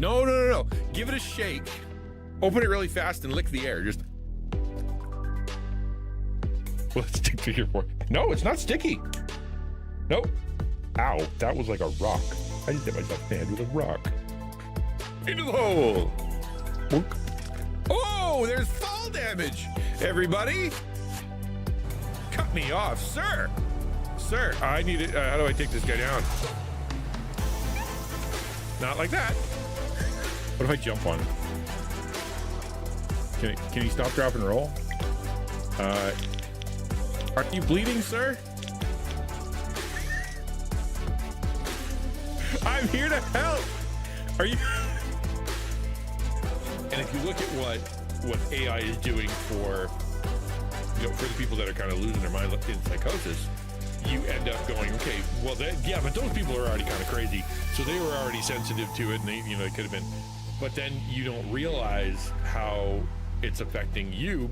No, no, no, no. Give it a shake. Open it really fast and lick the air. Just. Will it stick to your fork? No, it's not sticky. Nope. Ow, that was like a rock. I just hit myself in the hand with a rock. Into the hole. Boink. Oh, there's fall damage. Everybody. Cut me off, sir. Sir, I need it. How do I take this guy down? Not like that. What if I jump on him? Can he stop, drop, and roll? Are you bleeding, sir? I'm here to help. Are you? And if you look at what AI is doing for, you know, for the people that are kind of losing their mind in psychosis, you end up going, okay, well, yeah, but those people are already kind of crazy, so they were already sensitive to it, and they, you know, it could have been. But then you don't realize how it's affecting you.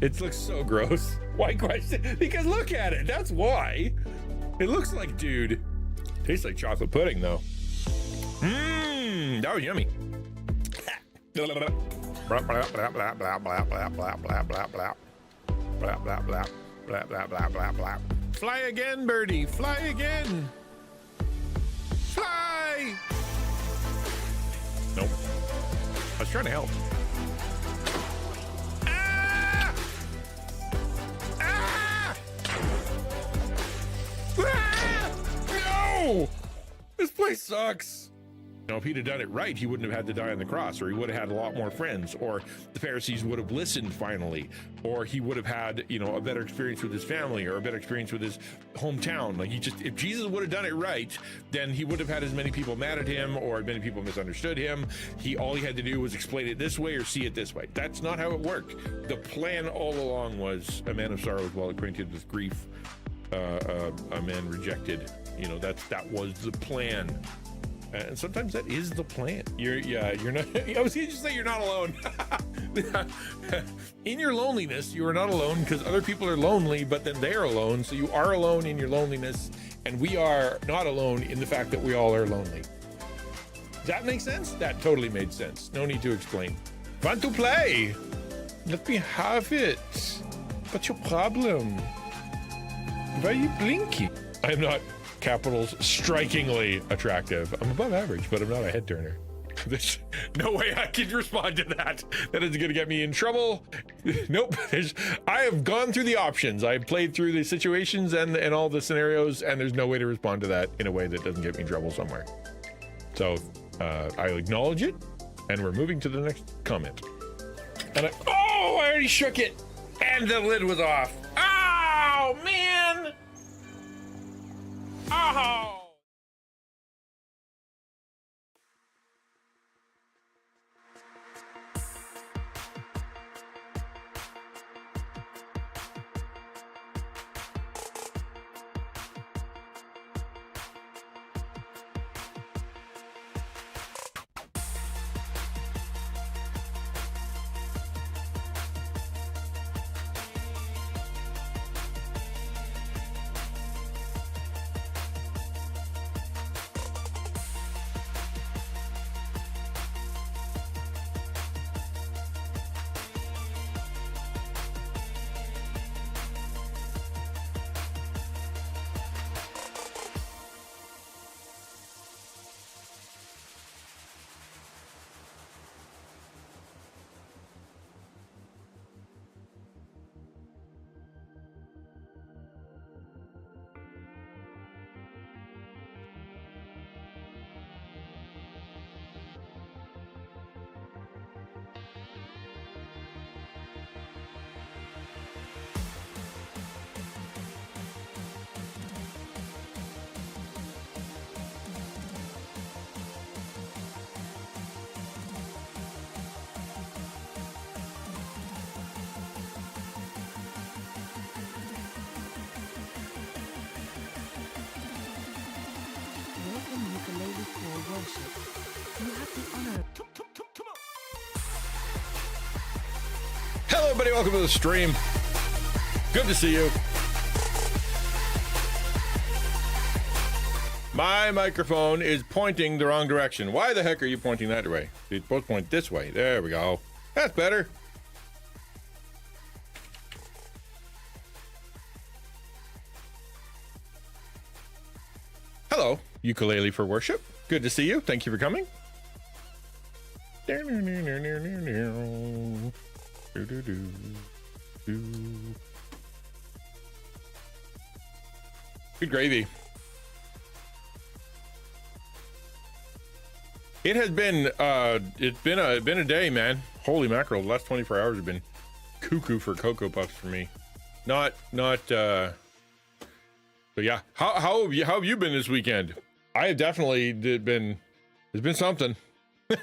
It looks so gross. Why question? Because look at it. That's why. It looks like, dude. Tastes like chocolate pudding, though. Mmm, that was yummy. Fly again, birdie. Fly again. Fly. Nope. I was trying to help. Ah! Ah! Ah! No! This place sucks. You know, if he'd have done it right, he wouldn't have had to die on the cross, or he would have had a lot more friends, or the Pharisees would have listened finally, or he would have had, you know, a better experience with his family, or a better experience with his hometown. Like, if Jesus would have done it right, then he would have had as many people mad at him, or as many people misunderstood him. All he had to do was explain it this way or see it this way. That's not how it worked. The plan all along was a man of sorrows, well acquainted with grief, a man rejected. You know, that was the plan. And sometimes that is the plan. You're not. I was gonna just say you're not alone. In your loneliness, you are not alone, because other people are lonely, but then they're alone. So you are alone in your loneliness, and we are not alone in the fact that we all are lonely. Does that make sense? That totally made sense. No need to explain. Want to play? Let me have it. What's your problem? Why are you blinking? I am not. Capitals strikingly attractive. I'm above average, but I'm not a head turner. There's no way I can respond to that. That is going to get me in trouble. Nope. I have gone through the options. I've played through the situations and all the scenarios, and there's no way to respond to that in a way that doesn't get me in trouble somewhere. So I acknowledge it, and we're moving to the next comment. And I already shook it, and the lid was off. Oh, man. Oh! Hello, everybody. Welcome to the stream. Good to see you. My microphone is pointing the wrong direction. Why the heck are you pointing that way? It's supposed to point this way. There we go. That's better. Hello, ukulele for worship. Good to see you. Thank you for coming. Good gravy. It has been it's been a day, man. Holy mackerel, the last 24 hours have been cuckoo for Cocoa Puffs for me. Not so yeah. How have you been this weekend? I have definitely been, it's been something. It's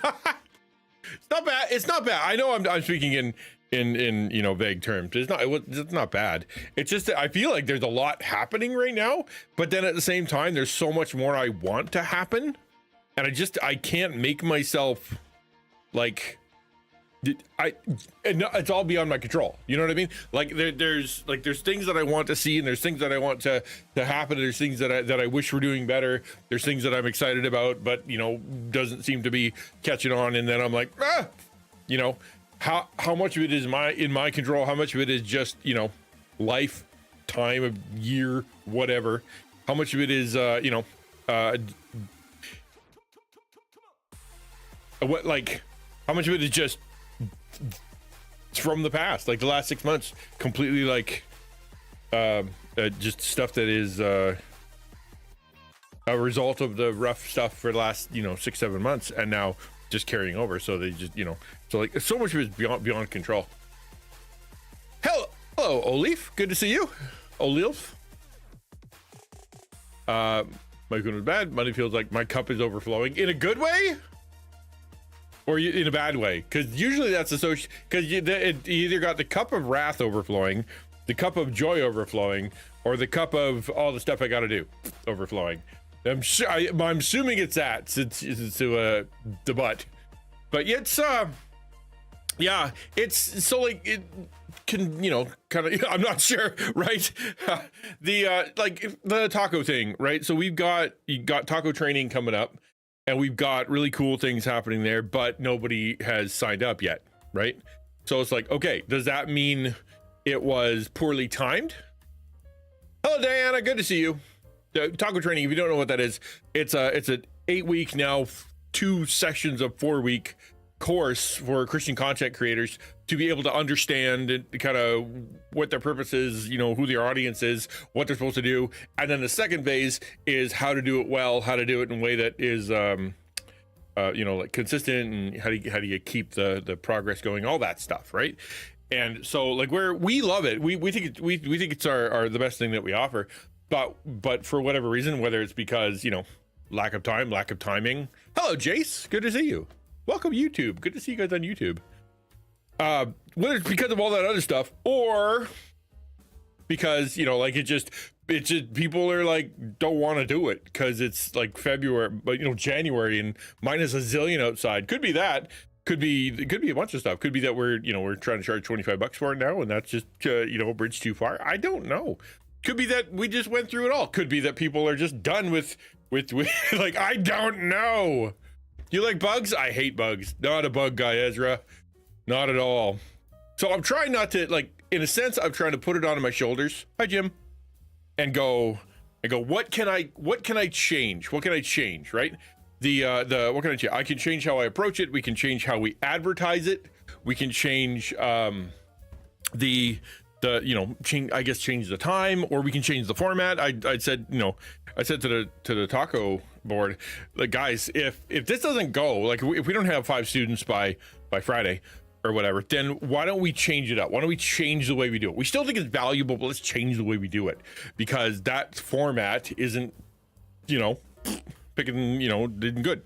not bad. It's not bad. I know I'm speaking in you know, vague terms. It's not bad. It's just that I feel like there's a lot happening right now, but then at the same time there's so much more I want to happen, and I can't make myself like it's all beyond my control. You know what I mean? Like there's things that I want to see, and there's things that I want to happen. There's things that I wish were doing better. There's things that I'm excited about, but you know, doesn't seem to be catching on. And then I'm like, you know, how much of it is in my control? How much of it is just, you know, life, time of year, whatever? How much of it is you know, what, like, how much of it is just from the past, like the last 6 months, completely like just stuff that is a result of the rough stuff for the last, you know, 6-7 months, and now just carrying over. So they just, you know, so like so much of it is beyond control. Hello 𝐒𝐓𝐀𝐑t, good to see you. 𝐒𝐓𝐀𝐃𝐄𝐖ing. My food was bad. Money feels like my cup is overflowing in a good way, or in a bad way, because usually that's associated, because you either got the cup of wrath overflowing, the cup of joy overflowing, or the cup of all the stuff I got to do overflowing. I'm assuming it's that, since it's to the butt, but it's yeah, it's so like it can, you know, kind of, I'm not sure, right? The like the taco thing, right? So you got taco training coming up, and we've got really cool things happening there, but nobody has signed up yet, right? So it's like, okay, does that mean it was poorly timed? Hello, Diana, good to see you. The taco training, if you don't know what that is, it's an 8-week, now 2 sessions of 4-week course for Christian content creators to be able to understand and kind of what their purpose is, you know, who their audience is, what they're supposed to do. And then the second phase is how to do it well, how to do it in a way that is you know, like consistent, and how do you keep the progress going, all that stuff, right? And so like we love it, we think it's our the best thing that we offer, but for whatever reason, whether it's because, you know, lack of time, lack of timing. Hello Jace, good to see you. Welcome YouTube, good to see you guys on YouTube. Whether it's because of all that other stuff, or because, you know, like it just people are like, don't want to do it because it's like February, but you know, January, and minus a zillion outside. Could be that, could be a bunch of stuff. Could be that we're trying to charge $25 for it now, and that's just you know, a bridge too far. I don't know. Could be that we just went through it all. Could be that people are just done with like, I don't know. Do you like bugs? I hate bugs. Not a bug guy, Ezra. Not at all. So I'm trying not to, like, in a sense, I'm trying to put it onto my shoulders. Hi, Jim. And go, what can I change? What can I change, right? What can I change? I can change how I approach it. We can change how we advertise it. We can change you know, change the time, or we can change the format. I said to the taco board, like, guys, if this doesn't go, like, if we don't have 5 students by Friday or whatever, then why don't we change it up? Why don't we change the way we do it? We still think it's valuable, but let's change the way we do it, because that format isn't, you know, picking, you know, didn't good,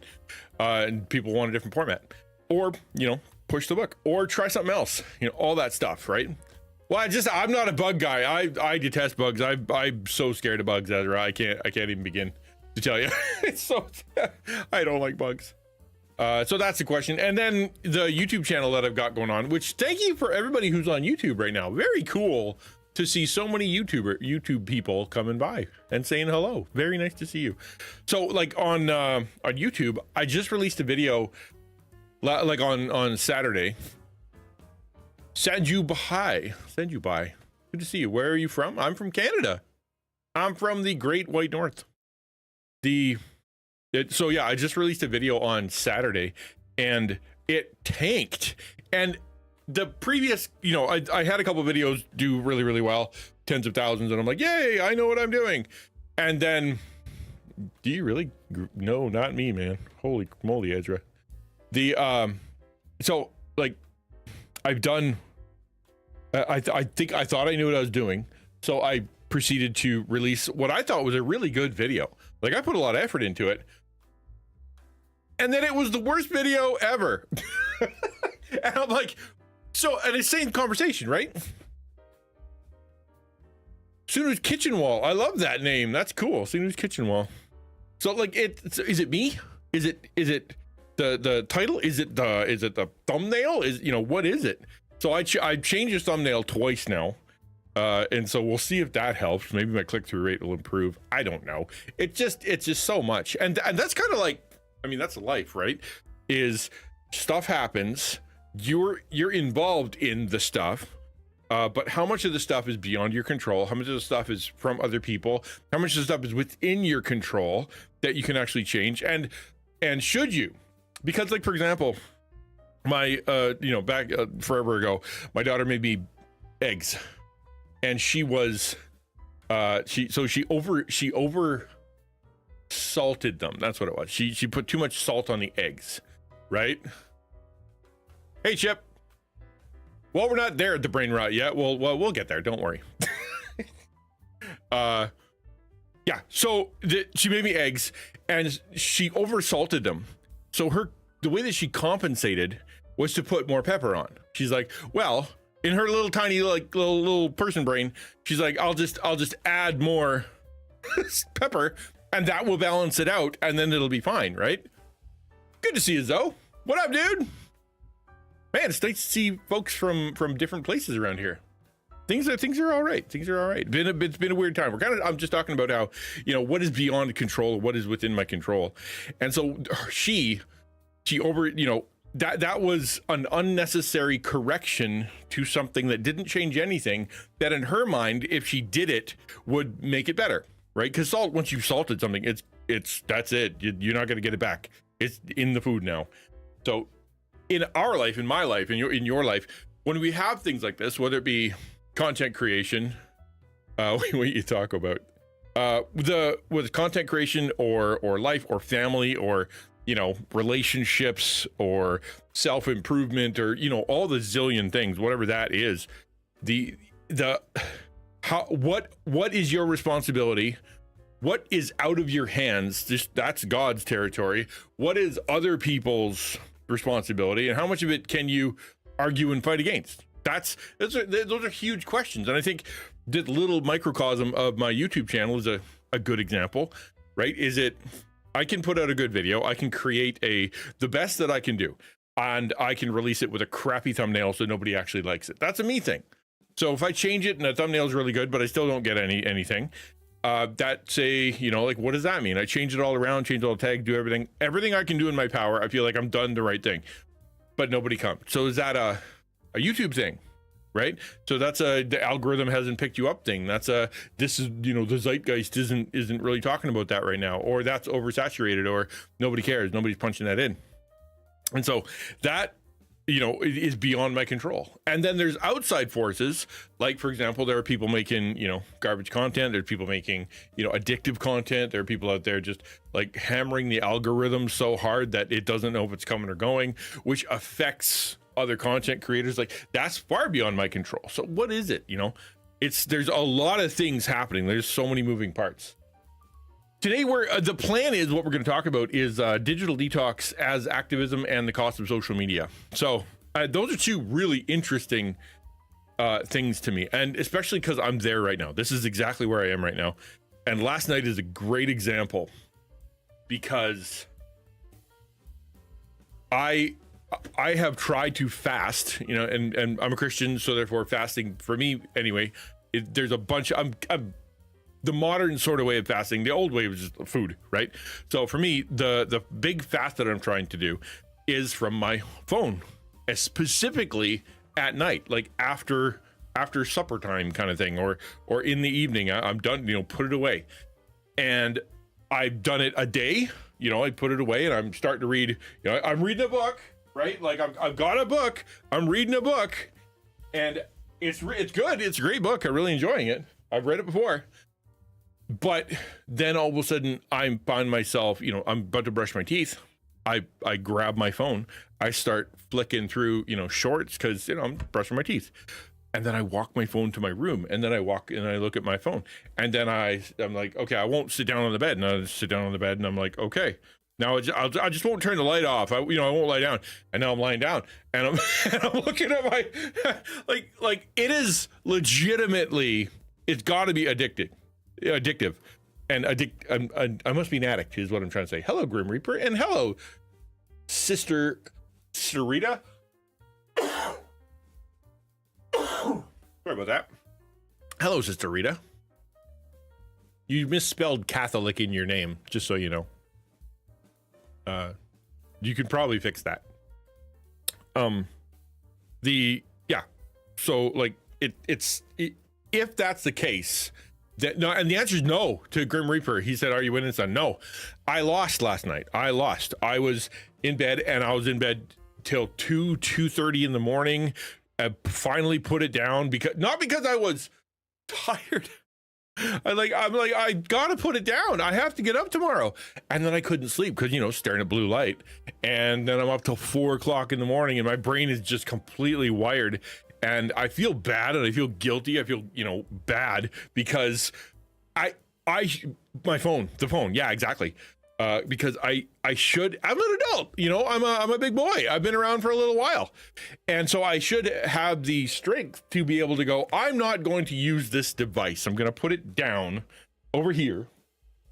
and people want a different format, or, you know, push the book, or try something else, you know, all that stuff, right? Well, I'm not a bug guy. I detest bugs. I'm so scared of bugs, Ezra. I can't even begin to tell you. It's so, I don't like bugs. So that's the question. And then the YouTube channel that I've got going on, which, thank you for everybody who's on YouTube right now. Very cool. to see so many YouTube people coming by and saying hello. Very nice to see you. So like on YouTube, I just released a video like on Saturday. Sanjubai. Good to see you. Where are you from? I'm from Canada. I'm from the Great White North. So yeah, I just released a video on Saturday and it tanked. And the previous, you know, I had a couple videos do really, really well, tens of thousands, and I'm like, yay, I know what I'm doing. And then, do you really? No, not me, man. Holy moly, Ezra. So like, I've done, I thought I knew what I was doing. So I proceeded to release what I thought was a really good video. Like, I put a lot of effort into it. And then it was the worst video ever. And I'm like, so an insane conversation, right? Sunu's Kitchen Wall. I love that name. That's cool. Sunu's Kitchen Wall. So like, is it me? Is it the title? Is it the thumbnail? What is it? So I changed the thumbnail twice now. And so we'll see if that helps. Maybe my click-through rate will improve. I don't know. It's just so much. And that's kind of like, I mean, that's life, right? Is stuff happens. You're involved in the stuff, but how much of the stuff is beyond your control? How much of the stuff is from other people? How much of the stuff is within your control that you can actually change? And should you? Because, like, for example, my back forever ago, my daughter made me eggs, and she was she over salted them. That's what it was. She put too much salt on the eggs, right? Hey, Chip. Well, we're not there at the brain rot yet. We'll get there. Don't worry. Yeah. So she made me eggs, and she oversalted them. So the way that she compensated was to put more pepper on. She's like, well, in her little tiny little person brain, she's like, I'll just add more pepper, and that will balance it out, and then it'll be fine, right? Good to see you, Zoe. What up, dude? Man, it's nice to see folks from different places around here. Things are all right. Things are all right. It's been a weird time. I'm just talking about how, what is beyond control, what is within my control. And so she over, that was an unnecessary correction to something that didn't change anything, that in her mind, if she did it, would make it better, right? Because salt, once you've salted something, that's it. You're not going to get it back. It's in the food now. So in our life, in my life, in your life, when we have things like this, whether it be content creation, what you talk about, with content creation or life or family or, relationships or self-improvement or, all the zillion things, whatever that is, what is your responsibility? What is out of your hands? That's God's territory. What is other people's responsibility, and how much of it can you argue and fight against? Those are huge questions. And I think the little microcosm of my YouTube channel is a good example, right? I can put out a good video. I can create the best that I can do, and I can release it with a crappy thumbnail so nobody actually likes it. That's a me thing. So if I change it and the thumbnail is really good, but I still don't get anything, that's what does that mean? I change it all around, change all the tag, do everything I can do in my power. I feel like I'm done the right thing, but nobody comes. So is that a YouTube thing, right? So that's the algorithm hasn't picked you up thing. That's this is, the zeitgeist isn't really talking about that right now, or that's oversaturated, or nobody cares. Nobody's punching that in. And so that, it is beyond my control. And then there's outside forces, like, for example, there are people making, garbage content. There's people making, addictive content. There are people out there just like hammering the algorithm so hard that it doesn't know if it's coming or going, which affects other content creators. Like, that's far beyond my control. So what is it? There's a lot of things happening. There's so many moving parts. Today, the plan is, what we're going to talk about is digital detox as activism and the cost of social media. So those are two really interesting things to me, and especially because I'm there right now. This is exactly where I am right now. And last night is a great example, because I have tried to fast, and I'm a Christian, so therefore fasting for me anyway there's a bunch of, I'm the modern sort of way of fasting. The old way was just food, right? So for me, the big fast that I'm trying to do is from my phone, specifically at night, like after supper time kind of thing, or in the evening. I'm done, put it away. And I've done it a day, I put it away and I'm starting to read, I'm reading a book, right? Like I've got a book, I'm reading a book, and it's good. It's a great book. I'm really enjoying it. I've read it before. But then all of a sudden I find myself, I'm about to brush my teeth. I grab my phone. I start flicking through, shorts because, I'm brushing my teeth. And then I walk my phone to my room, and then I walk and I look at my phone. And then I'm like, okay, I won't sit down on the bed. And I sit down on the bed and I'm like, okay, now I just won't turn the light off. I won't lie down. And now I'm lying down and I'm, and I'm looking at my, like it is legitimately, it's gotta be addictive and I must be an addict is what I'm trying to say. Hello, Grim Reaper, and hello, Sister Rita. Sorry about that. Hello, Sister Rita. You misspelled Catholic in your name, just so you know. You can probably fix that. So like if that's the case, no, and the answer is no to Grim Reaper. He said, "Are you winning, son?" No, I lost last night. I was in bed, and I was in bed till 2:30 in the morning. I finally put it down not because I was tired. I'm like, I gotta put it down. I have to get up tomorrow. And then I couldn't sleep because, staring at blue light. And then I'm up till 4 o'clock in the morning, and my brain is just completely wired. And I feel bad, and I feel guilty. I feel, bad because the phone. Yeah, exactly. Because I'm an adult, I'm a big boy. I've been around for a little while. And so I should have the strength to be able to go, I'm not going to use this device. I'm going to put it down over here,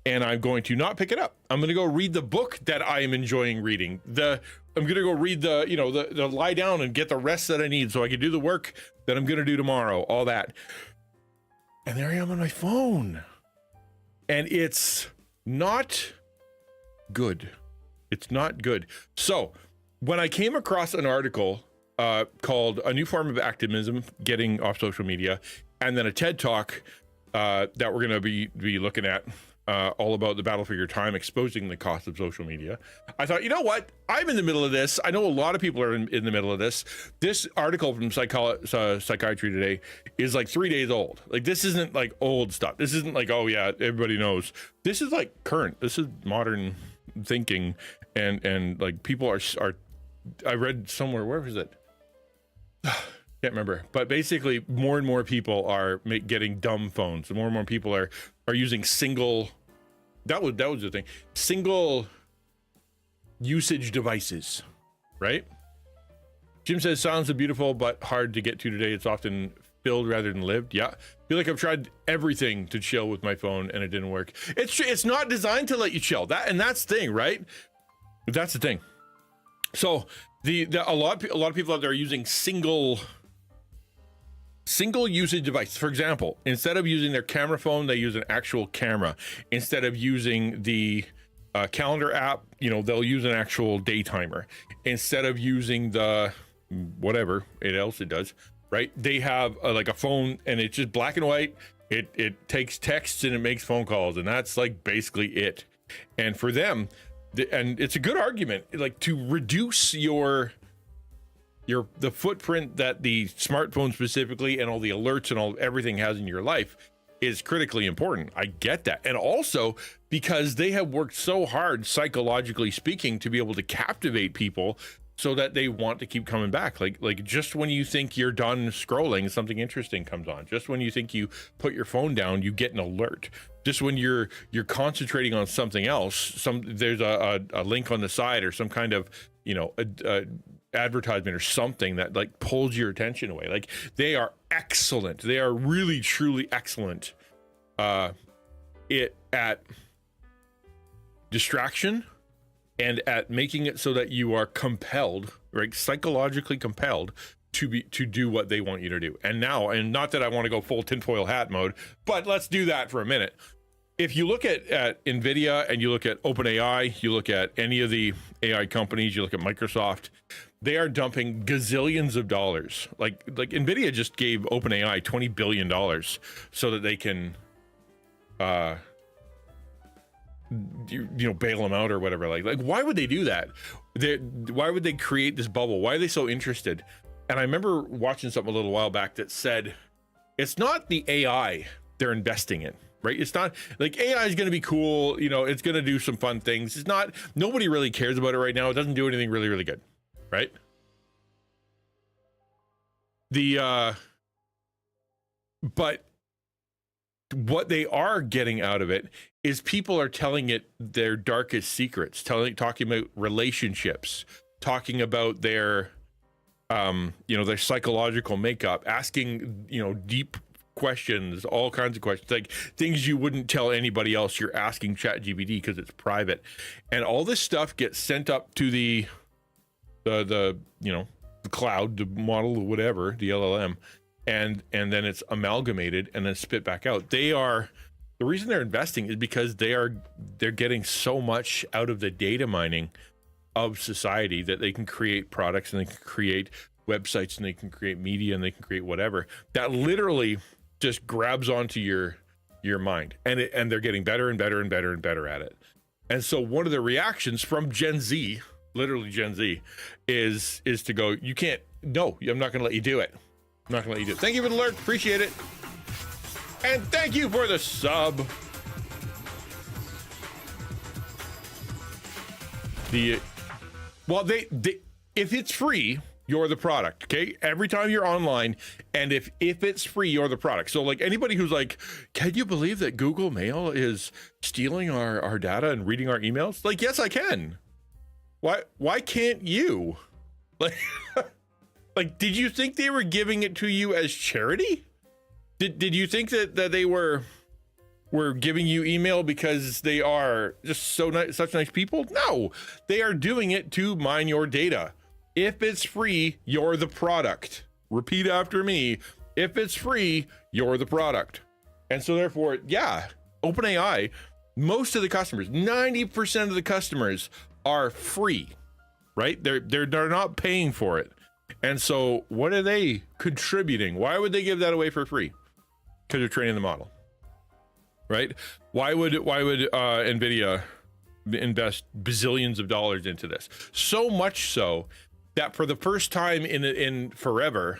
and I'm going to not pick it up. I'm going to go read the book that I am enjoying reading. I'm going to go read the lie down and get the rest that I need so I can do the work that I'm going to do tomorrow, all that. And there I am on my phone. And it's not good. It's not good. So when I came across an article called "A New Form of Activism: Getting Off Social Media," and then a TED Talk that we're going to be looking at all about the battle for your time, exposing the cost of social media, I thought, you know what? I'm in the middle of this. I know a lot of people are in the middle of this. This article from Psychiatry Today is like 3 days old. Like, this isn't like old stuff. This isn't like, oh yeah, everybody knows. This is like current. This is modern thinking, and like people are I read somewhere, where was it? Can't remember, but basically more and more people are getting dumb phones. More and more people are using single usage devices, right? Jim says, sounds beautiful but hard to get to today. It's often filled rather than lived. Yeah, I feel like I've tried everything to chill with my phone and it didn't work. It's not designed to let you chill. That's the thing, right? That's the thing. So a lot of people out there are using single usage device. For example, instead of using their camera phone, they use an actual camera. Instead of using the calendar app, they'll use an actual day timer. Instead of using the whatever else it does, right? They have like a phone, and it's just black and white. It takes texts and it makes phone calls, and that's like basically it. And for them, and it's a good argument, like, to reduce the footprint that the smartphone specifically and all the alerts and everything has in your life is critically important. I get that. And also because they have worked so hard, psychologically speaking, to be able to captivate people so that they want to keep coming back. Like just when you think you're done scrolling, something interesting comes on. Just when you think you put your phone down, you get an alert. Just when you're concentrating on something else, there's a link on the side or some kind of advertisement or something that like pulls your attention away. Like, they are excellent. They are really truly excellent at distraction and at making it so that you are compelled, right, psychologically compelled to do what they want you to do. And now, and not that I want to go full tinfoil hat mode, but let's do that for a minute. If you look at NVIDIA and you look at OpenAI, you look at any of the AI companies, you look at Microsoft, they are dumping gazillions of dollars. Like NVIDIA just gave OpenAI $20 billion so that they can, you know, bail them out or whatever. Like why would they do that? Why would they create this bubble? Why are they so interested? And I remember watching something a little while back that said, it's not the AI they're investing in. Right? It's not like AI is going to be cool. You know, it's going to do some fun things. It's not, nobody really cares about it right now. It doesn't do anything really, really good. Right? But what they are getting out of it is people are telling it their darkest secrets, talking about relationships, talking about their, you know, their psychological makeup, asking, you know, deep questions, all kinds of questions, like things you wouldn't tell anybody else you're asking ChatGPT because it's private. And all this stuff gets sent up to the you know, the cloud, the model, whatever, the LLM, and then it's amalgamated and then spit back out. The reason they're investing is because they're getting so much out of the data mining of society that they can create products and they can create websites and they can create media and they can create whatever that literally just grabs onto your mind, and they're getting better and better and better and better at it. And so one of the reactions from Gen Z, literally Gen Z, is to go, you can't, no, I'm not going to let you do it. I'm not going to let you do it. Thank you for the alert, appreciate it, and thank you for the sub. Well, they if it's free, you're the product. Okay, every time you're online, and if it's free, you're the product. So like anybody who's like, can you believe that Google Mail is stealing our data and reading our emails? Like, yes, I can. Why can't you? Like did you think they were giving it to you as charity? Did you think that they were giving you email because they are just such nice people? No, they are doing it to mine your data. If it's free, you're the product. Repeat after me. If it's free, you're the product. And so therefore, yeah, OpenAI, most of the customers, 90% of the customers are free, right? They're not paying for it. And so what are they contributing? Why would they give that away for free? Because they're training the model, right? Why would NVIDIA invest bazillions of dollars into this? So much so that for the first time in forever,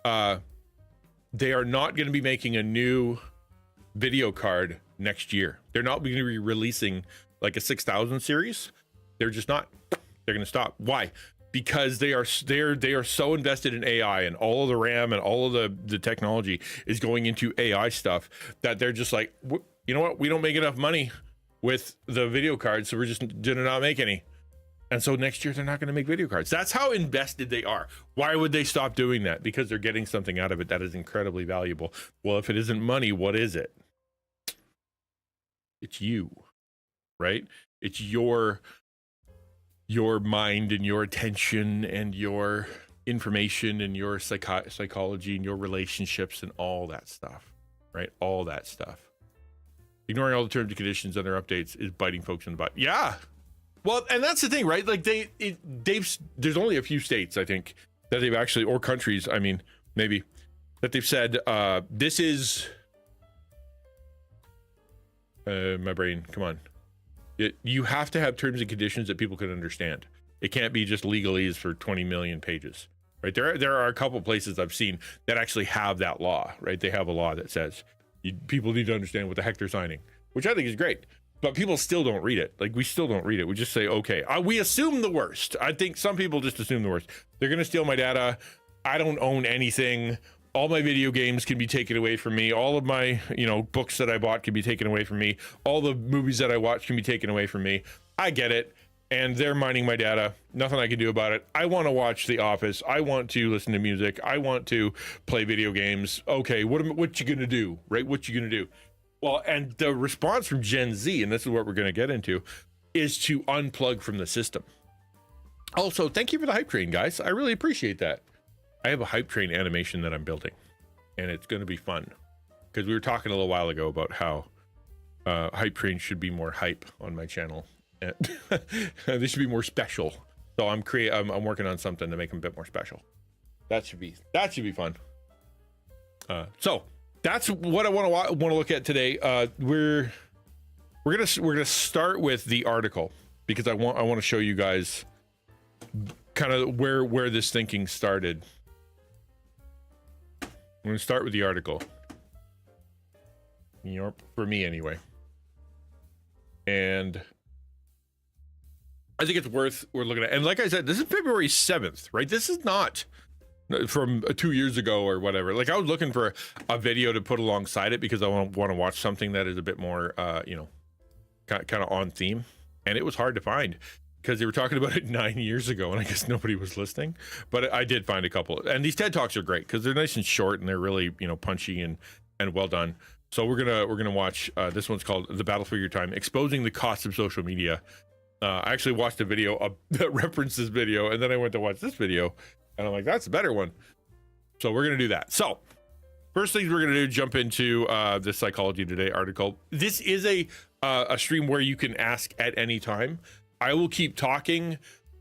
they are not going to be making a new video card next year. They're not going to be releasing like a 6000 series. They're just not. They're going to stop. Why? Because they are so invested in AI, and all of the RAM and all of the technology is going into AI stuff that they're just like, you know what? We don't make enough money with the video cards, so we're just gonna not make any. And so next year they're not going to make video cards. That's how invested they are. Why would they stop doing that? Because they're getting something out of it that is incredibly valuable. Well, if it isn't money, what is it? It's you, right? It's your mind and your attention and your information and your psychology and your relationships and all that stuff, right? All that stuff. Ignoring all the terms and conditions and their updates is biting folks in the butt. Yeah. Well, and that's the thing, right? Like there's only a few states, I think, that they've actually, or countries, I mean, maybe, that they've said, this is, my brain, come on. You have to have terms and conditions that people can understand. It can't be just legalese for 20 million pages, right? There are a couple places I've seen that actually have that law, right? They have a law that says people need to understand what the heck they're signing, which I think is great. But people still don't read it. Like, we still don't read it. We just say, okay, we assume the worst. I think some people just assume the worst. They're going to steal my data. I don't own anything. All my video games can be taken away from me. All of my, books that I bought can be taken away from me. All the movies that I watch can be taken away from me. I get it. And they're mining my data. Nothing I can do about it. I want to watch The Office. I want to listen to music. I want to play video games. Okay, what you going to do, right? What you going to do? Well, and the response from Gen Z, and this is what we're going to get into, is to unplug from the system. Also, thank you for the hype train, guys. I really appreciate that. I have a hype train animation that I'm building, and it's going to be fun because we were talking a little while ago about how hype trains should be more hype on my channel, and they should be more special. So I'm working on something to make them a bit more special. That should be fun. So that's what I want to look at today. We're gonna start with the article because I want to show you guys kind of where this thinking started. I'm gonna start with the article, for me anyway, and I think it's worth looking at. And like I said, this is February 7th, right? This is not from 2 years ago or whatever. Like, I was looking for a video to put alongside it because I want to watch something that is a bit more, kind of on theme. And it was hard to find because they were talking about it 9 years ago, and I guess nobody was listening. But I did find a couple. And these TED Talks are great because they're nice and short, and they're really, punchy and well done. So we're gonna watch this one's called "The Battle for Your Time: Exposing the Costs of Social Media." I actually watched a video that referenced this video, and then I went to watch this video, and I'm like, that's a better one. So we're gonna do that. So first things we're gonna do, jump into the Psychology Today article. This is a stream where you can ask at any time. I will keep talking.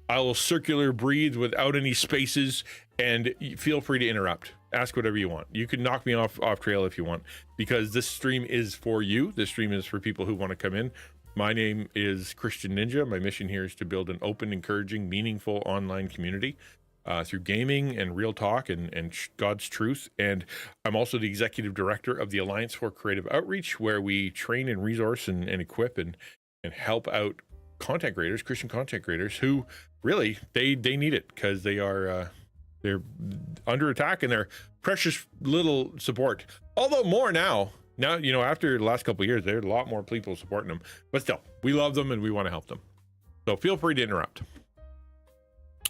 I will circular breathe without any spaces, and feel free to interrupt. Ask whatever you want. You can knock me off trail if you want, because this stream is for you. This stream is for people who want to come in. My name is XtianNinja. My mission here is to build an open, encouraging, meaningful online community through gaming and real talk and God's truth. And I'm also the executive director of the Alliance for Creative Outreach, where we train and resource and equip and help out content creators, Christian content creators, who really they need it because they're under attack and they're precious little support. Although more now, after the last couple of years, there's a lot more people supporting them, but still, we love them and we want to help them. So feel free to interrupt.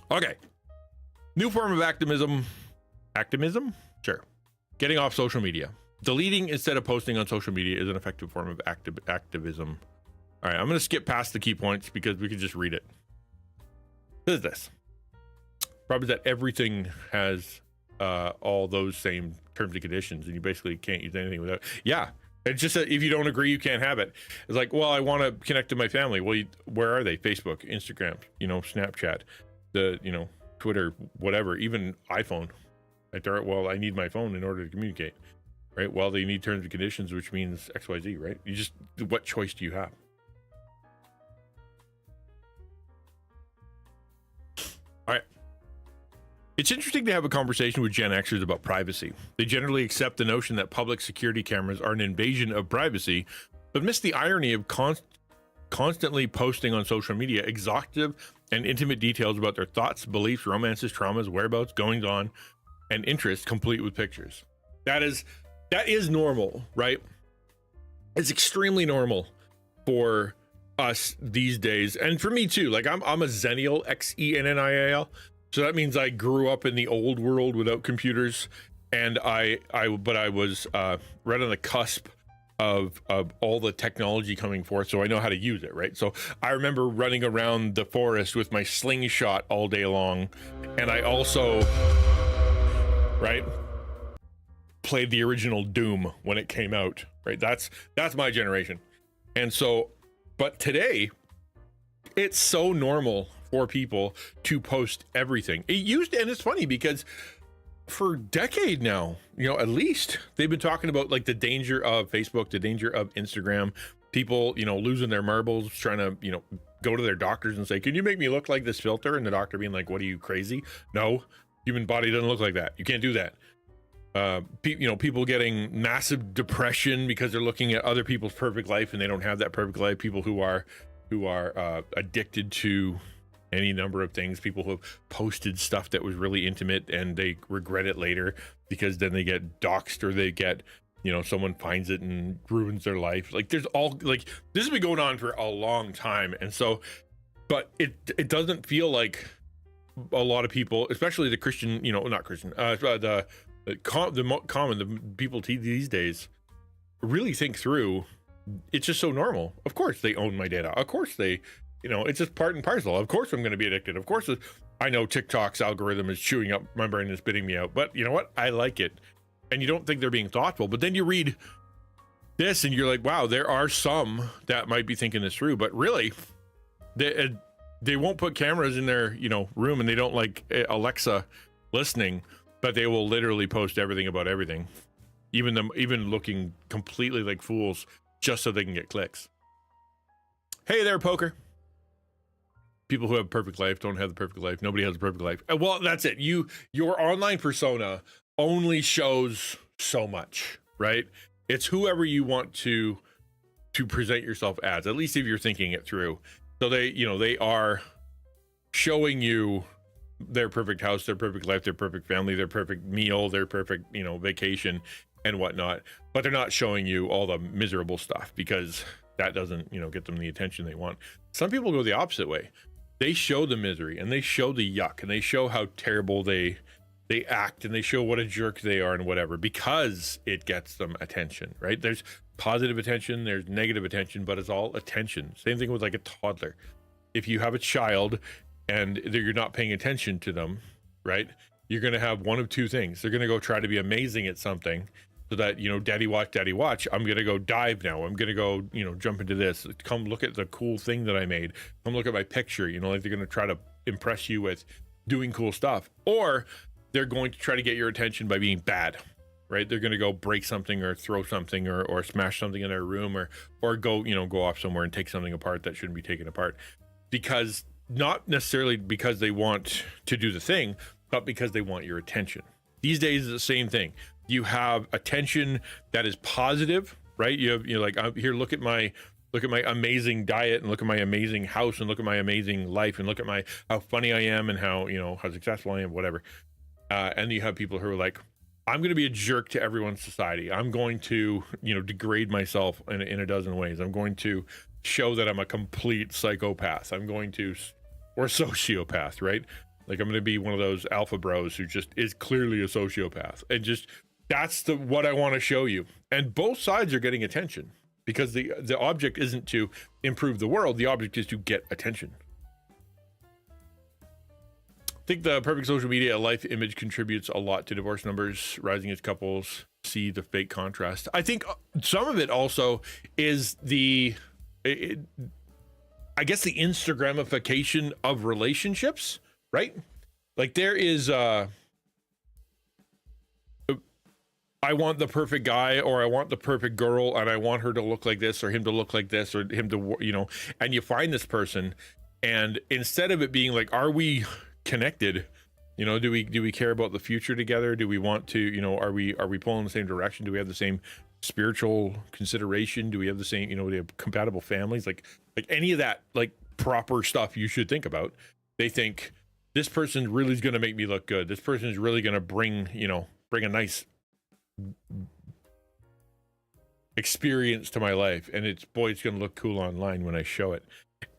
Okay. New form of activism. Sure. Getting off social media. Deleting instead of posting on social media is an effective form of activism. All right, I'm going to skip past the key points because we could just read it. What is this? Problem is that everything has all those same terms and conditions, and you basically can't use anything without. Yeah, it's just that if you don't agree, you can't have it. It's like, well, I want to connect to my family. Well, where are they? Facebook, Instagram, Snapchat, Twitter, whatever, even iPhone. Well, I need my phone in order to communicate, right? Well, they need terms and conditions, which means XYZ, right? What choice do you have? All right. It's interesting to have a conversation with Gen Xers about privacy. They generally accept the notion that public security cameras are an invasion of privacy, but miss the irony of constantly posting on social media exhaustive and intimate details about their thoughts, beliefs, romances, traumas, whereabouts, goings on, and interests, complete with pictures. That is normal, right? It's extremely normal for us these days, and for me too. Like I'm a Zennial, XENNIAL. So that means I grew up in the old world without computers, and but I was right on the cusp of all the technology coming forth, so I know how to use it, right? So I remember running around the forest with my slingshot all day long, and I also, right, played the original Doom when it came out, right? That's my generation. And so, but today, it's so normal for people to post everything. And it's funny because for a decade now, at least, they've been talking about like the danger of Facebook, the danger of Instagram, people, losing their marbles, trying to, go to their doctors and say, can you make me look like this filter? And the doctor being like, what are you, crazy? No, human body doesn't look like that. You can't do that. People getting massive depression because they're looking at other people's perfect life and they don't have that perfect life. People who are addicted to any number of things, people who have posted stuff that was really intimate and they regret it later because then they get doxxed or they get, someone finds it and ruins their life. Like this has been going on for a long time. And so, but it doesn't feel like a lot of people, especially the Christian, not Christian, the people these days really think through. It's just so normal. Of course they own my data. Of course they you know, it's just part and parcel. Of course I'm going to be addicted. Of course I know TikTok's algorithm is chewing up my brain and spitting me out, but you know what? I like it. And you don't think they're being thoughtful, but then you read this and you're like, wow, there are some that might be thinking this through, but really they won't put cameras in their, you know, room, and they don't like Alexa listening, but they will literally post everything about everything, even looking completely like fools just so they can get clicks. Hey there, poker. People who have a perfect life don't have the perfect life. Nobody has a perfect life. Well, that's it. Your online persona only shows so much, right? It's whoever you want to present yourself as, at least if you're thinking it through. So they are showing you their perfect house, their perfect life, their perfect family, their perfect meal, their perfect, you know, vacation and whatnot. But they're not showing you all the miserable stuff, because that doesn't, you know, get them the attention they want. Some people go the opposite way. They show the misery and they show the yuck and they show how terrible they act, and they show what a jerk they are and whatever, because it gets them attention, right? There's positive attention, there's negative attention, but it's all attention. Same thing with like a toddler. If you have a child and you're not paying attention to them, right, you're going to have one of two things. They're going to go try to be amazing at something, so that, you know, daddy watch, I'm going to go dive now, I'm going to go, you know, jump into this, come look at the cool thing that I made, come look at my picture, you know, like they're going to try to impress you with doing cool stuff. Or they're going to try to get your attention by being bad, right? They're going to go break something or throw something or smash something in their room, or go, you know, go off somewhere and take something apart that shouldn't be taken apart, because not necessarily because they want to do the thing, but because they want your attention. These days is the same thing. You have attention that is positive, right? You're like, here, look at my amazing diet, and look at my amazing house, and look at my amazing life, and look at how funny I am, and how, you know, how successful I am, whatever. And you have people who are like, I'm going to be a jerk to everyone's society. I'm going to, you know, degrade myself in a dozen ways. I'm going to show that I'm a complete psychopath. I'm going to, or sociopath, right? Like, I'm going to be one of those alpha bros who just is clearly a sociopath, and just, that's what I want to show you. And both sides are getting attention, because the object isn't to improve the world. The object is to get attention. I think the perfect social media life image contributes a lot to divorce numbers rising as couples see the fake contrast. I think some of it also is I guess the Instagramification of relationships, right? Like, there is I want the perfect guy, or I want the perfect girl, and I want her to look like this, or him to look like this, or him to, you know, and you find this person, and instead of it being like, are we connected? You know, do we care about the future together? Do we want to, you know, are we pulling in the same direction? Do we have the same spiritual consideration? Do we have the same, you know, do we have compatible families? Like any of that, like, proper stuff you should think about. They think, this person really is going to make me look good. This person is really going to bring a nice experience to my life, and it's going to look cool online when I show it.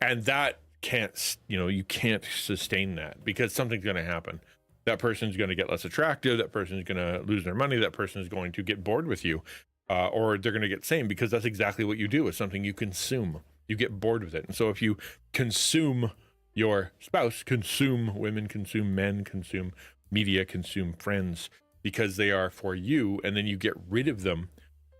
And that can't, you know, you can't sustain that, because something's going to happen. That person's going to get less attractive, that person's going to lose their money, that person is going to get bored with you, or they're going to get same, because that's exactly what you do with something you consume. You get bored with it. And so if you consume your spouse, consume women, consume men, consume media, consume friends, because they are for you, and then you get rid of them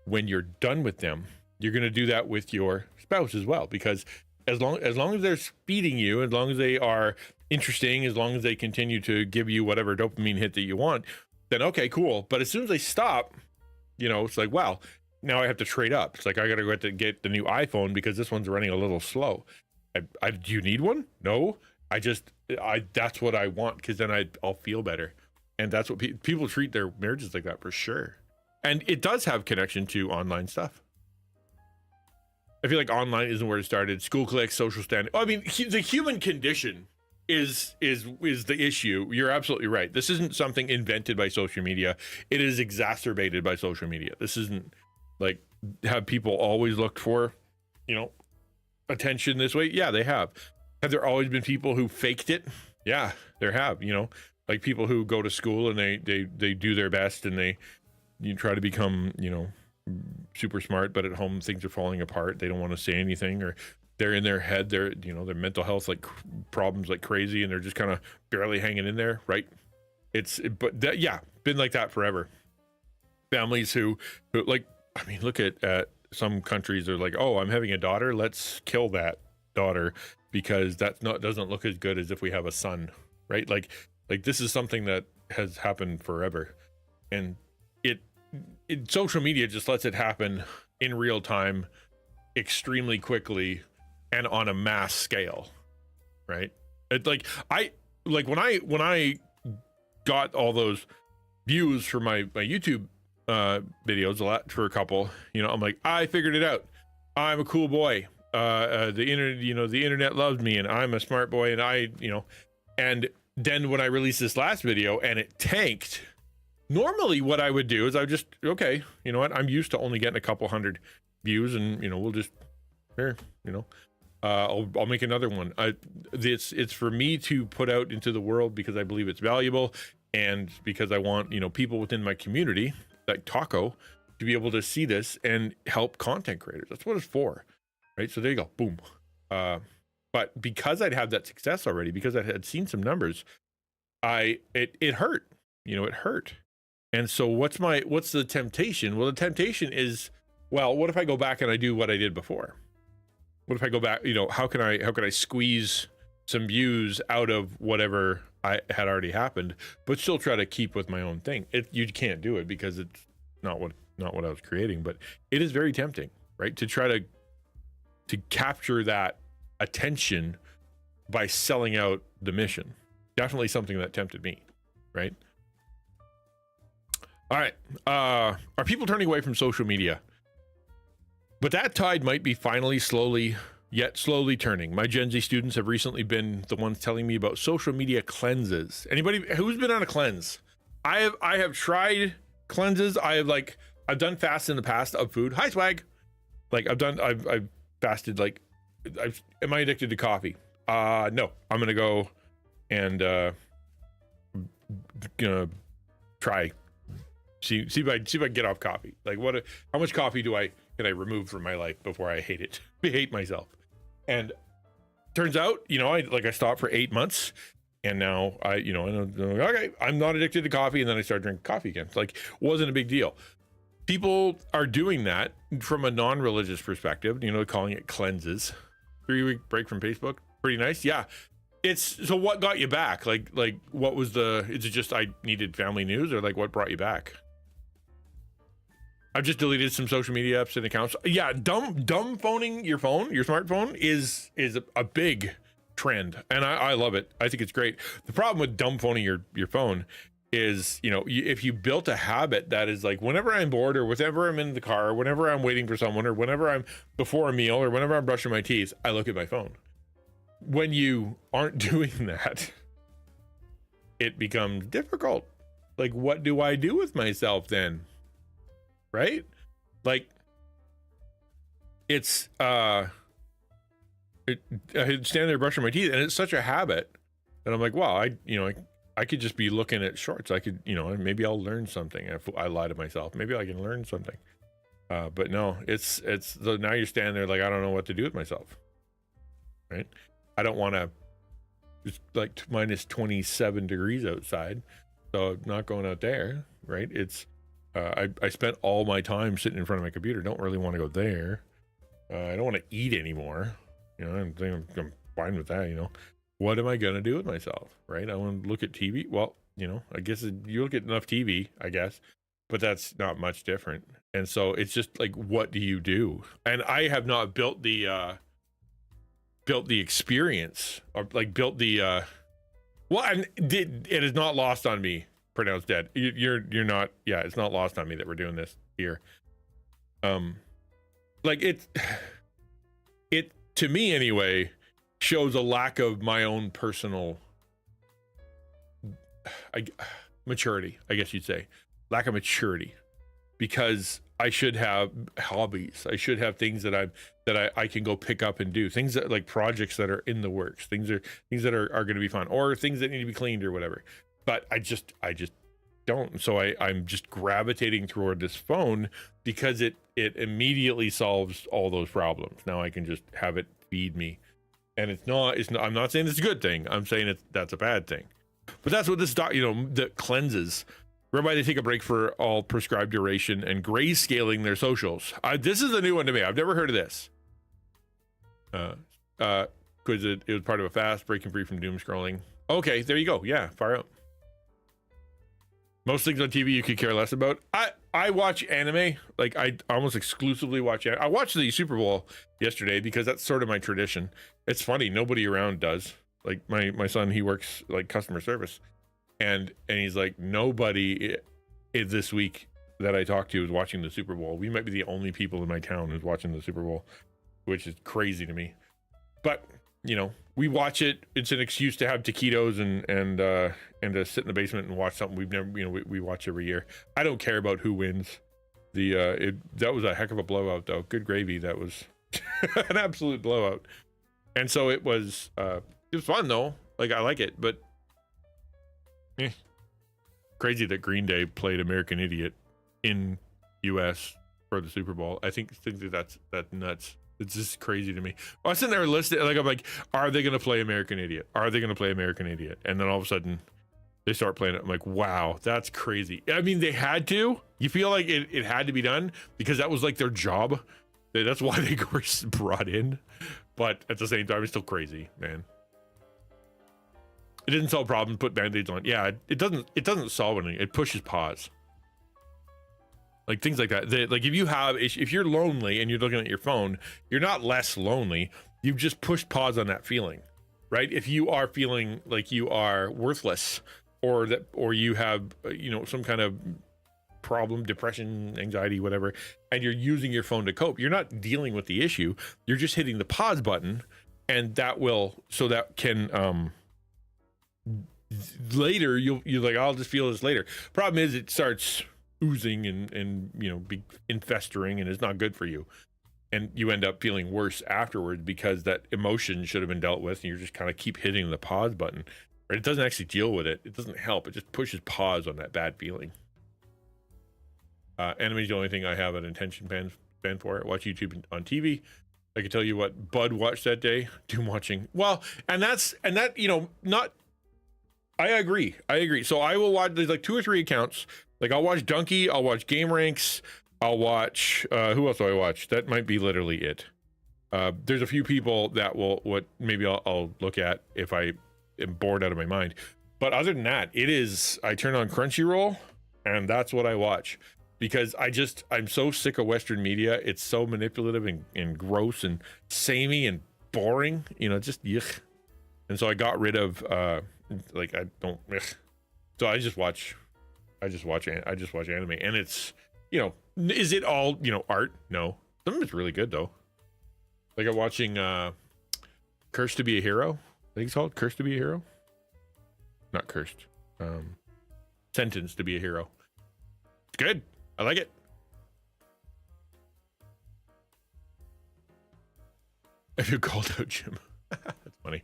when you're done with them, you're going to do that with your spouse as well. Because as long as they're feeding you, as long as they are interesting, as long as they continue to give you whatever dopamine hit that you want, then okay, cool. But as soon as they stop, you know, it's like, wow, now I have to trade up. It's like, I got to go to get the new iPhone because this one's running a little slow. Do you need one? No, that's what I want, because then I'll feel better. And that's what people treat their marriages like that, for sure. And it does have connection to online stuff. I feel like online isn't where it started. School clicks, social standing. I mean, the human condition is the issue. You're absolutely right. This isn't something invented by social media. It is exacerbated by social media. This isn't like, have people always looked for, you know, attention this way? Yeah, they have. Have there always been people who faked it? Yeah, there have. You know, like people who go to school and they do their best, and you try to become, you know, super smart, but at home things are falling apart. They don't want to say anything, or they're in their head, they're, you know, their mental health like problems like crazy, and they're just kind of barely hanging in there, right? But that, yeah, been like that forever. Families who like, I mean, look at some countries, they're like, oh, I'm having a daughter, let's kill that daughter because doesn't look as good as if we have a son, right? Like this is something that has happened forever, and social media just lets it happen in real time, extremely quickly, and on a mass scale, right? It when I got all those views for my YouTube videos, a lot for a couple, you know, I'm like, I figured it out. I'm a cool boy. The internet, you know, the internet loves me, and I'm a smart boy, and and then when I released this last video and it tanked, normally what I would do is I would just, okay, you know what, I'm used to only getting a couple hundred views, and you know, we'll just, here, you know, I'll make another one. It's for me to put out into the world because I believe it's valuable, and because I want, you know, people within my community like Taco to be able to see this and help content creators. That's what it's for, right? So there you go, boom. But because I'd had that success already, because I had seen some numbers, it hurt, you know, it hurt. And so what's the temptation? Well, the temptation is, well, what if I go back and I do what I did before? What if I go back, you know, how can I squeeze some views out of whatever I had already happened, but still try to keep with my own thing? You can't do it because it's not what I was creating, but it is very tempting, right? To try to capture that attention by selling out the mission. Definitely something that tempted me, right? All right. Are people turning away from social media? But that tide might be finally slowly turning. My Gen Z students have recently been the ones telling me about social media cleanses. Anybody who's been on a cleanse? I have tried cleanses. I've done fasts in the past of food. Hi, Swag. Like I've fasted. Like, am I addicted to coffee? No. I'm gonna go and gonna try. See if I can get off coffee. Like, how much coffee can I remove from my life before I hate myself? And turns out, you know, I stopped for 8 months, and now okay, I'm not addicted to coffee, and then I started drinking coffee again. Like, wasn't a big deal. People are doing that from a non-religious perspective, you know, calling it cleanses. 3-week break from Facebook, pretty nice. Yeah. So what got you back? Like what was is it just I needed family news, or like what brought you back? I've just deleted some social media apps and accounts. Yeah, dumb phoning your smartphone is a big trend, and I love it. I think it's great. The problem with dumb phoning your phone is, you know, if you built a habit that is like, whenever I'm bored, or whenever I'm in the car, or whenever I'm waiting for someone, or whenever I'm before a meal, or whenever I'm brushing my teeth, I look at my phone. When you aren't doing that, it becomes difficult. Like, what do I do with myself then? Right? Like, it's I stand there brushing my teeth, and it's such a habit that I'm like, wow, I could just be looking at shorts. I could, you know, maybe I'll learn something if I lie to myself. Maybe I can learn something. But no, it's so now you're standing there like, I don't know what to do with myself. Right? I don't want to. It's like minus 27 degrees outside, so I'm not going out there. Right? It's I spent all my time sitting in front of my computer. Don't really want to go there. I don't want to eat anymore. You know, I'm fine with that. You know, what am I gonna do with myself? Right? I want to look at TV. Well, you know, I guess you look at enough TV, I guess, but that's not much different. And so it's just like, what do you do? And I have not built the experience, or like built the well, and it is not lost on me. Pronounced dead. You're not. Yeah, it's not lost on me that we're doing this here. Like it to me anyway shows a lack of my own personal maturity, I guess you'd say. Lack of maturity, because I should have hobbies. I should have things that I can go pick up and do. Things that, like, projects that are in the works. Things that are going to be fun, or things that need to be cleaned or whatever. But I just don't. So I'm just gravitating toward this phone because it immediately solves all those problems. Now I can just have it feed me. And it's not, I'm not saying it's a good thing. I'm saying that's a bad thing. But that's what this that cleanses, whereby they take a break for all prescribed duration and grayscaling their socials. This is a new one to me. I've never heard of this. Because it was part of a fast, breaking free from doom scrolling. Okay, there you go. Yeah, fire out. Most things on TV you could care less about. I watch anime. Like, I almost exclusively watch anime. I watched the Super Bowl yesterday because that's sort of my tradition. It's funny, nobody around does. Like, my son, he works like customer service, and he's like, nobody this week that I talked to is watching the Super Bowl. We might be the only people in my town who's watching the Super Bowl, which is crazy to me. But we watch it. It's an excuse to have taquitos and to sit in the basement and watch something we've never, we watch every year. I don't care about who wins. That was a heck of a blowout, though. Good gravy. That was an absolute blowout. And so it was fun, though. Like, I like it, but crazy that Green Day played American Idiot in US for the Super Bowl. I think that's nuts. It's just crazy to me. I was sitting there listening, like, I'm like, are they going to play American Idiot? Are they going to play American Idiot? And then all of a sudden they start playing it. I'm like, wow, that's crazy. I mean, they had to. You feel like it had to be done because that was like their job. That's why they were brought in. But at the same time, it's still crazy, man. It didn't solve problems. Put band-aids on. Yeah, it doesn't solve anything. It pushes pause. Like, things like that. Like, if you're lonely and you're looking at your phone, you're not less lonely. You've just pushed pause on that feeling, right? If you are feeling like you are worthless, or you have some kind of problem, depression, anxiety, whatever, and you're using your phone to cope, you're not dealing with the issue. You're just hitting the pause button, and that can later you're like, I'll just feel this later. Problem is, it starts oozing and be infestering, and it's not good for you, and you end up feeling worse afterwards because that emotion should have been dealt with, and you're just kind of keep hitting the pause button. Right? It doesn't actually deal with it. It doesn't help. It just pushes pause on that bad feeling. Anime is the only thing I have an attention span for. I watch YouTube on TV. I can tell you what Bud watched that day. Doom watching. Well, and that not. I agree. So I will watch. There's like 2 or 3 accounts. Like, I'll watch Donkey, I'll watch Game Ranks, I'll watch, who else do I watch? That might be literally it. There's a few people that maybe I'll look at if I am bored out of my mind. But other than that, I turn on Crunchyroll, and that's what I watch. Because I'm so sick of Western media. It's so manipulative and gross and samey and boring, just yuck. And so I got rid of, I don't, ugh. So I just watch anime, and it's, is it all, art? No. Some of it's really good, though. Like, I'm watching Cursed to be a Hero. I think it's called Cursed to be a Hero. Not cursed. Sentenced to be a Hero. It's good. I like it. I feel called out, Jim. That's funny.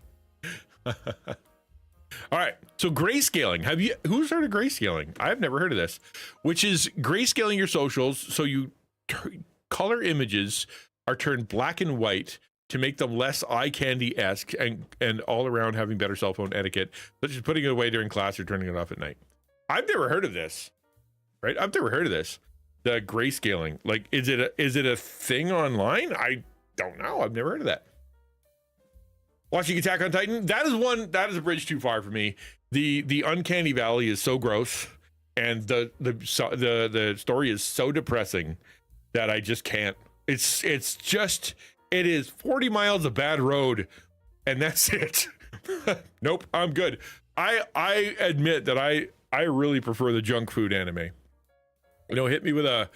All right, so grayscaling. Who started grayscaling? I've never heard of this, which is grayscaling your socials so you color images are turned black and white to make them less eye candy-esque and all around having better cell phone etiquette, such as putting it away during class or turning it off at night. I've never heard of this, right? I've never heard of this. The grayscaling. Like, is it a thing online? I don't know. I've never heard of that. Watching Attack on Titan, that is a bridge too far for me. The uncanny valley is so gross, and the story is so depressing that I just can't. It is 40 miles of bad road, and that's it. Nope, I'm good. I admit that I really prefer the junk food anime. Hit me with a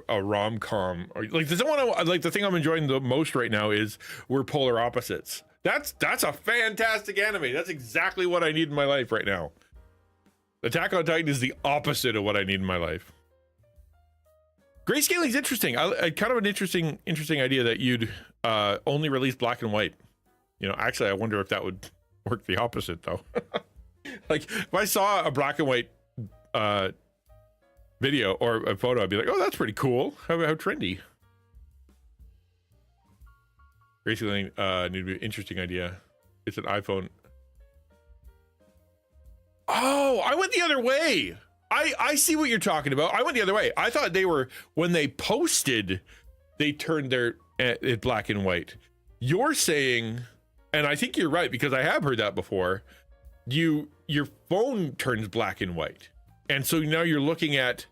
rom-com, or like the thing I'm enjoying the most right now is We're Polar Opposites. That's a fantastic anime. That's exactly what I need in my life right now. Attack on Titan is the opposite of what I need in my life. Grayscaling is interesting. I kind of an interesting idea that you'd only release black and white. Actually, I wonder if that would work the opposite, though. Like, if I saw a black and white video or a photo, I'd be like, oh, that's pretty cool. How trendy. Basically, need to be an interesting idea. It's an iPhone. Oh, I went the other way. I see what you're talking about. I went the other way. I thought they were, when they posted, they turned their it black and white. You're saying, and I think you're right, because I have heard that before, your phone turns black and white. And so now you're looking at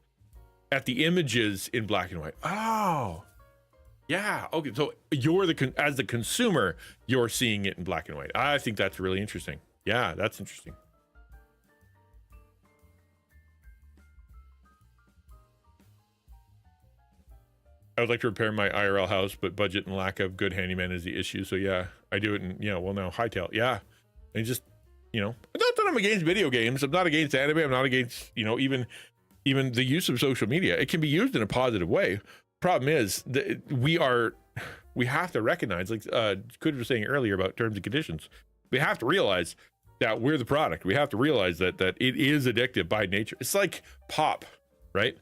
the images in black and white. Oh, yeah. Okay. So you're as the consumer, you're seeing it in black and white. I think that's really interesting. Yeah, that's interesting. I would like to repair my IRL house, but budget and lack of good handyman is the issue. So yeah, I do it in, well, now hightail. Yeah. And just, not that I'm against video games. I'm not against anime. I'm not against, even the use of social media. It can be used in a positive way. Problem is that we have to recognize, like Could was saying earlier about terms and conditions. We have to realize that we're the product. We have to realize that it is addictive by nature. It's like pop, right?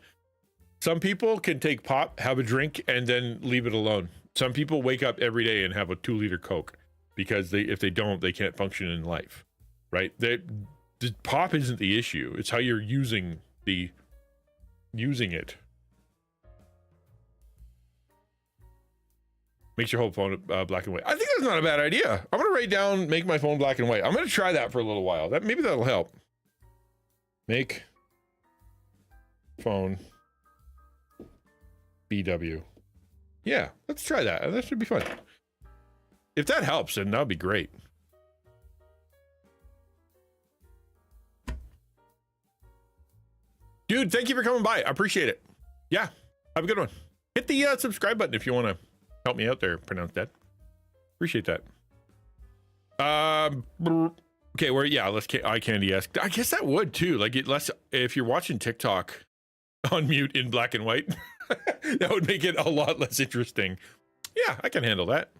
Some people can take pop, have a drink, and then leave it alone. Some people wake up every day and have a 2-liter Coke because if they don't, they can't function in life, right? The pop isn't the issue. It's how you're using it. Makes your whole phone black and white. I think that's not a bad idea. I'm gonna write down, make my phone black and white. I'm gonna try that for a little while. Maybe that'll help. Make phone BW. Yeah, let's try that. That should be fun. If that helps, then that'd be great. Dude, thank you for coming by. I appreciate it. Yeah, have a good one. Hit the subscribe button if you want to help me out there, pronounce that. Appreciate that. Okay, let's eye candy ask. I guess that would too. Like if you're watching TikTok on mute in black and white, that would make it a lot less interesting. Yeah, I can handle that.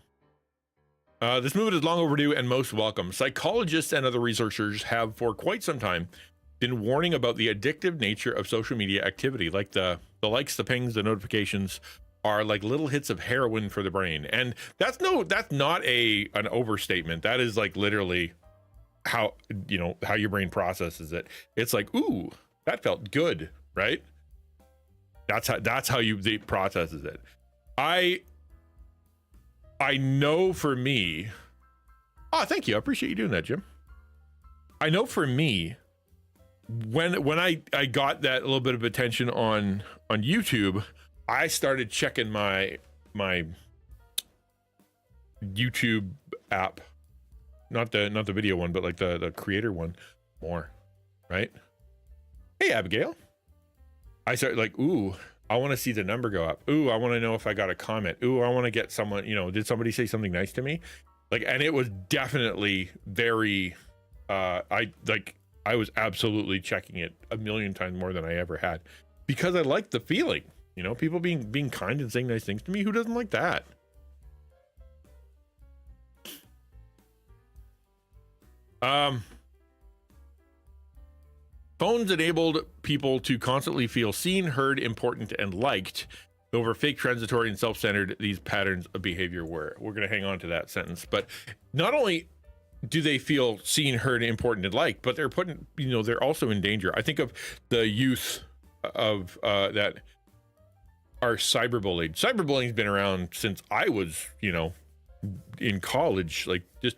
This movement is long overdue and most welcome. Psychologists and other researchers have for quite some time been warning about the addictive nature of social media activity. Like the likes, the pings, the notifications are like little hits of heroin for the brain. And that's not an overstatement. That is like literally how your brain processes it. It's like, ooh, that felt good, right? That's how they processes it. I know for me. Oh, thank you. I appreciate you doing that, Jim. I know for me, when I got that little bit of attention on YouTube, I started checking my YouTube app, not the video one, but like the creator one more, right? Hey, Abigail. I started like, ooh, I want to see the number go up. Ooh, I want to know if I got a comment. Ooh, I want to get someone, did somebody say something nice to me? Like, and it was definitely very, I was absolutely checking it a million times more than I ever had because I liked the feeling, people being kind and saying nice things to me. Who doesn't like that? Phones enabled people to constantly feel seen, heard, important, and liked. Over fake, transitory, and self-centered these patterns of behavior were. We're going to hang on to that sentence. But not only do they feel seen, heard, important, and liked, but they're they're also in danger. I think of the youth of that are cyberbullied. Cyberbullying's been around since I was, in college. Like just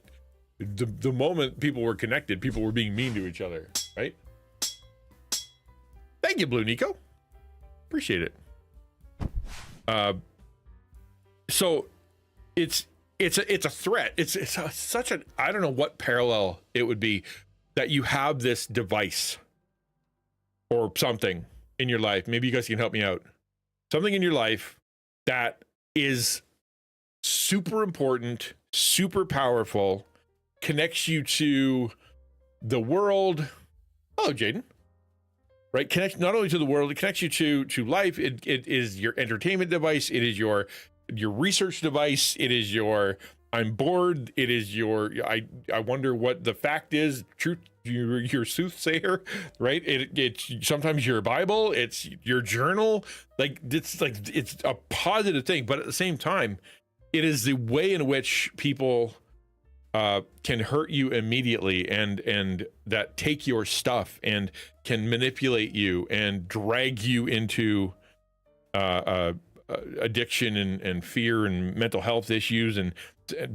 the moment people were connected, people were being mean to each other, right? Thank you, Blue Nico. Appreciate it. So it's a threat. It's such an, I don't know what parallel it would be that you have this device or something in your life. Maybe you guys can help me out. Something in your life that is super important, super powerful, connects you to the world. Oh, Jaden. Right, connects not only to the world, it connects you to life. It is your entertainment device. It is your research device. It is your I'm bored. It is your I wonder what the fact is. Truth, your soothsayer, right? It's sometimes your Bible. It's your journal. It's a positive thing, but at the same time, it is the way in which people can hurt you immediately, and that take your stuff and can manipulate you and drag you into addiction and fear and mental health issues and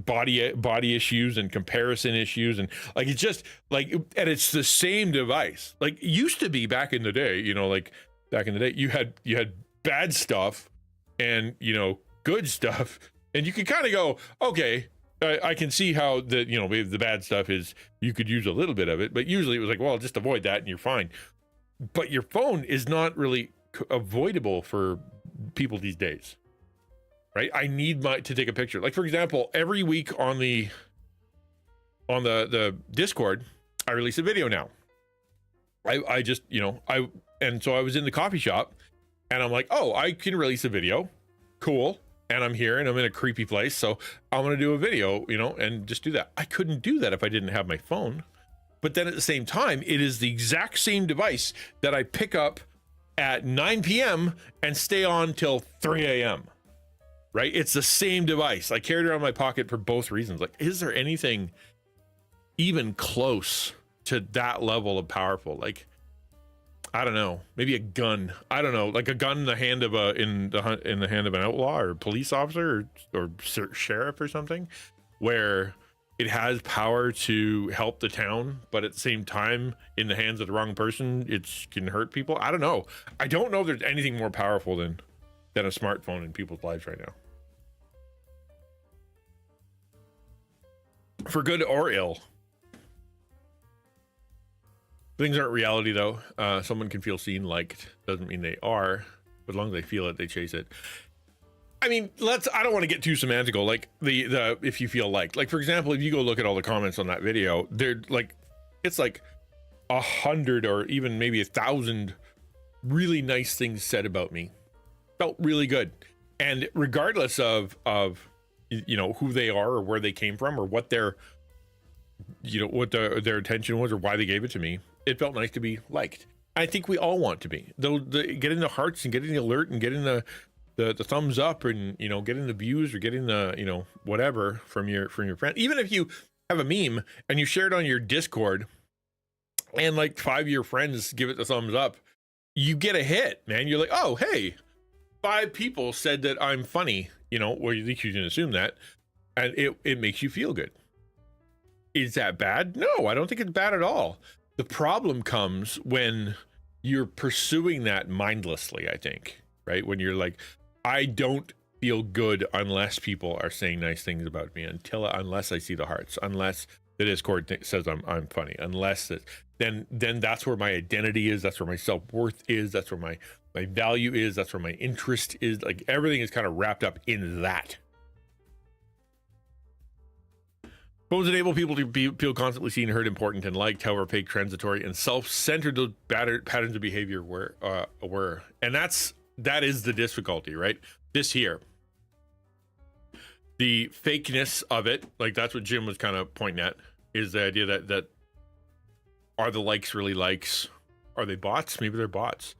body issues and comparison issues, and like it's just like, and it's the same device. Like it used to be back in the day, you know, like back in the day you had bad stuff and, you know, good stuff, and you could kind of go, okay, I can see how the, you know, the bad stuff is, you could use a little bit of it, but usually it was like, well, just avoid that and you're fine. But your phone is not really avoidable for people these days, right? I need to take a picture. Like for example, every week on the Discord, I release a video now. I just, you know, and so I was in the coffee shop and I'm like, oh, I can release a video. Cool. And I'm here and I'm in a creepy place, so I'm gonna do a video, you know, and just do that. I couldn't do that if I didn't have my phone. But then at the same time, it is the exact same device that I pick up at 9 p.m. and stay on till 3 a.m. Right? It's the same device. I carried it around in my pocket for both reasons. Like, is there anything even close to that level of powerful? Like, I don't know, maybe a gun. I don't know, like a gun in the hand of in the hand of an outlaw or a police officer or sheriff or something, where it has power to help the town, but at the same time, in the hands of the wrong person, it can hurt people. I don't know. I don't know if there's anything more powerful than a smartphone in people's lives right now, for good or ill. Things aren't reality though. Someone can feel seen, liked, doesn't mean they are, but as long as they feel it, they chase it. I mean, I don't want to get too semantical. Like the if you feel liked, like for example, if you go look at all the comments on that video, they're like, it's like 100 or even maybe 1,000 really nice things said about me. Felt really good. And regardless of you know, who they are or where they came from or what their, you know, what their intention was or why they gave it to me, it felt nice to be liked. I think we all want to be. Though getting the hearts and getting the alert and getting the thumbs up and, you know, getting the views or getting the, you know, whatever from your friend. Even if you have a meme and you share it on your Discord and like 5 of your friends give it the thumbs up, you get a hit, man. You're like, oh, hey, 5 people said that I'm funny, you know, or at least you can assume that, and it makes you feel good. Is that bad? No, I don't think it's bad at all. The problem comes when you're pursuing that mindlessly, I think, right? When you're like, I don't feel good unless people are saying nice things about me, unless I see the hearts, unless the Discord says I'm funny, unless that, then that's where my identity is, that's where my self-worth is, that's where my value is, that's where my interest is. Like everything is kind of wrapped up in that. Phones enable people to feel constantly seen, heard, important, and liked. However, fake, transitory, and self-centered those patterns of behavior were. And that is the difficulty, right? This here, the fakeness of it, like that's what Jim was kind of pointing at, is the idea that are the likes really likes? Are they bots? Maybe they're bots.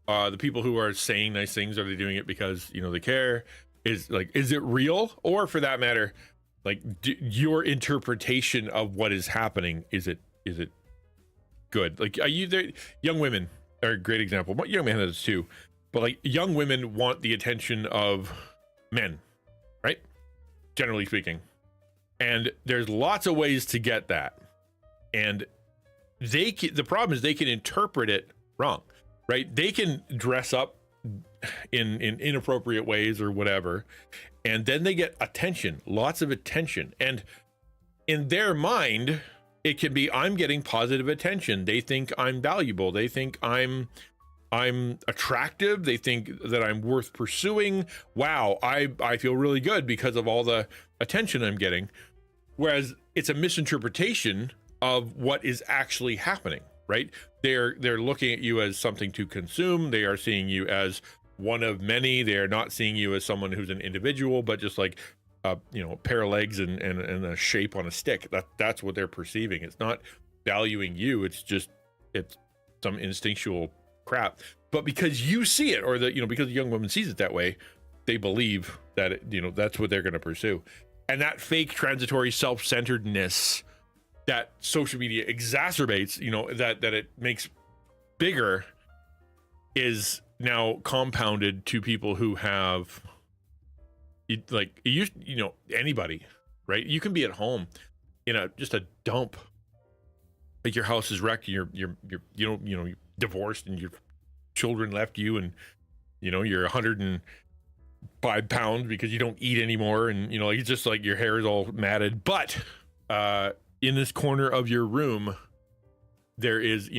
The people who are saying nice things, are they doing it because, you know, they care? Is it real? Or for that matter, like your interpretation of what is happening, is it good? Like, are you there? Young women are a great example, but young men is too, but like young women want the attention of men, right? Generally speaking. And there's lots of ways to get that. And the problem is they can interpret it wrong, right? They can dress up in inappropriate ways or whatever, and then they get attention, lots of attention, and in their mind it can be, I'm getting positive attention, they think I'm valuable, they think I'm attractive, they think that I'm worth pursuing. Wow, I feel really good because of all the attention I'm getting. Whereas it's a misinterpretation of what is actually happening, right? They're looking at you as something to consume. They are seeing you as one of many. They are not seeing you as someone who's an individual, but just like you know, a pair of legs and a shape on a stick. That's what they're perceiving. It's not valuing you. It's some instinctual crap. But because you see it, or because the young woman sees it that way, they believe that that's what they're going to pursue. And that fake transitory self-centeredness that social media exacerbates, that it makes bigger, is now compounded to people who have anybody, right? You can be at home in just a dump, like your house is wrecked, you're divorced and your children left you, and you're 105 pounds because you don't eat anymore, and it's just like your hair is all matted, but in this corner of your room there is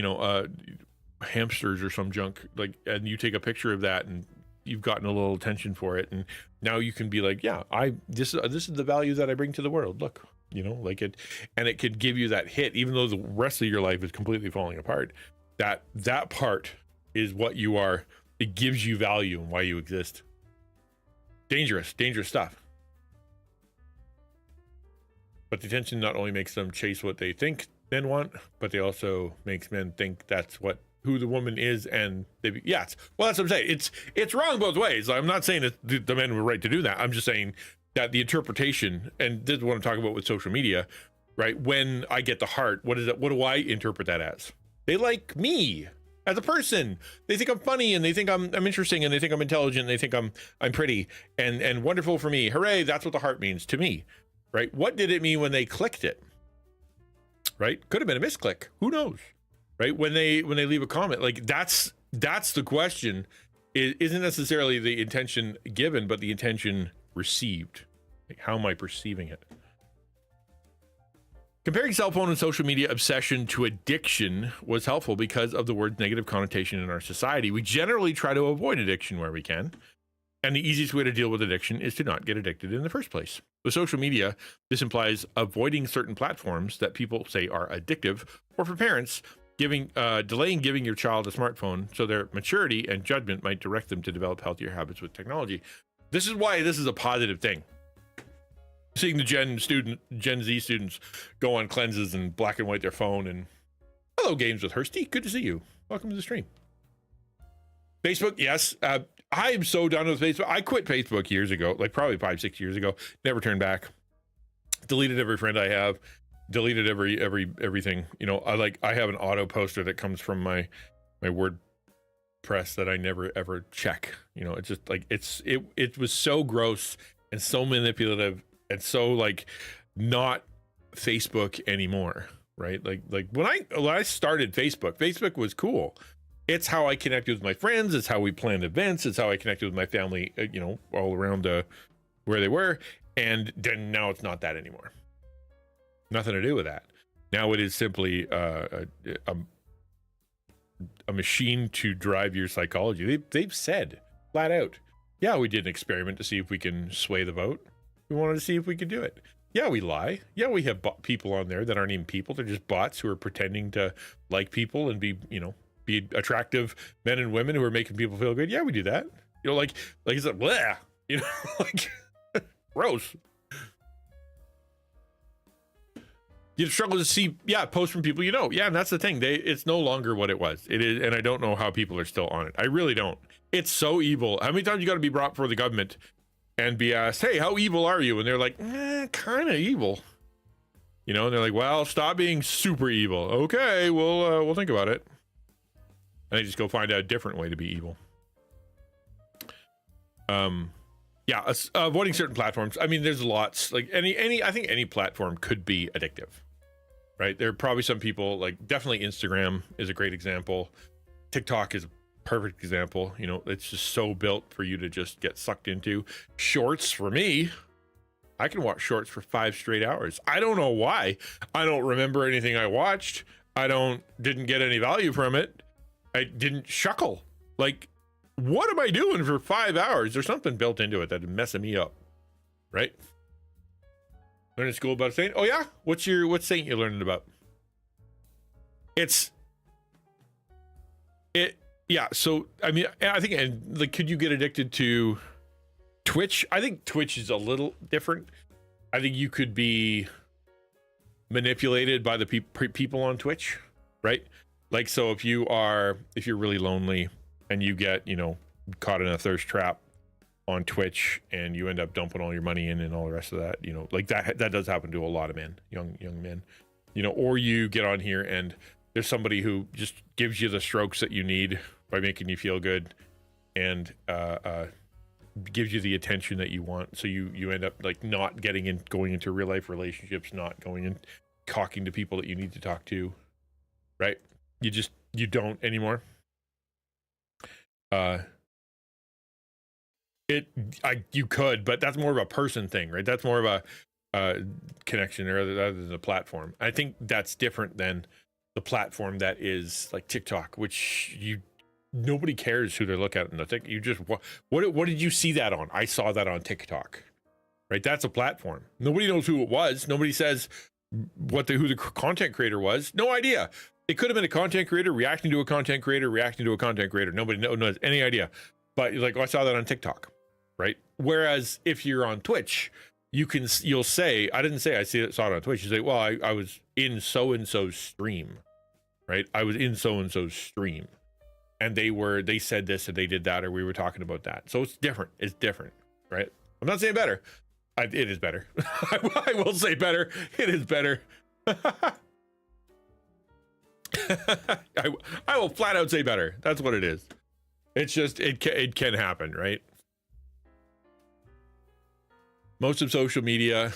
hamsters or some junk, and you take a picture of that and you've gotten a little attention for it, and now you can be like, yeah, this is the value that I bring to the world, look, and it could give you that hit, even though the rest of your life is completely falling apart. That part is what you are. It gives you value and why you exist. Dangerous stuff. But the attention not only makes them chase what they think men want, but they also makes men think that's who the woman is, and well, that's what I'm saying. It's wrong both ways. I'm not saying that the men were right to do that. I'm just saying that the interpretation, and this is what I'm talking about with social media, right? When I get the heart, what is it? What do I interpret that as? They like me as a person. They think I'm funny, and they think I'm interesting, and they think I'm intelligent, and they think I'm pretty and wonderful for me. Hooray! That's what the heart means to me, right? What did it mean when they clicked it? Right? Could have been a misclick. Who knows? Right? When they leave a comment, that's the question. It isn't necessarily the intention given, but the intention received. How am I perceiving it? Comparing cell phone and social media obsession to addiction was helpful because of the word's negative connotation in our society. We generally try to avoid addiction where we can, and the easiest way to deal with addiction is to not get addicted in the first place. With social media, this implies avoiding certain platforms that people say are addictive, or for parents, delaying giving your child a smartphone so their maturity and judgment might direct them to develop healthier habits with technology. This is why this is a positive thing. Seeing the Gen Z students go on cleanses and black and white their phone, and hello, Games with 𝐒𝐓𝐀𝐑. Good to see you. Welcome to the stream. Facebook, yes. I'm so done with Facebook. I quit Facebook years ago, probably 5-6 years ago. Never turned back. Deleted every friend I have. Deleted everything. I have an auto poster that comes from my WordPress that I never ever check. It's just it was so gross and so manipulative and so not Facebook anymore, right? When I started Facebook was cool. It's how I connected with my friends. It's how we planned events. It's how I connected with my family, all around where they were. And then now it's not that anymore. Nothing to do with that. Now it is simply a machine to drive your psychology. They've said flat out, yeah, we did an experiment to see if we can sway the vote. We wanted to see if we could do it. Yeah, we lie. Yeah, we have people on there that aren't even people. They're just bots who are pretending to like people and be attractive men and women who are making people feel good. Yeah, we do that. It's like, blah, gross. You struggle to see, posts from people Yeah, and that's the thing. It's no longer what it was. It is, and I don't know how people are still on it. I really don't. It's so evil. How many times you got to be brought before the government and be asked, hey, how evil are you? And they're like, kind of evil. And they're like, well, stop being super evil. Okay, we'll think about it. And they just go find a different way to be evil. Avoiding certain platforms. I mean, there's lots. I think any platform could be addictive, right? There are probably some people, definitely Instagram is a great example. TikTok is a perfect example. It's just so built for you to just get sucked into. Shorts, for me, I can watch shorts for 5 straight hours. I don't know why. I don't remember anything I watched. Didn't get any value from it. I didn't chuckle. What am I doing for 5 hours? There's something built into it that's messing me up, right? Learning school about a saint. Oh yeah, what saint you learning about? So I mean, I think could you get addicted to Twitch? I think Twitch is a little different. I think you could be manipulated by the people on Twitch, right? So if you're really lonely and you get, caught in a thirst trap on Twitch and you end up dumping all your money in and all the rest of that, you know, like that does happen to a lot of men, young men, you know. Or you get on here and there's somebody who just gives you the strokes that you need by making you feel good, and gives you the attention that you want, so you end up like not going into real life relationships, not going and talking to people that you need to talk to, right? You don't anymore. You could, but that's more of a person thing, right? That's more of a connection rather than a platform. I think that's different than the platform that is like TikTok, which nobody cares who they look at. And I think you just, what did you see that on? I saw that on TikTok, right? That's a platform. Nobody knows who it was. Nobody says who the content creator was. No idea. It could have been a content creator reacting to a content creator reacting to a content creator. Nobody knows any idea. But you're like, oh, I saw that on TikTok, right? Whereas if you're on Twitch, you'll say, I didn't say I saw it on Twitch. You say, well, I was in so-and-so's stream, right? I was in so-and-so's stream, and they said this and they did that, or we were talking about that. So it's different. It's different, right? I'm not saying better. It is better. I will say better. It is better. I will flat out say better. That's what it is. It's just, it can happen, right? Most of social media,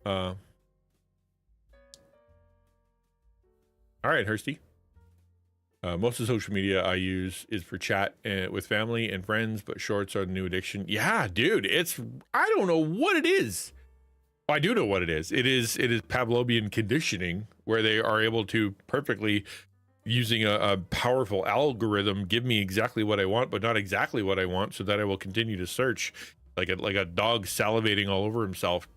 all right, Hursty. Most of social media I use is for chat with family and friends, but shorts are the new addiction. Yeah, dude, I don't know what it is. Well, I do know what it is. It is Pavlovian conditioning, where they are able to perfectly, using a powerful algorithm, give me exactly what I want, but not exactly what I want, so that I will continue to search like a dog salivating all over himself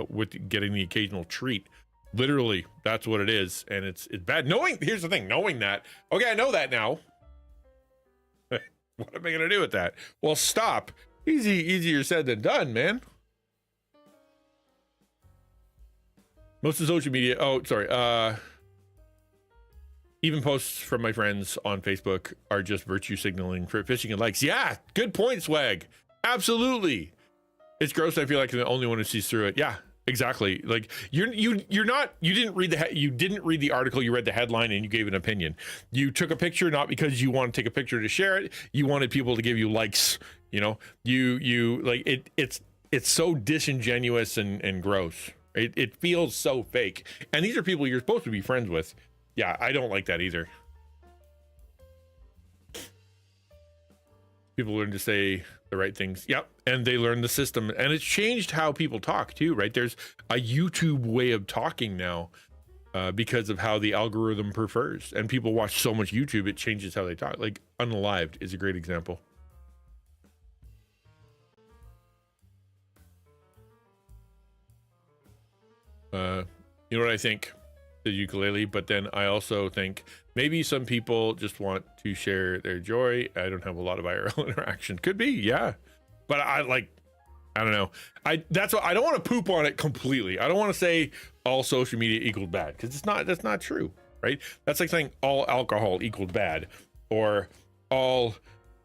with getting the occasional treat. Literally, that's what it is, and it's bad. Here's the thing, knowing that, okay, I know that now. What am I gonna do with that? Well, stop. Easier said than done, man. Most of social media, even posts from my friends on Facebook are just virtue signaling for fishing and likes. Yeah, good point, Swag. Absolutely. It's gross. I feel like I'm the only one who sees through it. Yeah, exactly. Like you didn't read the article, you read the headline and you gave an opinion. You took a picture not because you want to take a picture to share it. You wanted people to give you likes, you know. You like it's so disingenuous and gross. It feels so fake. And these are people you're supposed to be friends with. Yeah, I don't like that either. People learn to say the right things. Yep. And they learn the system. And it's changed how people talk too, right? There's a YouTube way of talking now because of how the algorithm prefers. And people watch so much YouTube, it changes how they talk. Like Unalived is a great example. You know what I think? The ukulele, but then I also think maybe some people just want to share their joy. I don't have a lot of IRL interaction. Could be, yeah, but I don't know. That's what I don't want to poop on it completely. I don't want to say all social media equals bad, because that's not true, right? That's like saying all alcohol equals bad, or all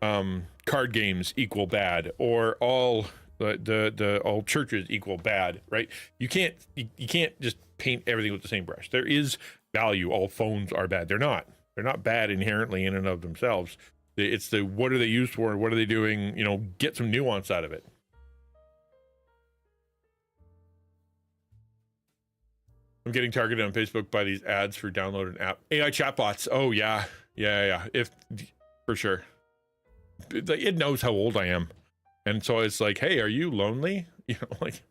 card games equal bad, or all all churches equal bad, right? You can't just paint everything with the same brush. There is value. All phones are bad. They're not bad inherently in and of themselves. It's the what are they used for and what are they doing, you know, get some nuance out of it. I'm getting targeted on Facebook by these ads for downloading an app. AI chatbots. Oh yeah. If for sure. It knows how old I am. And so it's like, hey, are you lonely? You know, like,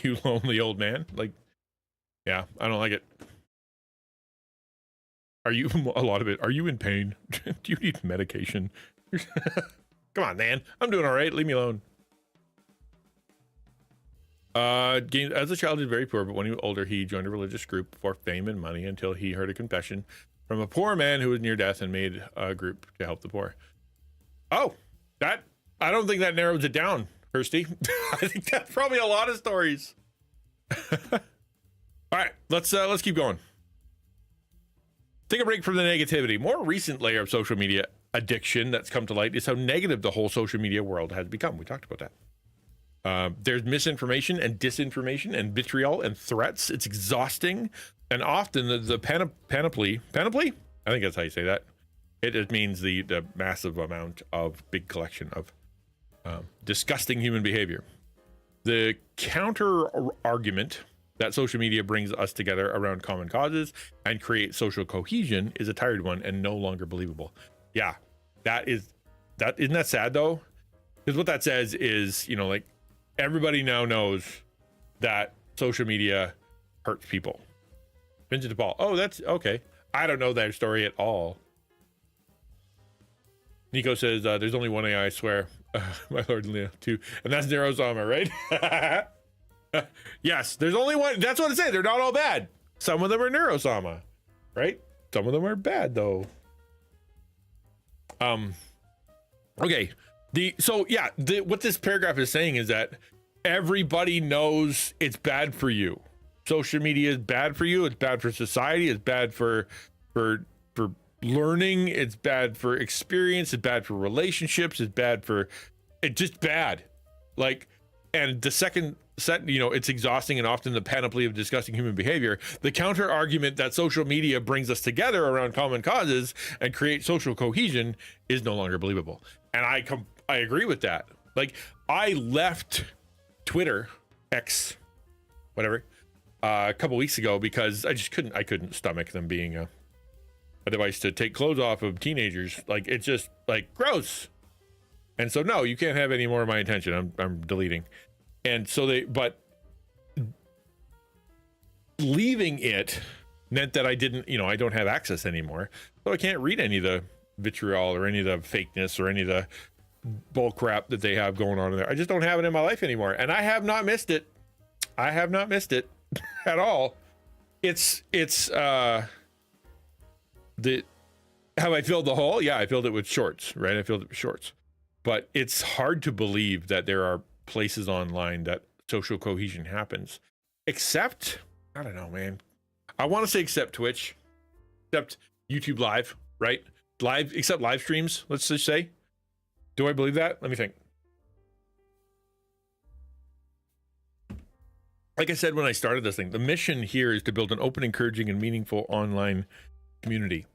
you lonely old man. Like, yeah, I don't like it. Are you, a lot of it, are you in pain? Do you need medication? Come on, man. I'm doing all right. Leave me alone. As a child, he was very poor, but when he was older, he joined a religious group for fame and money until he heard a confession from a poor man who was near death and made a group to help the poor. Oh, I don't think that narrows it down, Kirsty. I think that's probably a lot of stories. All right, let's keep going. Take a break from the negativity. More recent layer of social media. addiction that's come to light is how negative the whole social media world has become. We talked about that. There's misinformation and disinformation and vitriol and threats. It's exhausting. And often the panoply, I think that's how you say that. It means the massive amount of big collection of disgusting human behavior. The counter argument that social media brings us together around common causes and create social cohesion is a tired one and no longer believable. Yeah, isn't that sad though? Because what that says is, you know, like everybody now knows that social media hurts people. Vincent DePaul. Oh, that's okay. I don't know that story at all. Nico says, there's only one AI, I swear. My Lord, Leo, too. And that's Neurosama, right? Yes, there's only one. That's what it says. They're not all bad. Some of them are Neurosama, right? Some of them are bad, though. Okay. What this paragraph is saying is that everybody knows it's bad for you. Social media is bad for you. It's bad for society. It's bad for learning. It's bad for experience. It's bad for relationships. It's just bad. Like, and the second set, you know, it's exhausting and often the panoply of disgusting human behavior. The counter argument that social media brings us together around common causes and create social cohesion is no longer believable. And I agree with that. Like, I left Twitter, X, whatever, a couple weeks ago because I couldn't stomach them being a device to take clothes off of teenagers. Like, it's just like gross. And so no, you can't have any more of my attention. I'm deleting. And so but leaving it meant that I don't have access anymore. So I can't read any of the vitriol or any of the fakeness or any of the bull crap that they have going on in there. I just don't have it in my life anymore. And I have not missed it. I have not missed it at all. Have I filled the hole? Yeah, I filled it with shorts, right? I filled it with shorts. But it's hard to believe that there are places online that social cohesion happens. Except, I don't know, man. I want to say except Twitch, except YouTube Live, right? Except live streams, let's just say. Do I believe that? Let me think. Like I said when I started this thing, the mission here is to build an open, encouraging, and meaningful online community,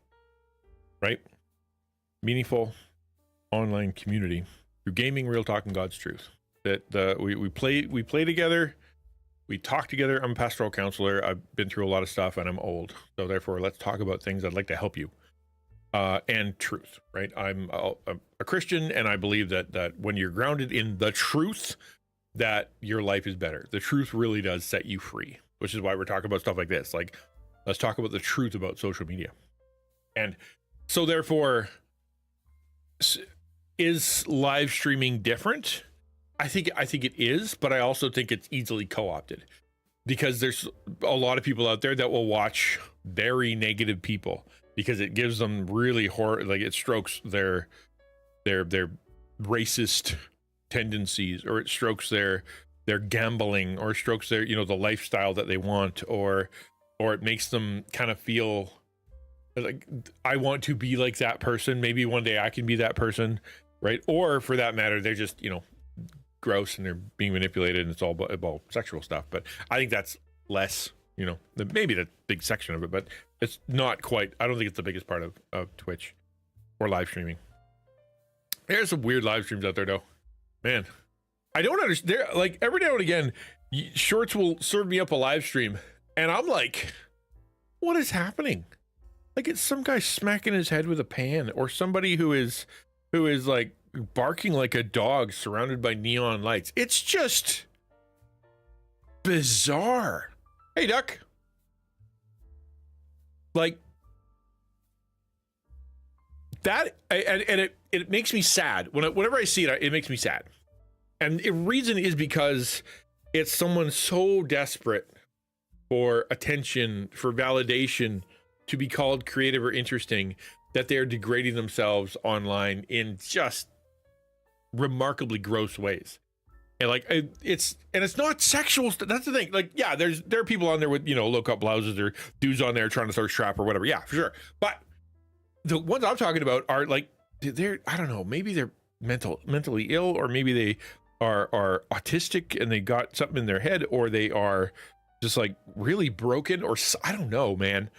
right? Meaningful online community through gaming, real talk, and God's truth. That we play together, we talk together. I'm a pastoral counselor. I've been through a lot of stuff, and I'm old. So therefore, let's talk about things I'd like to help you. And truth, right? I'm a Christian, and I believe that when you're grounded in the truth, that your life is better. The truth really does set you free, which is why we're talking about stuff like this. Like, let's talk about the truth about social media. And so therefore, is live streaming different? I think it is, but I also think it's easily co-opted because there's a lot of people out there that will watch very negative people because it gives them really it strokes their racist tendencies, or it strokes their gambling, or strokes their, the lifestyle that they want, or it makes them kind of feel like, I want to be like that person. Maybe one day I can be that person, right? Or for that matter, they're just, gross and they're being manipulated and it's all about sexual stuff. But I think that's less, maybe the big section of it, but it's not quite. I don't think it's the biggest part of Twitch or live streaming. There's some weird live streams out there though, man. I don't understand. Like, every now and again, Shorts will serve me up a live stream and I'm like, what is happening? Like, it's some guy smacking his head with a pan, or somebody who is like barking like a dog surrounded by neon lights. It's just bizarre. Hey, Duck. Like that, and it makes me sad. Whenever I see it, it makes me sad. And the reason is because it's someone so desperate for attention, for validation, to be called creative or interesting, that they're degrading themselves online in just remarkably gross ways. And like, it's not sexual stuff. That's the thing. Like, yeah, there are people on there with, low cut blouses, or dudes on there trying to thirst trap or whatever. Yeah, for sure. But the ones I'm talking about are like they're, I don't know, maybe they're mentally ill, or maybe they are autistic and they got something in their head, or they are just like really broken, or I don't know, man.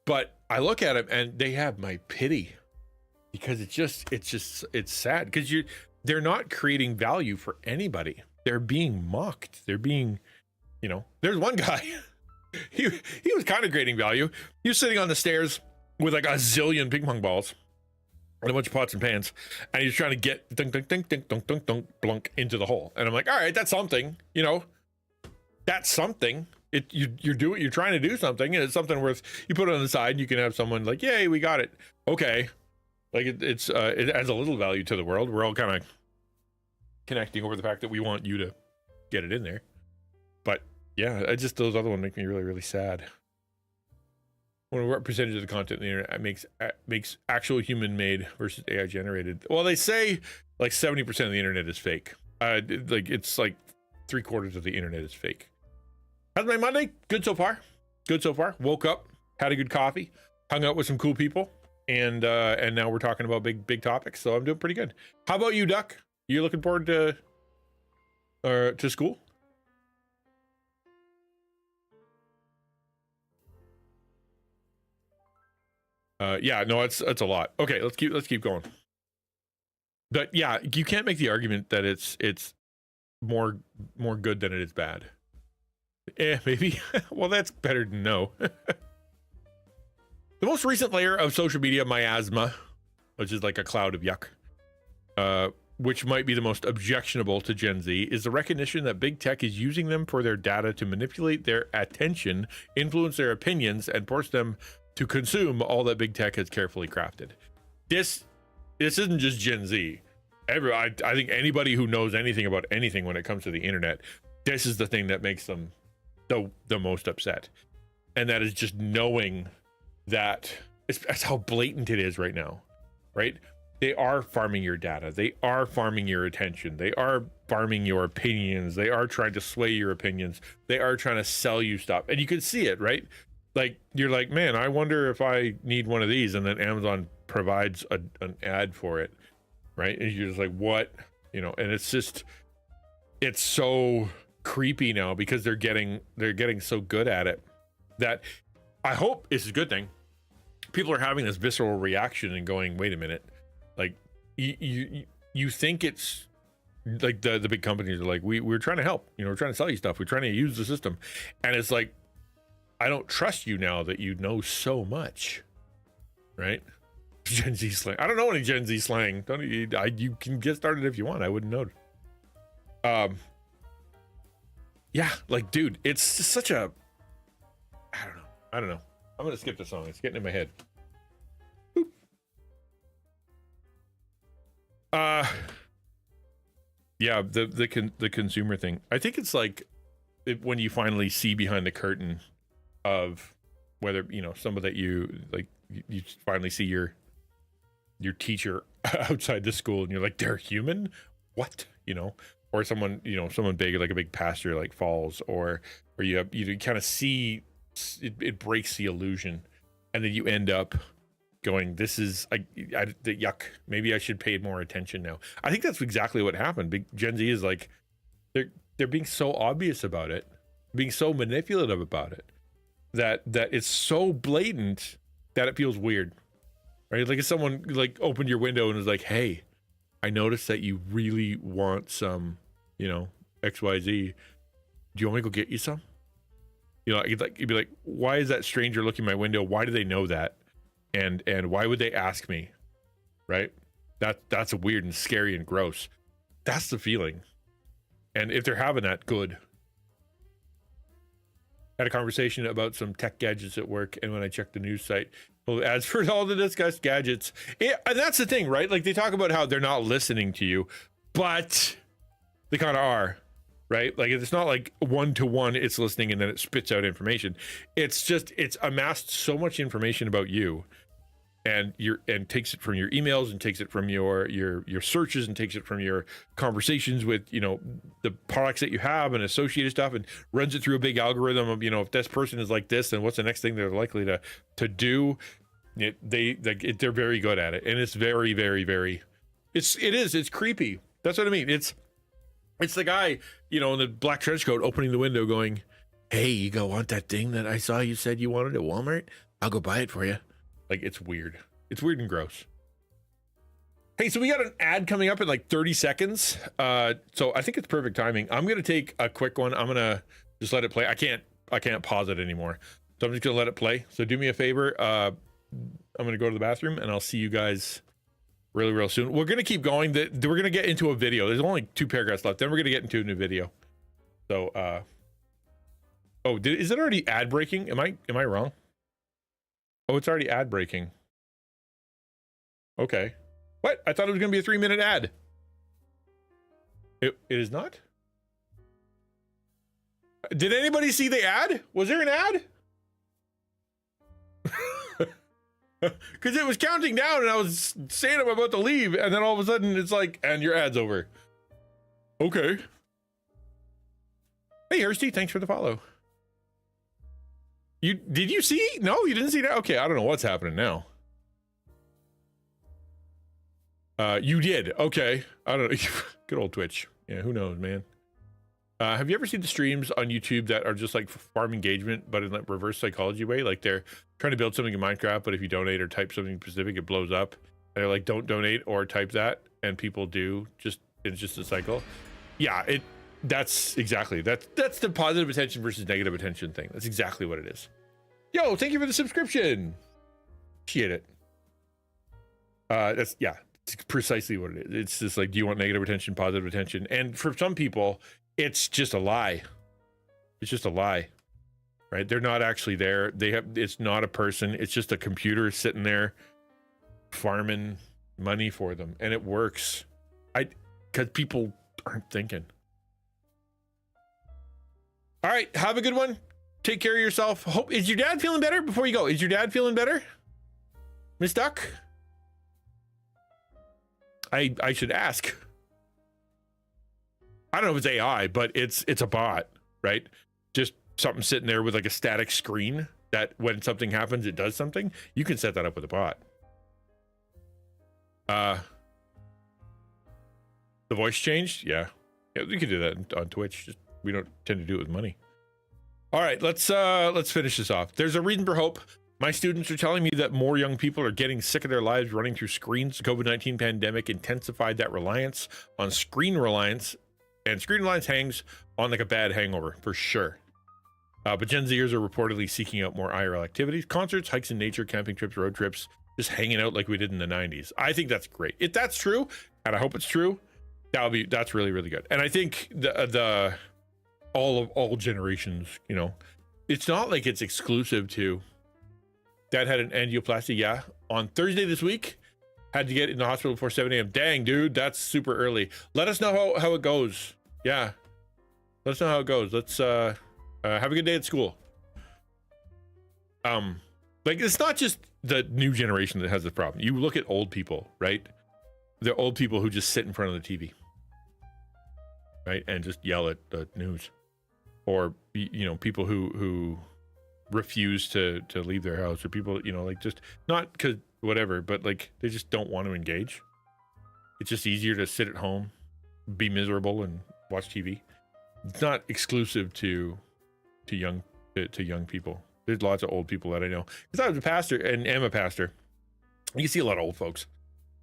But I look at them and they have my pity, because it's sad, because they're not creating value for anybody. They're being mocked. They're being, you know, there's one guy, he was kind of creating value. He was sitting on the stairs with like a zillion ping pong balls and a bunch of pots and pans, and he was trying to get dunk, dunk, dunk, dunk, dunk, dunk, dunk, blunk into the hole. And I'm like, all right, that's something, you know, that's something. You're trying to do something, and it's something worth, you put it on the side and you can have someone like, yay, we got it. Okay. Like it adds a little value to the world. We're all kind of connecting over the fact that we want you to get it in there. But yeah, those other ones make me really, really sad. When what percentage of the content on the internet makes actual human made versus AI generated? Well, they say like 70% of the internet is fake. Like it's like 3/4 of the internet is fake. How's my Monday? Good so far. Good so far. Woke up, had a good coffee, hung out with some cool people, and now we're talking about big topics. So I'm doing pretty good. How about you, Duck? You looking forward to school? Yeah, no, it's a lot. Okay, let's keep going. But yeah, you can't make the argument that it's more good than it is bad. Maybe. Well, that's better to know. The most recent layer of social media miasma, which is like a cloud of yuck, which might be the most objectionable to Gen Z, is the recognition that big tech is using them for their data to manipulate their attention, influence their opinions, and force them to consume all that big tech has carefully crafted. This isn't just Gen Z. I think anybody who knows anything about anything when it comes to the internet, this is the thing that makes them the most upset. And that is just knowing that that's how blatant it is right now, right? They are farming your data. They are farming your attention. They are farming your opinions. They are trying to sway your opinions. They are trying to sell you stuff. And you can see it, right? Like, you're like, man, I wonder if I need one of these. And then Amazon provides an ad for it, right? And you're just like, what? You know, and it's so creepy now, because they're getting so good at it that I hope it's a good thing. People are having this visceral reaction and going, wait a minute, like you think it's like the big companies are like, we're trying to help, you know, we're trying to sell you stuff, we're trying to use the system, and it's like, I don't trust you now that you know so much, right? Gen Z slang. I don't know any Gen Z slang. You can get started if you want. I wouldn't know. Yeah, like, dude, it's just such a, I don't know. I'm gonna skip the song. It's getting in my head. Boop. Yeah, the consumer thing. I think it's like when you finally see behind the curtain of whether, you know, someone that you like, you finally see your teacher outside the school, and you're like, they're human? What? You know, or someone, you know, someone big, like a big pastor, like falls, or you kind of see it breaks the illusion, and then you end up going, this is the yuck. Maybe I should pay more attention now. I think that's exactly what happened. Big Gen Z is like, they're being so obvious about it, being so manipulative about it, that it's so blatant that it feels weird, right? Like if someone like opened your window and was like, hey, I noticed that you really want some, you know, XYZ. Do you want me to go get you some? You know, you'd be like, why is that stranger looking my window? Why do they know that? And why would they ask me? Right? That's weird and scary and gross. That's the feeling. And if they're having that, good. Had a conversation about some tech gadgets at work, and when I checked the news site, well, ads for all the discussed gadgets. And that's the thing, right? Like, they talk about how they're not listening to you, but they kind of are, right? Like, it's not like one-to-one it's listening and then it spits out information. It's amassed so much information about you, and takes it from your emails, and takes it from your searches, and takes it from your conversations with, you know, the products that you have and associated stuff, and runs it through a big algorithm of, you know, if this person is like this, then what's the next thing they're likely to do. They're very good at it, and it's very, very, very. It's creepy. That's what I mean. It's the guy, you know, in the black trench coat opening the window, going, "Hey, you go want that thing that I saw you said you wanted at Walmart? I'll go buy it for you." Like, it's weird. It's weird and gross. Hey, so we got an ad coming up in like 30 seconds. So I think it's perfect timing. I'm gonna take a quick one. I'm gonna just let it play. I can't pause it anymore. So I'm just gonna let it play. So do me a favor. I'm gonna go to the bathroom and I'll see you guys really, real soon. We're gonna keep going. We're gonna get into a video. There's only 2 paragraphs left. Then we're gonna get into a new video. So oh, is it already ad breaking? Am I wrong? Oh, it's already ad breaking. Okay. What? I thought it was gonna be a 3-minute ad. It is not? Did anybody see the ad? Was there an ad? Because it was counting down and I was saying I'm about to leave, and then all of a sudden it's like, and your ad's over. Okay. Hey, 𝐒𝐓𝐀𝐑, thanks for the follow. Did you see? No, you didn't see that? Okay, I don't know what's happening now. You did. Okay. I don't know. Good old Twitch. Yeah, who knows, man. Have you ever seen the streams on YouTube that are just like farm engagement, but in like reverse psychology way? Like they're trying to build something in Minecraft, but if you donate or type something specific, it blows up. And they're like, don't donate or type that, and people do. It's just a cycle. Yeah, that's exactly that's the positive attention versus negative attention thing. That's exactly what it is. Yo, thank you for the subscription. Appreciate it. That's precisely what it is. It's just like, do you want negative attention, positive attention? And for some people, it's just a lie. It's just a lie, right? They're not actually there. It's not a person. It's just a computer sitting there farming money for them, and it works. Because people aren't thinking. All right, have a good one. Take care of yourself. Is your dad feeling better? Before you go, is your dad feeling better, Miss Duck? I should ask. I don't know if it's AI, but it's a bot, right? Just something sitting there with like a static screen that when something happens, it does something. You can set that up with a bot. The voice changed? Yeah, we can do that on Twitch. Just, we don't tend to do it with money. All right, let's finish this off. There's a reason for hope. My students are telling me that more young people are getting sick of their lives running through screens. The COVID-19 pandemic intensified that reliance on screen reliance, and screen reliance hangs on like a bad hangover for sure. But Gen Zers are reportedly seeking out more IRL activities, concerts, hikes in nature, camping trips, road trips, just hanging out like we did in the 90s. I think that's great. If that's true, and I hope it's true, that's really, really good. And I think all generations, you know, it's not like it's exclusive to. Dad had an angioplasty, yeah, on Thursday this week. Had to get in the hospital before 7 a.m. Dang, dude, that's super early. Let us know how it goes. Yeah, let us know how it goes. Let's have a good day at school. Like, it's not just the new generation that has this problem. You look at old people, right? They're old people who just sit in front of the TV, right, and just yell at the news, or you know, people who refuse to leave their house, or people, you know, like, just not because whatever, but like they just don't want to engage. It's just easier to sit at home, be miserable, and watch TV. It's not exclusive to young people. There's lots of old people that I know, because I was a pastor and am a pastor. You see a lot of old folks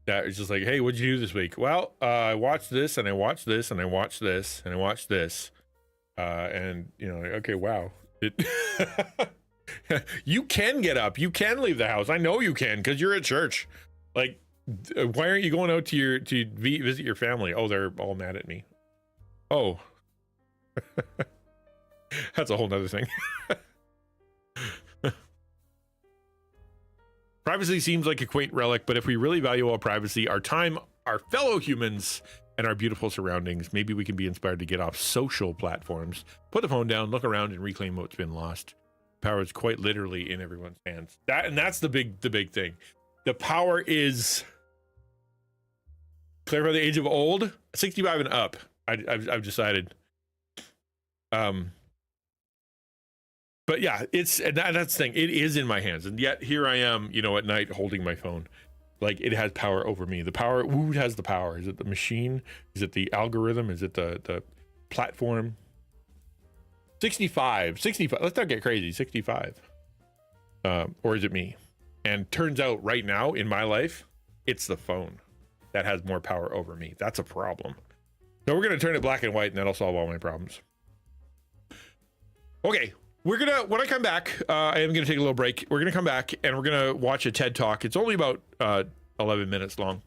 that is just like, hey, what'd you do this week? Well, I watched this, and I watched this, and I watched this, and I watched this, and you know, like, okay, wow. You can get up, you can leave the house. I know you can, because you're at church. Like, why aren't you going out to visit your family? Oh, they're all mad at me. Oh. That's a whole nother thing. Privacy seems like a quaint relic, but if we really value our privacy, our time, our fellow humans, and our beautiful surroundings, maybe we can be inspired to get off social platforms, put the phone down, look around, and reclaim what's been lost. Power is quite literally in everyone's hands. That's the big thing. The power is, clarify the age of old, 65 and up. I've decided. But yeah, that's the thing. It is in my hands, and yet here I am, you know, at night holding my phone. Like, it has power over me. The power, who has the power? Is it the machine? Is it the algorithm? Is it the platform? 65. Let's not get crazy. 65. Or is it me? And turns out right now in my life, it's the phone that has more power over me. That's a problem. So we're gonna turn it black and white, and that'll solve all my problems. Okay. When I come back, I am going to take a little break. We're going to come back and we're going to watch a TED Talk. It's only about 11 minutes long,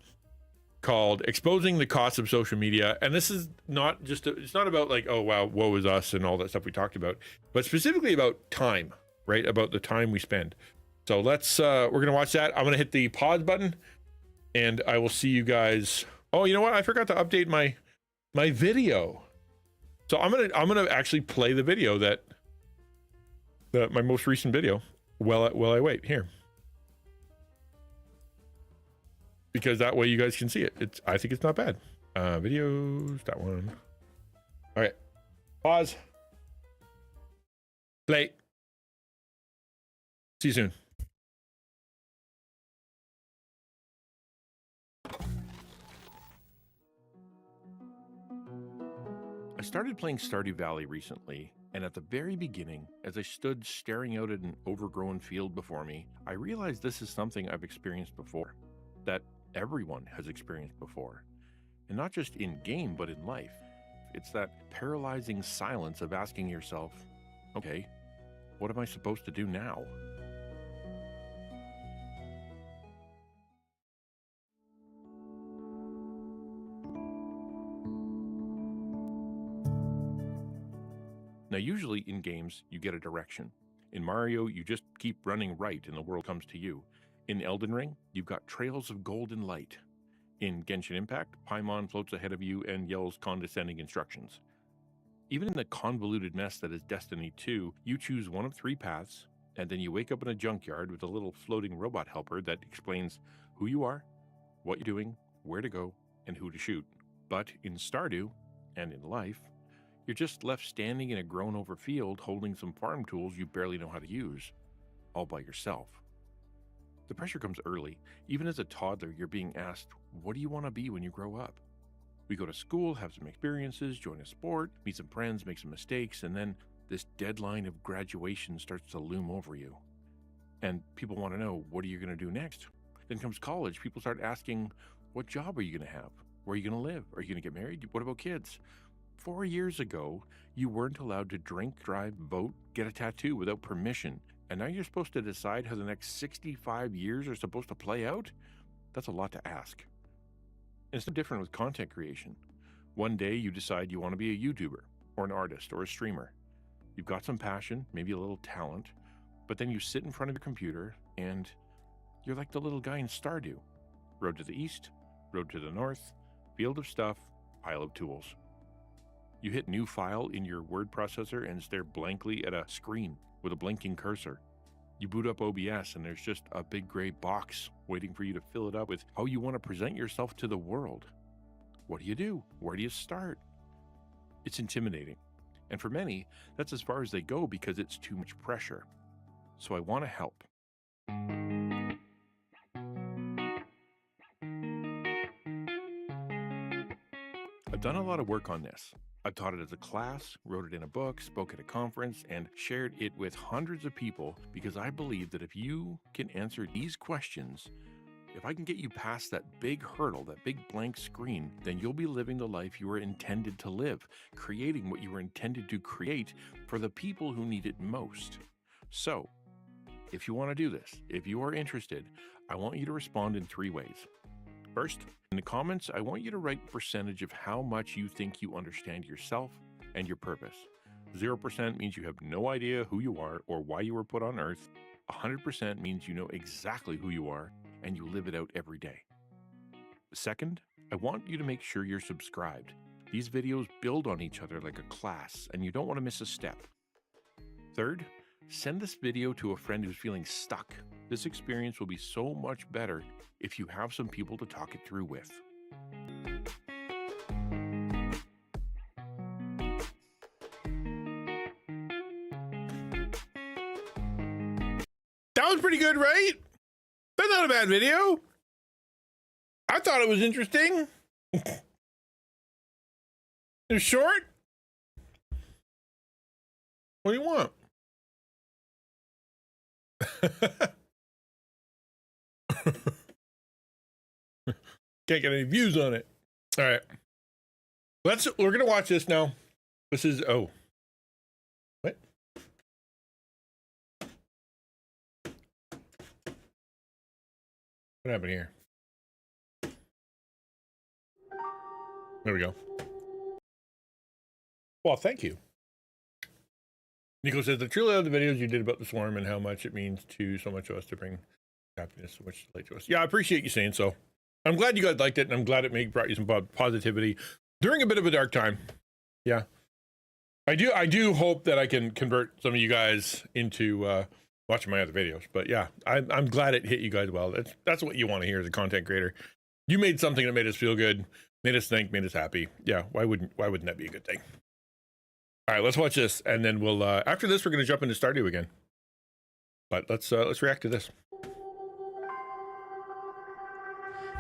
called Exposing the Costs of Social Media. And this is not just, it's not about like, oh, wow, woe is us and all that stuff we talked about, but specifically about time, right? About the time we spend. So we're going to watch that. I'm going to hit the pause button and I will see you guys. Oh, you know what? I forgot to update my video. So I'm going to actually play the video my most recent video while I wait here, because that way you guys can see it. I think it's not bad. Videos, that one. All right, pause, play. See you soon. I started playing Stardew Valley recently, and at the very beginning, as I stood staring out at an overgrown field before me, I realized this is something I've experienced before, that everyone has experienced before. And not just in game, but in life. It's that paralyzing silence of asking yourself, okay, what am I supposed to do now? Now, usually in games, you get a direction. In Mario, you just keep running right and the world comes to you. In Elden Ring, you've got trails of golden light. In Genshin Impact, Paimon floats ahead of you and yells condescending instructions. Even in the convoluted mess that is Destiny 2, you choose one of 3 paths, and then you wake up in a junkyard with a little floating robot helper that explains who you are, what you're doing, where to go, and who to shoot. But in Stardew, and in life, you're just left standing in a grown-over field holding some farm tools you barely know how to use, all by yourself. The pressure comes early. Even as a toddler, you're being asked, what do you want to be when you grow up? We go to school, have some experiences, join a sport, meet some friends, make some mistakes, and then this deadline of graduation starts to loom over you. And people want to know, what are you going to do next? Then comes college. People start asking, what job are you going to have? Where are you going to live? Are you going to get married? What about kids? 4 years ago, you weren't allowed to drink, drive, vote, get a tattoo without permission. And now you're supposed to decide how the next 65 years are supposed to play out? That's a lot to ask. And it's no different with content creation. One day you decide you want to be a YouTuber, or an artist, or a streamer. You've got some passion, maybe a little talent, but then you sit in front of your computer and you're like the little guy in Stardew. Road to the east, road to the north, field of stuff, pile of tools. You hit new file in your word processor and stare blankly at a screen with a blinking cursor. You boot up OBS and there's just a big gray box waiting for you to fill it up with how you want to present yourself to the world. What do you do? Where do you start? It's intimidating. And for many, that's as far as they go because it's too much pressure. So I want to help. I've done a lot of work on this. I've taught it as a class, wrote it in a book, spoke at a conference, and shared it with hundreds of people because I believe that if you can answer these questions, if I can get you past that big hurdle, that big blank screen, then you'll be living the life you were intended to live, creating what you were intended to create for the people who need it most. So, if you want to do this, if you are interested, I want you to respond in 3 ways. First, in the comments, I want you to write percentage of how much you think you understand yourself and your purpose. 0% means you have no idea who you are or why you were put on Earth. 100% means you know exactly who you are and you live it out every day. Second, I want you to make sure you're subscribed. These videos build on each other like a class, and you don't want to miss a step. Third, send this video to a friend who's feeling stuck. This experience will be so much better if you have some people to talk it through with. pretty good, right? That's not a bad video. I thought it was interesting. It's short. What do you want? Can't get any views on it. All right. We're gonna watch this now. This is what? What happened here? There we go. Well, thank you. Nico says, I truly love the videos you did about the swarm and how much it means to so much of us to bring happiness so much light to us. Yeah, I appreciate you saying so. I'm glad you guys liked it, and I'm glad it brought you some positivity during a bit of a dark time. Yeah. I do hope that I can convert some of you guys into watching my other videos. But yeah, I'm glad it hit you guys well. That's what you want to hear as a content creator. You made something that made us feel good, made us think, made us happy. Yeah, why wouldn't that be a good thing? All right, let's watch this, and then we'll after this we're gonna jump into Stardew again. But let's react to this.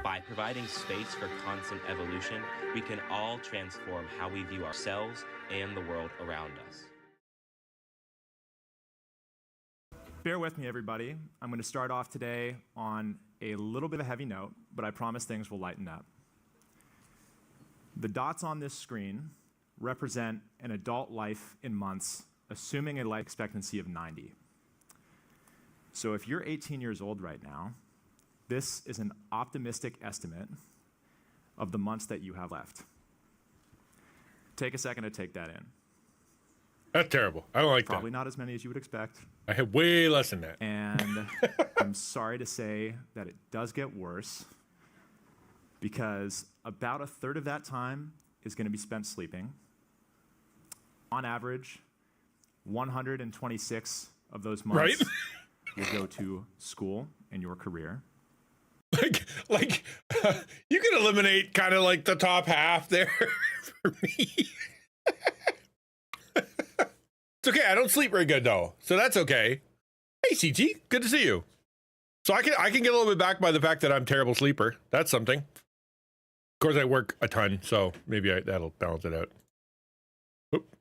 By providing space for constant evolution, we can all transform how we view ourselves and the world around us. Bear with me, everybody. I'm going to start off today on a little bit of a heavy note, but I promise things will lighten up. The dots on this screen represent an adult life in months, assuming a life expectancy of 90. So if you're 18 years old right now, this is an optimistic estimate of the months that you have left. Take a second to take that in. That's terrible. I don't like that. Probably not as many as you would expect. I have way less than that. And I'm sorry to say that it does get worse, because about a third of that time is going to be spent sleeping. On average, 126 of those months will go to school and your career. Like you can eliminate kind of like the top half there for me. It's okay. I don't sleep very good though, so that's okay. Hey, CT, good to see you. So I can get a little bit back by the fact that I'm a terrible sleeper. That's something. Of course, I work a ton, so maybe that'll balance it out. Oop.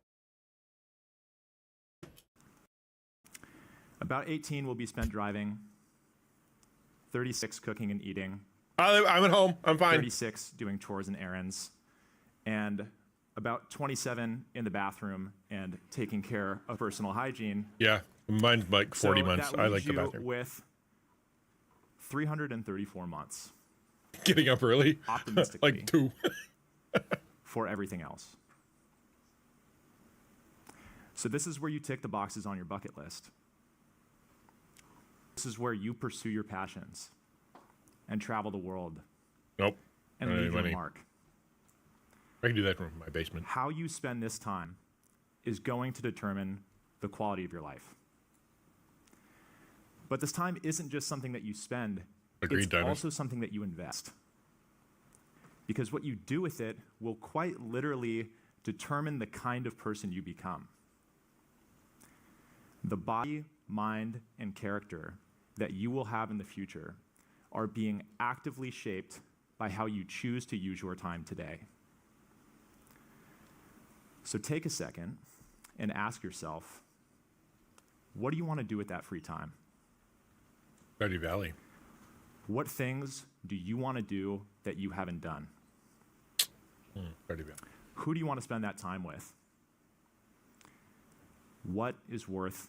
About 18 will be spent driving, 36 cooking and eating. I'm at home. I'm fine. 36 doing chores and errands, and about 27 in the bathroom and taking care of personal hygiene. Yeah, mine's like 40 months. That I like the leaves you bathroom. with 334 months. Getting up early? Optimistically. Like 2. For everything else. So this is where you tick the boxes on your bucket list. This is where you pursue your passions and travel the world. Nope. And leave your mark. I can do that from my basement. How you spend this time is going to determine the quality of your life. But this time isn't just something that you spend. Agreed, it's also something that you invest. Because what you do with it will quite literally determine the kind of person you become. The body, mind, and character that you will have in the future are being actively shaped by how you choose to use your time today. So take a second and ask yourself, what do you want to do with that free time? Stardew Valley. What things do you want to do that you haven't done? Stardew Valley. Who do you want to spend that time with? What is worth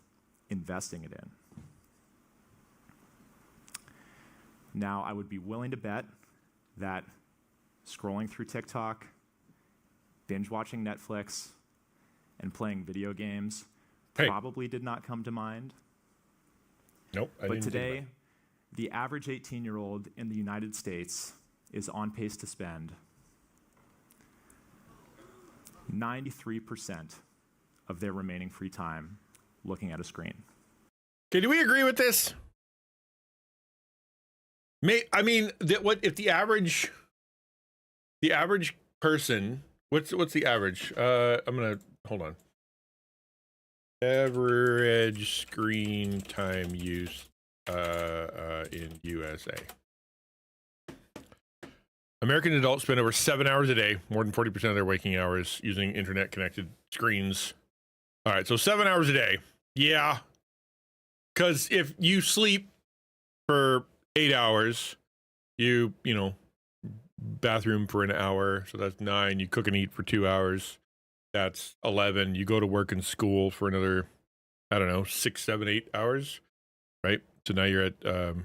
investing it in? Now, I would be willing to bet that scrolling through TikTok, binge watching Netflix, and playing video games probably did not come to mind. Nope. But today, the average 18-year-old in the United States is on pace to spend 93% of their remaining free time looking at a screen. Okay, do we agree with this? I mean, what if the average person? What's the average? I'm gonna hold on. Average screen time use in USA. American adults spend over 7 hours a day, more than 40% of their waking hours, using internet-connected screens. All right, so 7 hours a day. Yeah. Because if you sleep for 8 hours, you know, bathroom for an hour, so that's 9. You cook and eat for 2 hours, that's 11. You go to work and school for another, I don't know, 6, 7, 8 hours, right? So now you're at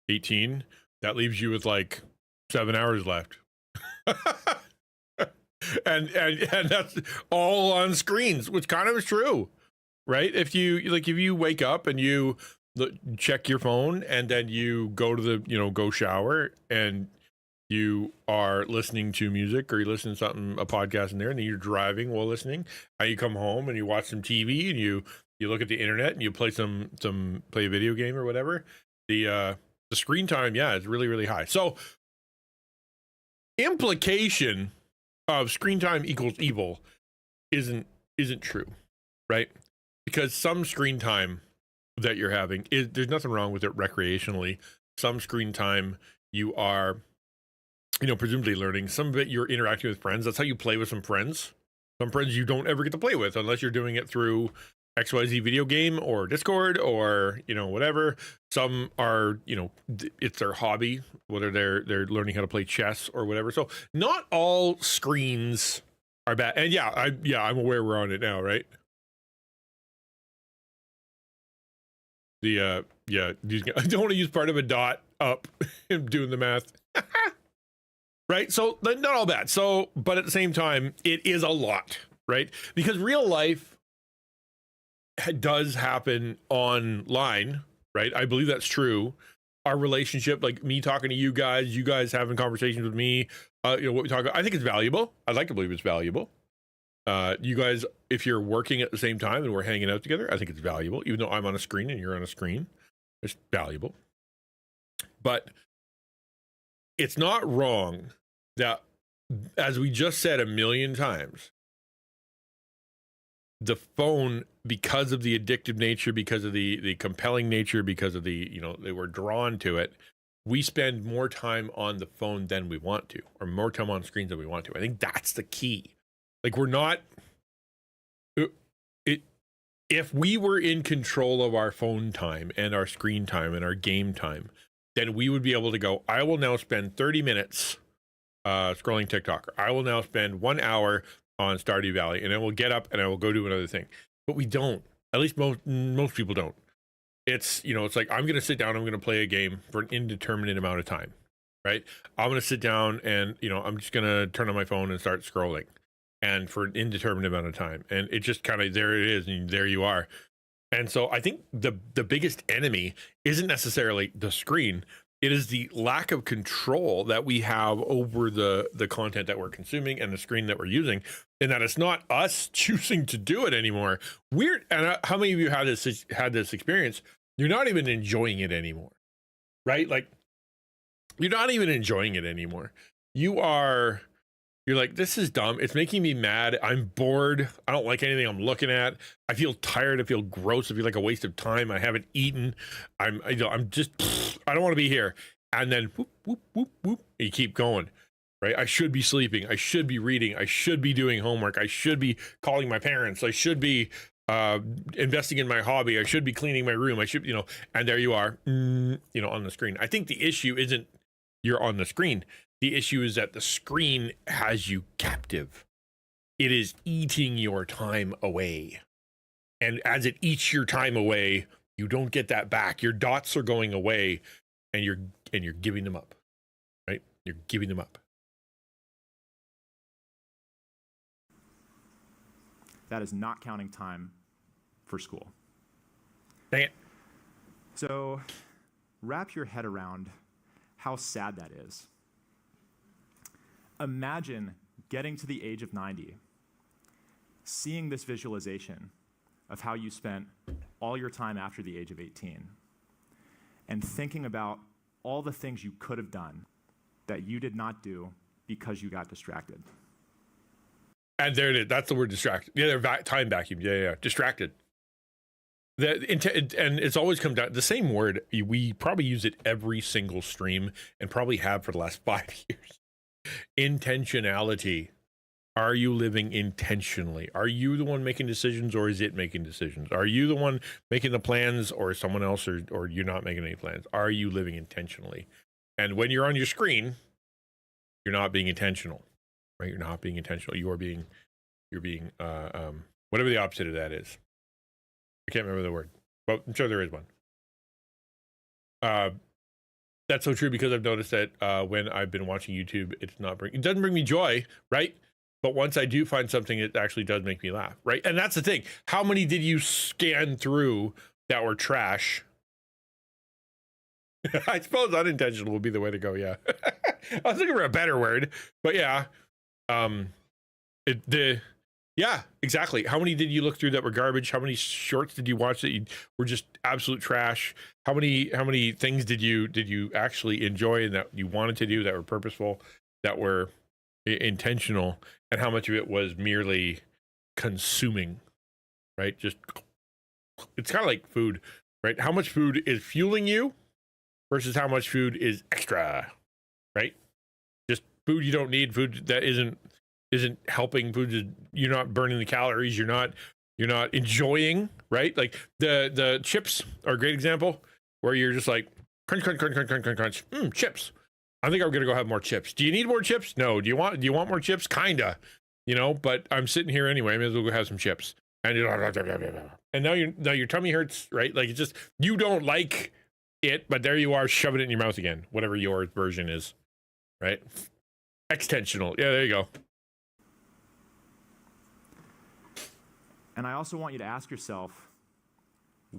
18. That leaves you with like 7 hours left. and that's all on screens, which kind of is true, right? If you wake up and you check your phone and then you go to the, go shower and you are listening to music or you listen to something, a podcast in there, and then you're driving while listening, and you come home and you watch some TV and you look at the internet and you play play a video game or whatever, the screen time, yeah, is really, really high. So implication of screen time equals evil isn't true, right? Because some screen time that you're having there's nothing wrong with it recreationally. Some screen time you are, presumably learning. Some of it you're interacting with friends. That's how you play with some friends. Some friends you don't ever get to play with unless you're doing it through XYZ video game or Discord or, whatever. Some are, it's their hobby, whether they're learning how to play chess or whatever. So not all screens are bad. And I'm aware we're on it now, right? I don't want to use part of a dot up doing the math. Right? So not all bad. So, but at the same time, it is a lot, right? Because real life does happen online, right? I believe that's true. Our relationship, like me talking to you guys having conversations with me, what we talk about, I think it's valuable. I'd like to believe it's valuable. You guys, if you're working at the same time and we're hanging out together, I think it's valuable. Even though I'm on a screen and you're on a screen, it's valuable. But it's not wrong that, as we just said a million times, the phone, because of the addictive nature, because of the compelling nature, because of the, they were drawn to it, we spend more time on the phone than we want to, or more time on screens than we want to. I think that's the key. Like, we're not, if we were in control of our phone time and our screen time and our game time, then we would be able to go, I will now spend 30 minutes scrolling TikTok. Or I will now spend 1 hour on Stardew Valley, and I will get up and I will go do another thing. But we don't. At least most people don't. It's, it's like, I'm going to sit down, I'm going to play a game for an indeterminate amount of time, right? I'm going to sit down and, I'm just going to turn on my phone and start scrolling, and for an indeterminate amount of time. And it just kind of, there it is, and there you are. And so I think the biggest enemy isn't necessarily the screen. It is the lack of control that we have over the content that we're consuming and the screen that we're using, and that it's not us choosing to do it anymore. Weird. And how many of you had this experience? You're not even enjoying it anymore, right? Like, you're not even enjoying it anymore. You're like, this is dumb. It's making me mad. I'm bored. I don't like anything I'm looking at. I feel tired. I feel gross. I feel like a waste of time. I haven't eaten. I'm just, I don't want to be here. And then whoop, whoop, whoop, whoop. You keep going, right? I should be sleeping. I should be reading. I should be doing homework. I should be calling my parents. I should be investing in my hobby. I should be cleaning my room. I should, and there you are, on the screen. I think the issue isn't you're on the screen. The issue is that the screen has you captive. It is eating your time away. And as it eats your time away, you don't get that back. Your dots are going away, and you're giving them up, right? You're giving them up. That is not counting time for school. Dang it. So wrap your head around how sad that is. Imagine getting to the age of 90, seeing this visualization of how you spent all your time after the age of 18, and thinking about all the things you could have done that you did not do because you got distracted. And there it is. That's the word, distracted. Yeah, they're time vacuum. Yeah. Distracted. And it's always come down the same word. We probably use it every single stream and probably have for the last 5 years. Intentionality. Are you living intentionally? Are you the one making decisions, or is it making decisions? Are you the one making the plans, or someone else, or you're not making any plans? Are you living intentionally? And when you're on your screen, you're not being intentional, right? You're not being intentional. You're being whatever the opposite of that is. I can't remember the word, but I'm sure there is one. That's so true, because I've noticed that when I've been watching YouTube, it doesn't bring me joy, right? But once I do find something, it actually does make me laugh, right? And that's the thing. How many did you scan through that were trash? I suppose unintentional would be the way to go, yeah. I was looking for a better word, but yeah. Yeah, exactly. How many did you look through that were garbage? How many shorts did you watch that were just absolute trash? How many things did you actually enjoy and that you wanted to do that were purposeful, that were intentional, and how much of it was merely consuming, right? Just, it's kind of like food, right? How much food is fueling you versus how much food is extra, right? Just food you don't need, food that isn't helping, food you're not burning the calories, you're not enjoying, right? Like the chips are a great example, where you're just like crunch, crunch, crunch, crunch, crunch, crunch, crunch. Chips. I think I'm gonna go have more chips. Do you need more chips? No. Do you want more chips? Kinda, but I'm sitting here anyway. I may as well go have some chips. And now your tummy hurts, right? Like, it's just, you don't like it, but there you are shoving it in your mouth again, whatever your version is, right? Extensional. Yeah, there you go. And I also want you to ask yourself,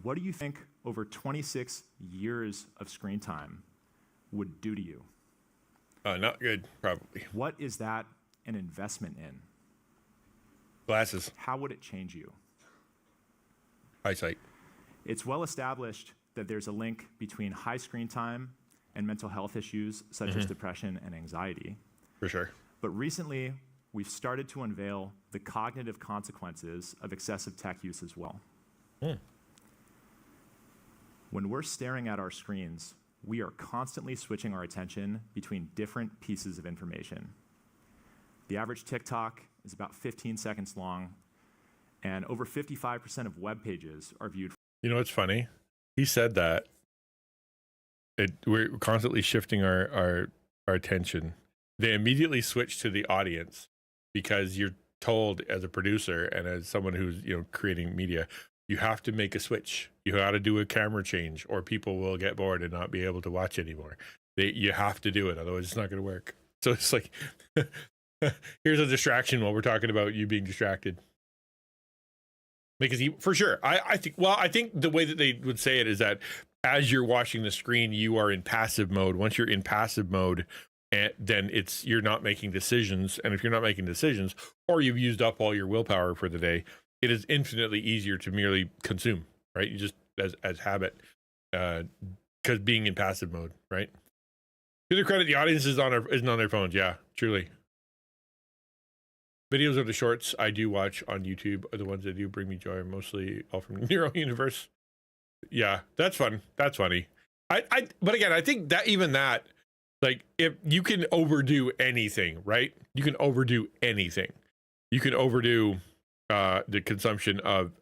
what do you think over 26 years of screen time would do to you? Not good, probably. What is that an investment in? Glasses. How would it change you? Eyesight. It's well established that there's a link between high screen time and mental health issues such as depression and anxiety. For sure. But recently, we've started to unveil the cognitive consequences of excessive tech use as well. When we're staring at our screens, we are constantly switching our attention between different pieces of information. The average TikTok is about 15 seconds long, and over 55% of web pages are viewed. You know what's funny? He said that we're constantly shifting our attention. They immediately switch to the audience, because you're told as a producer and as someone who's creating media, you have to make a switch. You got to do a camera change, or people will get bored and not be able to watch anymore. You have to do it, otherwise it's not going to work. So it's like, here's a distraction while we're talking about you being distracted. Because for sure, I think the way that they would say it is that as you're watching the screen, you are in passive mode. Once you're in passive mode, then you're not making decisions. And if you're not making decisions, or you've used up all your willpower for the day, it is infinitely easier to merely consume, right? You just as habit, because being in passive mode, right? To their credit, the audience isn't on their phones. Yeah, truly. Videos of the shorts I do watch on YouTube are the ones that do bring me joy, mostly all from Neuro Universe. Yeah, that's fun. That's funny. But again, I think that like, if you can overdo anything, right? You can overdo anything. You can overdo the consumption of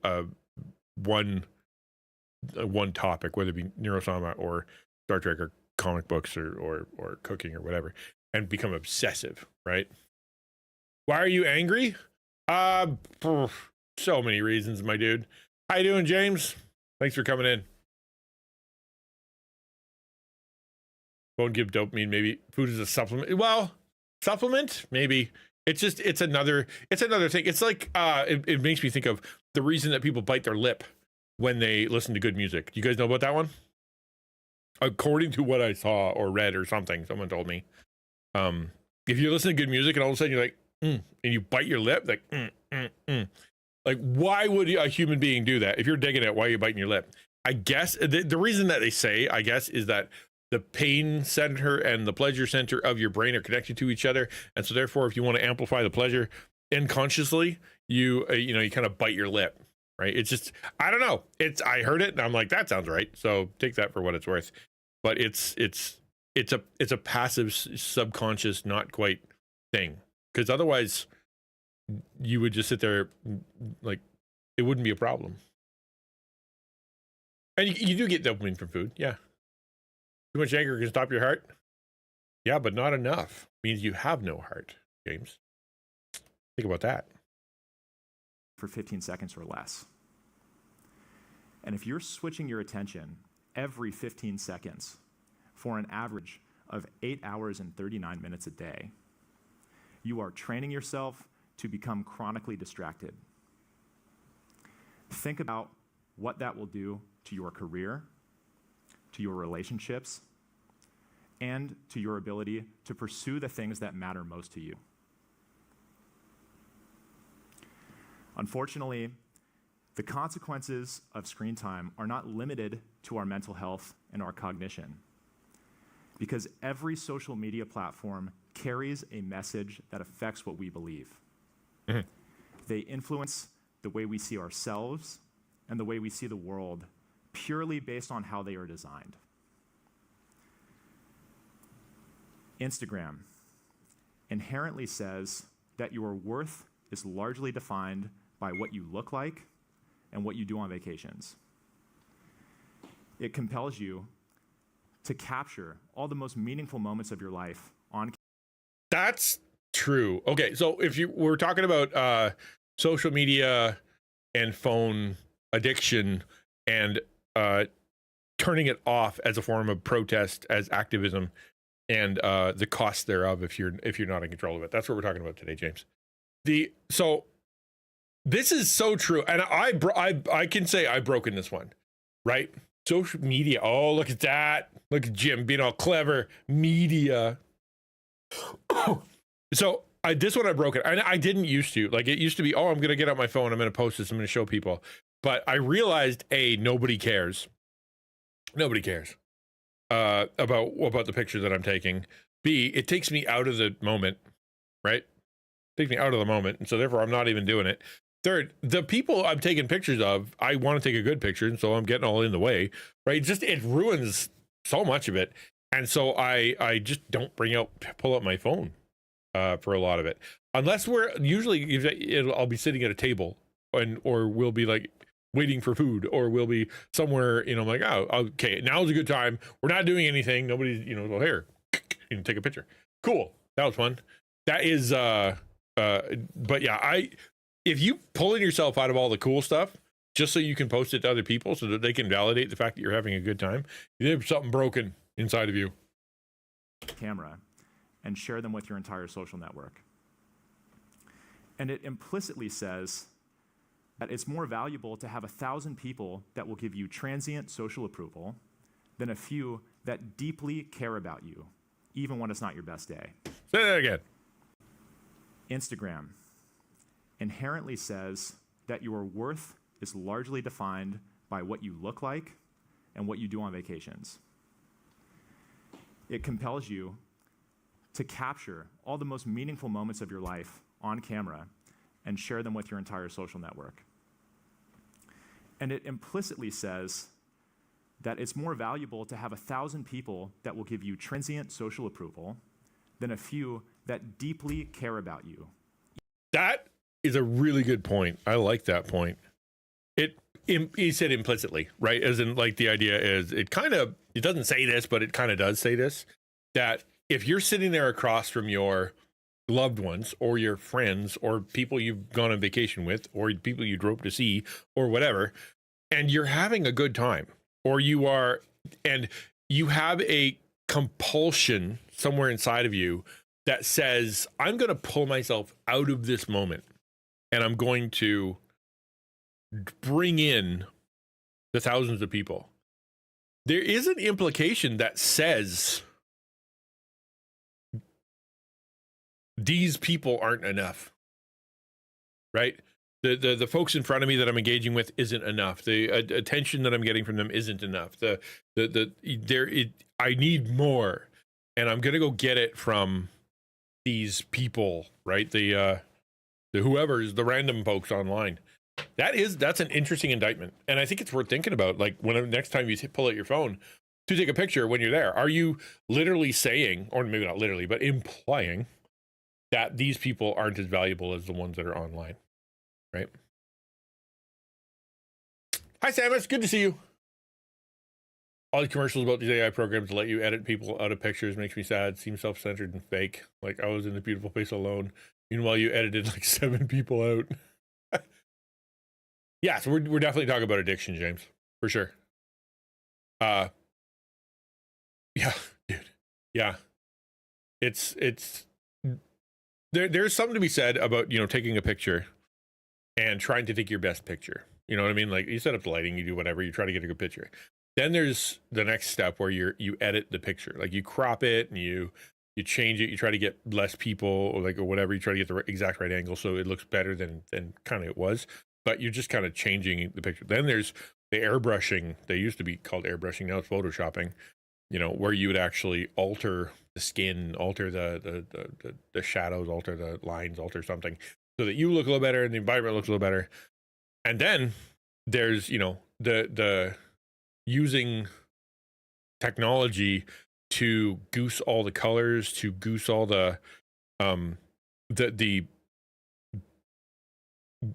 one topic, whether it be neurosama or Star Trek or comic books or cooking or whatever, and become obsessive, right? Why are you angry? For so many reasons, my dude. How you doing, James? Thanks for coming in. Won't give dopamine, maybe. Food is a supplement. Well, supplement, maybe. It's another thing. It's like it makes me think of the reason that people bite their lip when they listen to good music. Do you guys know about that one? According to what I saw or read or something, someone told me. If you listen to good music and all of a sudden you're like, and you bite your lip, like, like, why would a human being do that? If you're digging it, why are you biting your lip? I guess the reason that they say, I guess, is that the pain center and the pleasure center of your brain are connected to each other, and so therefore, if you want to amplify the pleasure unconsciously, you kind of bite your lip, right? It's just, I don't know. I heard it and I'm like, that sounds right. So take that for what it's worth. But it's a passive, subconscious, not quite thing. Because otherwise, you would just sit there, like, it wouldn't be a problem. And you do get dopamine from food, yeah. Too much anger can stop your heart. Yeah, but not enough. Means you have no heart, James. Think about that. For 15 seconds or less. And if you're switching your attention every 15 seconds for an average of 8 hours and 39 minutes a day, you are training yourself to become chronically distracted. Think about what that will do to your career, to your relationships, and to your ability to pursue the things that matter most to you. Unfortunately, the consequences of screen time are not limited to our mental health and our cognition, because every social media platform carries a message that affects what we believe. Mm-hmm. They influence the way we see ourselves and the way we see the world purely based on how they are designed. Instagram inherently says that your worth is largely defined by what you look like and what you do on vacations. It compels you to capture all the most meaningful moments of your life on. That's true. Okay, so if we're talking about social media and phone addiction and turning it off as a form of protest, as activism, and the cost thereof if you're not in control of it. That's what we're talking about today, James. So this is so true, and I can say I've broken this one, right? Social media. Oh, look at that! Look at Jim being all clever. Media. So this one I broke it, and I didn't used to. Like, it used to be, oh, I'm gonna get out my phone, I'm gonna post this, I'm gonna show people. But I realized, A, nobody cares. Nobody cares about the picture that I'm taking. B, it takes me out of the moment, right? It takes me out of the moment, and so therefore I'm not even doing it. Third, the people I'm taking pictures of, I want to take a good picture, and so I'm getting all in the way, right? It ruins so much of it. And so I just don't pull out my phone for a lot of it. Unless I'll be sitting at a table or we'll be like waiting for food, or we'll be somewhere, I'm like, oh, okay, now's a good time. We're not doing anything. Nobody's, well, here, take a picture. Cool. That was fun. That is, but yeah, if you pulling yourself out of all the cool stuff just so you can post it to other people so that they can validate the fact that you're having a good time, there's something broken inside of you. Camera and share them with your entire social network. And it implicitly says that it's more valuable to have 1,000 people that will give you transient social approval than a few that deeply care about you, even when it's not your best day. Say that again. Instagram inherently says that your worth is largely defined by what you look like and what you do on vacations. It compels you to capture all the most meaningful moments of your life on camera and share them with your entire social network. And it implicitly says that it's more valuable to have 1,000 people that will give you transient social approval than a few that deeply care about you. That is a really good point. I like that point. He said implicitly, right? As in, like, the idea is it doesn't say this, but it kind of does say this, that if you're sitting there across from your loved ones or your friends or people you've gone on vacation with or people you drove to see or whatever, and you're having a good time, or you have a compulsion somewhere inside of you that says, I'm going to pull myself out of this moment and I'm going to bring in the thousands of people. There is an implication that says these people aren't enough, right? The folks in front of me that I'm engaging with isn't enough. The attention that I'm getting from them isn't enough. I need more, and I'm gonna go get it from these people, right? The whoever's the random folks online. That's an interesting indictment, and I think it's worth thinking about. Like, when next time you pull out your phone to take a picture when you're there, are you literally saying, or maybe not literally, but implying that these people aren't as valuable as the ones that are online, right? Hi, Samus. Good to see you. All the commercials about these AI programs to let you edit people out of pictures makes me sad. Seems self-centered and fake. Like, I was in the beautiful place alone. Meanwhile, you edited like 7 people out. Yeah, so we're definitely talking about addiction, James, for sure. Yeah, dude. Yeah, it's there's something to be said about, you know, taking a picture and trying to take your best picture. You know what I mean? Like, you set up the lighting, you do whatever, you try to get a good picture. Then there's the next step where you edit the picture, like you crop it and you change it, you try to get less people or whatever, you try to get the exact right angle so it looks better than kind of it was. But you're just kind of changing the picture. Then there's the airbrushing. They used to be called airbrushing. Now it's photoshopping, you know, where you would actually alter the skin, alter the shadows, alter the lines, alter something so that you look a little better and the environment looks a little better. And then there's, you know, the using technology to goose all the colors, to goose all the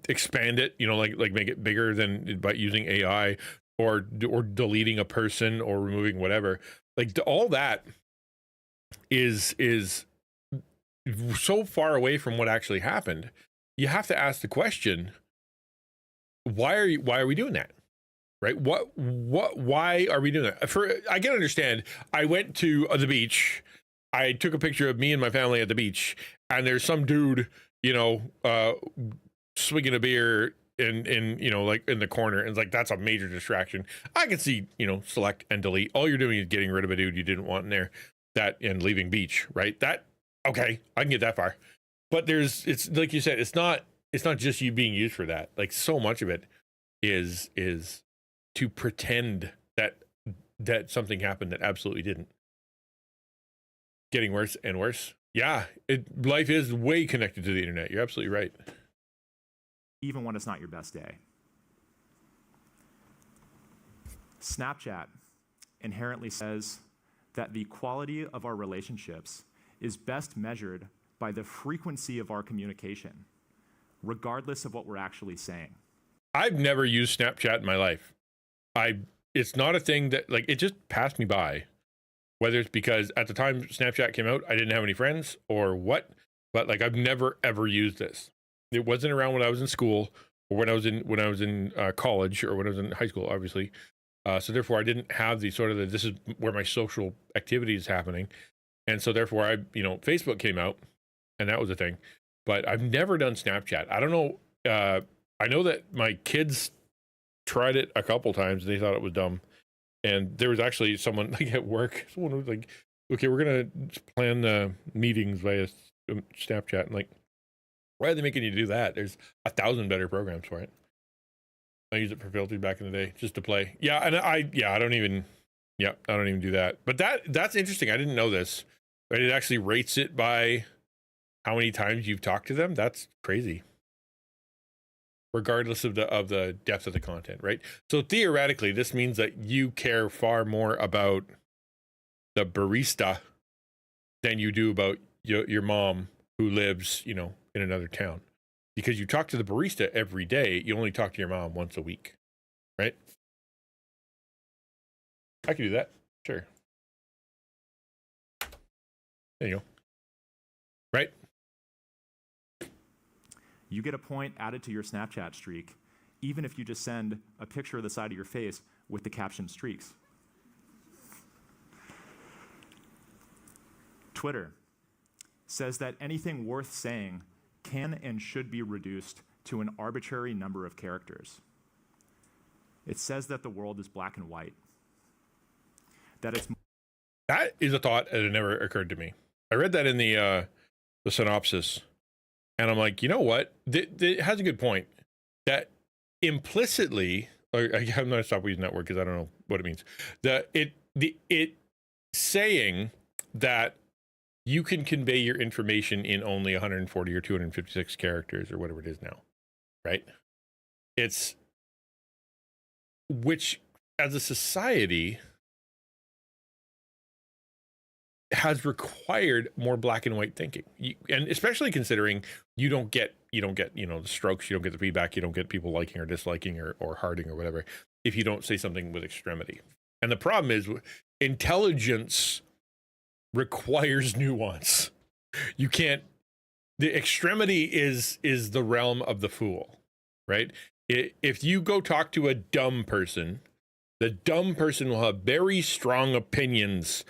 expand it, you know, like make it bigger than by using AI or deleting a person or removing whatever. Like, all that is so far away from what actually happened. You have to ask the question, why are we doing that? Right? Why are we doing that? I can understand. I went to the beach. I took a picture of me and my family at the beach, and there's some dude, you know, swigging a beer in you know, like in the corner, and it's like, that's a major distraction. I can see, you know, select and delete. All you're doing is getting rid of a dude you didn't want in there, that, and leaving beach, right? That, okay, I can get that far. But it's like you said, it's not just you being used for that. Like, so much of it is to pretend that something happened that absolutely didn't. Getting worse and worse. Yeah, life is way connected to the internet. You're absolutely right. Even when it's not your best day. Snapchat inherently says that the quality of our relationships is best measured by the frequency of our communication, regardless of what we're actually saying. I've never used Snapchat in my life. It's not a thing that, like, it just passed me by. Whether it's because at the time Snapchat came out, I didn't have any friends or what, but like, I've never ever used this. It wasn't around when I was in school or when I was in college or when I was in high school, obviously. So therefore, I didn't have the sort of this is where my social activity is happening, and so therefore, Facebook came out, and that was a thing. But I've never done Snapchat. I don't know. I know that my kids tried it a couple times. They thought it was dumb, and there was actually someone like at work. Someone was like, "Okay, we're gonna plan meetings via Snapchat," and like, why are they making you do that? There's 1,000 better programs for it. I used it for filters back in the day just to play. Yeah, and I don't even do that. But that's interesting. I didn't know this. But it actually rates it by how many times you've talked to them. That's crazy. Regardless of the depth of the content, right? So theoretically, this means that you care far more about the barista than you do about your mom who lives, you know, in another town, because you talk to the barista every day. You only talk to your mom once a week, right? I can do that. Sure. There you go. Right? You get a point added to your Snapchat streak, even if you just send a picture of the side of your face with the caption streaks. Twitter says that anything worth saying can and should be reduced to an arbitrary number of characters. It says that the world is black and white. That is a thought that had never occurred to me. I read that in the synopsis, and I'm like, you know what? It has a good point. That implicitly, I'm going to stop using that word because I don't know what it means. It saying that you can convey your information in only 140 or 256 characters or whatever it is now, right? It's which, as a society, has required more black and white thinking, and especially considering you don't get the strokes, you don't get the feedback, you don't get people liking or disliking or hearting or whatever if you don't say something with extremity. And the problem is intelligence requires nuance. You can't. The extremity is the realm of the fool, right? If you go talk to a dumb person, the dumb person will have very strong opinions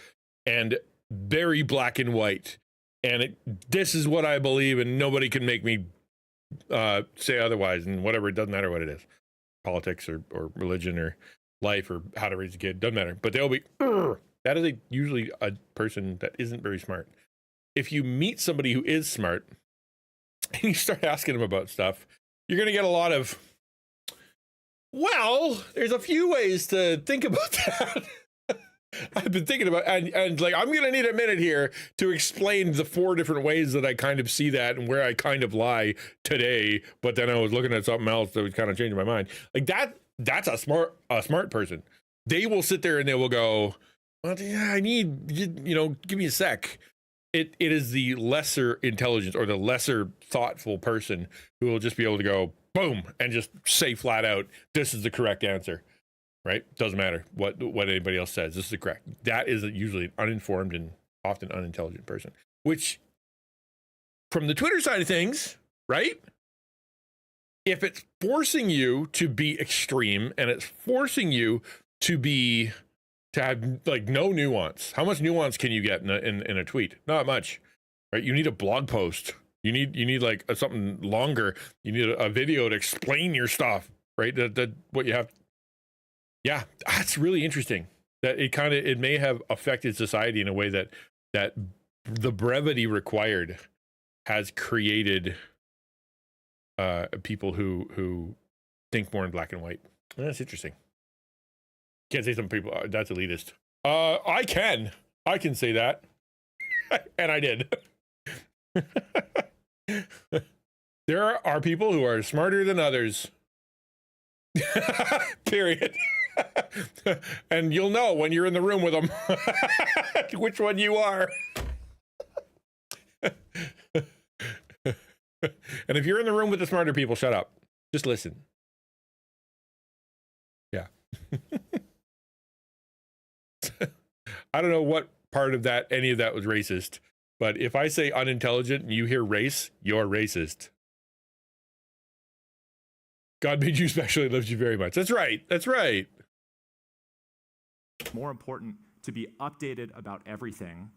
and very black and white, and this is what I believe, and nobody can make me say otherwise, and whatever, it doesn't matter what it is, politics or religion or life or how to raise a kid, doesn't matter. But they'll be that is usually a person that isn't very smart. If you meet somebody who is smart and you start asking them about stuff, you're going to get a lot of, well, there's a few ways to think about that. I've been thinking about, and like, I'm going to need a minute here to explain the 4 different ways that I kind of see that and where I kind of lie today. But then I was looking at something else that was kind of changing my mind. Like that's a smart person. They will sit there and they will go, well, yeah, I need, give me a sec. It is the lesser intelligence or the lesser thoughtful person who will just be able to go boom and just say flat out, this is the correct answer, right? Doesn't matter what anybody else says. This is the correct. That is usually an uninformed and often unintelligent person, which from the Twitter side of things, right? If it's forcing you to be extreme and it's forcing you to have like no nuance. How much nuance can you get in a tweet? Not much, right? You need a blog post. You need like something longer. You need a video to explain your stuff, right? That what you have. Yeah, that's really interesting. That it may have affected society in a way that the brevity required has created people who think more in black and white. And that's interesting. Can't say some people that's elitist. I can say that. And I did. There are people who are smarter than others. Period. And you'll know when you're in the room with them which one you are. And if you're in the room with the smarter people, shut up. Just listen. Yeah. I don't know what part of that, any of that was racist, but if I say unintelligent and you hear race, you're racist. God made you special and loves you very much. That's right. That's right. More important to be updated about everything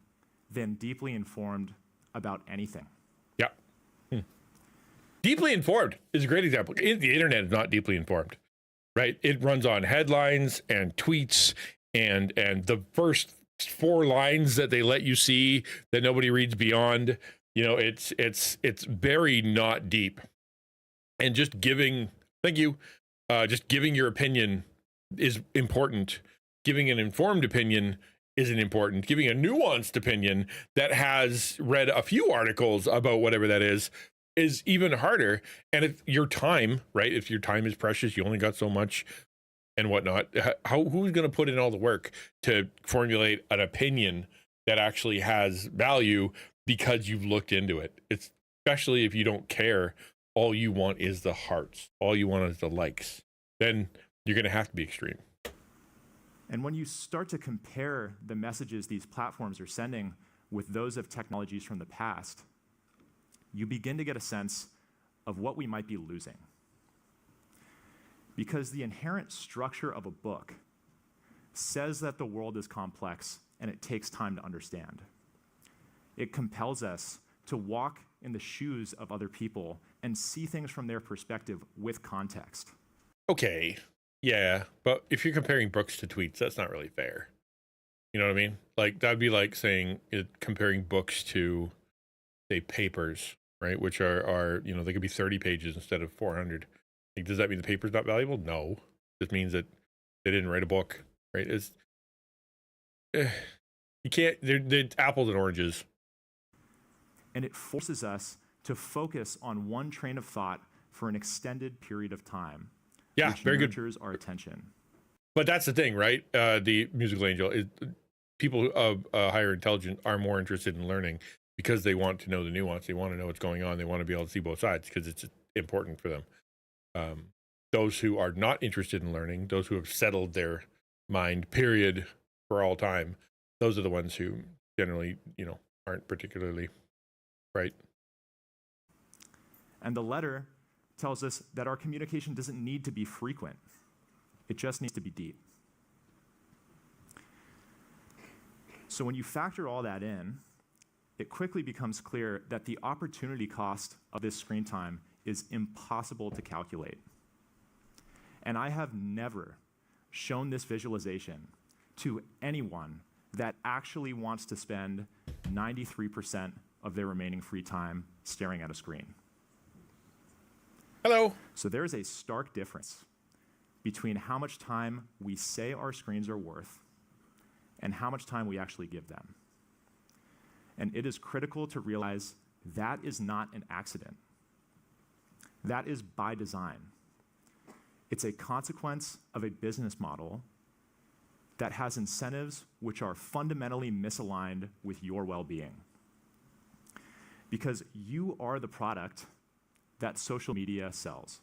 than deeply informed about anything. Yeah. Deeply informed is a great example. The internet is not deeply informed, right? It runs on headlines and tweets and the first 4 lines that they let you see that nobody reads beyond. It's very not deep. And just giving, thank you, just giving your opinion is important. Giving an informed opinion isn't important. Giving a nuanced opinion that has read a few articles about whatever that is even harder. And if your time, right, if your time is precious, you only got so much and whatnot, who's going to put in all the work to formulate an opinion that actually has value because you've looked into it? It's especially if you don't care, all you want is the hearts, all you want is the likes, then you're going to have to be extreme. And when you start to compare the messages these platforms are sending with those of technologies from the past, you begin to get a sense of what we might be losing. Because the inherent structure of a book says that the world is complex and it takes time to understand. It compels us to walk in the shoes of other people and see things from their perspective with context. Okay, yeah, but if you're comparing books to tweets, that's not really fair. You know what I mean? Like, that'd be like saying comparing books to, say, papers, right? Which are they could be 30 pages instead of 400. Like, does that mean the paper's not valuable? No. It just means that they didn't write a book, right? You can't, they're apples and oranges. And it forces us to focus on one train of thought for an extended period of time, Yeah, which very good. nurtures our attention. But that's the thing, right? The musical angel is people of higher intelligence are more interested in learning because they want to know the nuance. They want to know what's going on. They want to be able to see both sides because it's important for them. Those who are not interested in learning, those who have settled their mind, period, for all time, those are the ones who generally, aren't particularly bright. And the letter tells us that our communication doesn't need to be frequent. It just needs to be deep. So when you factor all that in, it quickly becomes clear that the opportunity cost of this screen time is impossible to calculate. And I have never shown this visualization to anyone that actually wants to spend 93% of their remaining free time staring at a screen. Hello. So there is a stark difference between how much time we say our screens are worth and how much time we actually give them. And it is critical to realize that is not an accident. That is by design. It's a consequence of a business model that has incentives which are fundamentally misaligned with your well-being. Because you are the product that social media sells.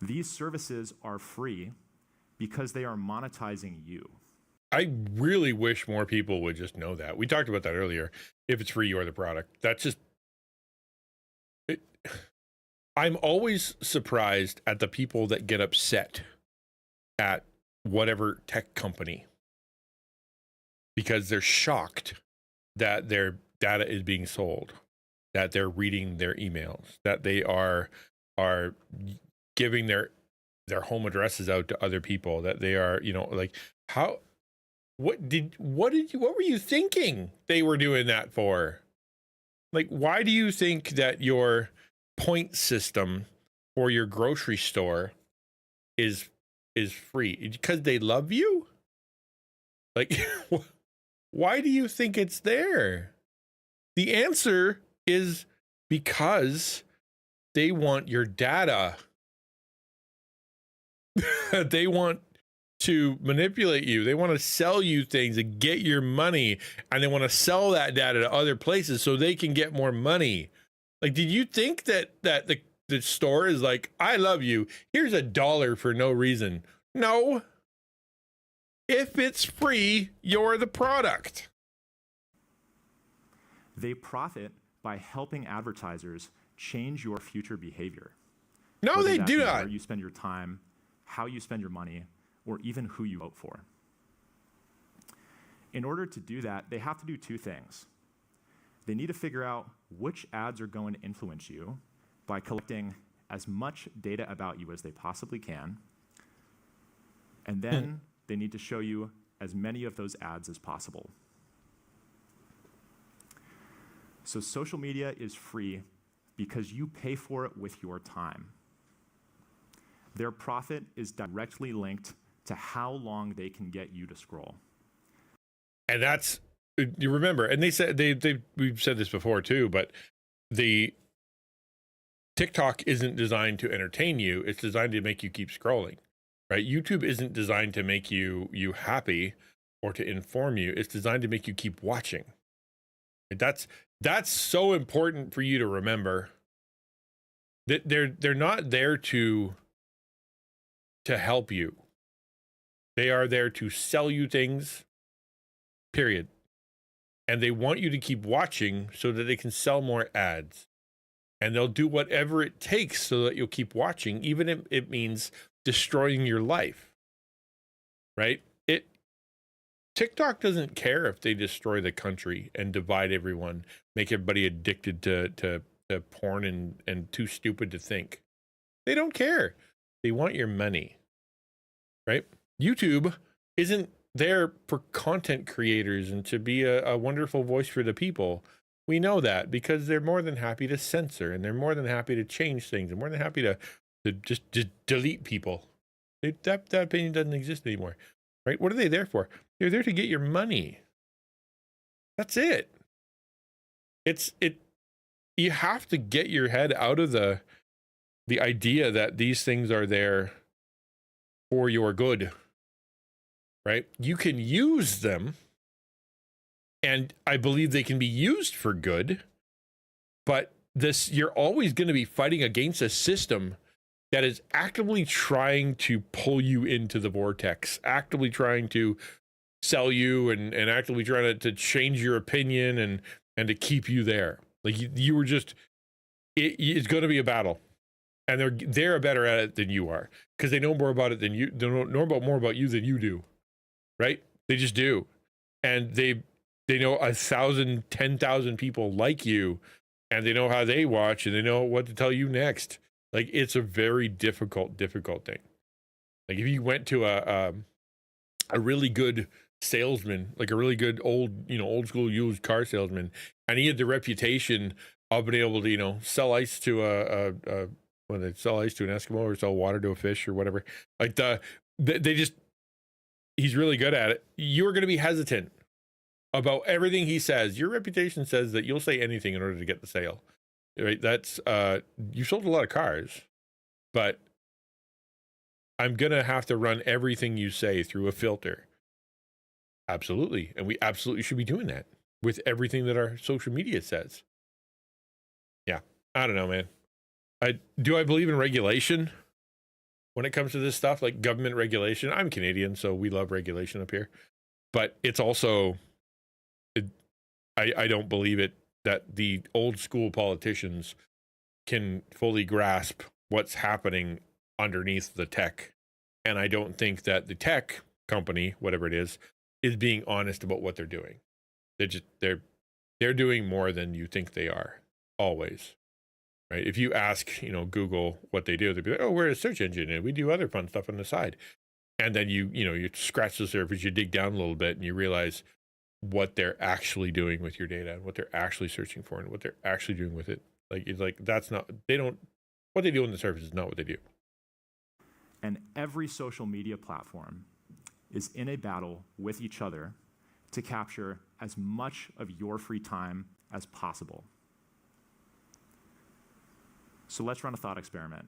These services are free because they are monetizing you. I really wish more people would just know that. We talked about that earlier. If it's free, you're the product. That's just... I'm always surprised at the people that get upset at whatever tech company because they're shocked that their data is being sold, that they're reading their emails, that they are giving their home addresses out to other people, that they are, like, how, what were you thinking they were doing that for? Like, why do you think that your point system for your grocery store is free? Because they love you? Like, why do you think it's there? The answer is because they want your data. They want to manipulate you. They want to sell you things and get your money, and they want to sell that data to other places so they can get more money. Like, did you think that the store is like, I love you, here's $1 for no reason? No. If it's free, you're the product. They profit by helping advertisers change your future behavior. No, they do not. Where you spend your time, how you spend your money, or even who you vote for. In order to do that, they have to do two things. They need to figure out which ads are going to influence you by collecting as much data about you as they possibly can. And then they need to show you as many of those ads as possible. So social media is free because you pay for it with your time. Their profit is directly linked to how long they can get you to scroll. And that's, you remember, and they said, we've said this before too, but the TikTok isn't designed to entertain you. It's designed to make you keep scrolling, right? YouTube isn't designed to make you happy or to inform you. It's designed to make you keep watching. That's so important for you to remember. That they're not there to help you. They are there to sell you things, period. And they want you to keep watching so that they can sell more ads. And they'll do whatever it takes so that you'll keep watching, even if it means destroying your life, right? TikTok doesn't care if they destroy the country and divide everyone, make everybody addicted to porn and too stupid to think. They don't care. They want your money, right? YouTube isn't there for content creators and to be a wonderful voice for the people. We know that because they're more than happy to censor, and they're more than happy to change things, and more than happy to just delete people. That opinion doesn't exist anymore, right? What are they there for? They're there to get your money. That's it. You have to get your head out of the the idea that these things are there for your good, right? You can use them, and I believe they can be used for good, but you're always going to be fighting against a system that is actively trying to pull you into the vortex, actively trying to sell you and actively trying to change your opinion and to keep you there. Like you were just, it's going to be a battle, and they're better at it than you are, because they know more about it than you. They know more about you than you do, right? They just do, and they know 1,000, 10,000 people like you, and they know how they watch, and they know what to tell you next. Like, it's a very difficult thing. Like, if you went to a really good salesman, like a really good old school used car salesman, and he had the reputation of being able to, sell ice to when they sell ice to an Eskimo or sell water to a fish or whatever. Like he's really good at it. You're going to be hesitant about everything he says. Your reputation says that you'll say anything in order to get the sale, right? That's you sold a lot of cars, but I'm going to have to run everything you say through a filter. Absolutely. And we absolutely should be doing that with everything that our social media says. Yeah. I don't know, man. Do I believe in regulation when it comes to this stuff, like government regulation? I'm Canadian, so we love regulation up here, but it's also, I don't believe it, that the old school politicians can fully grasp what's happening underneath the tech. And I don't think that the tech company, whatever it is being honest about what they're doing. They're doing more than you think they are, always. Right? If you ask, Google what they do, they'd be like, "Oh, we're a search engine and we do other fun stuff on the side." And then you scratch the surface, you dig down a little bit, and you realize what they're actually doing with your data and what they're actually searching for and what they're actually doing with it. Like, it's like, what they do on the surface is not what they do. And every social media platform is in a battle with each other to capture as much of your free time as possible. So let's run a thought experiment.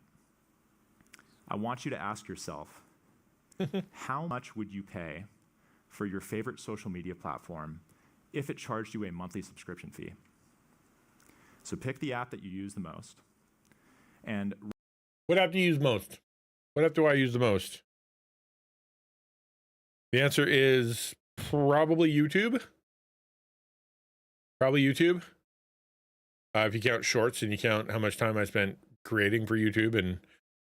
I want you to ask yourself, how much would you pay for your favorite social media platform if it charged you a monthly subscription fee? So pick the app that you use the most. And what app do you use most? What app do I use the most? The answer is probably YouTube. Probably YouTube. If you count shorts and you count how much time I spent creating for YouTube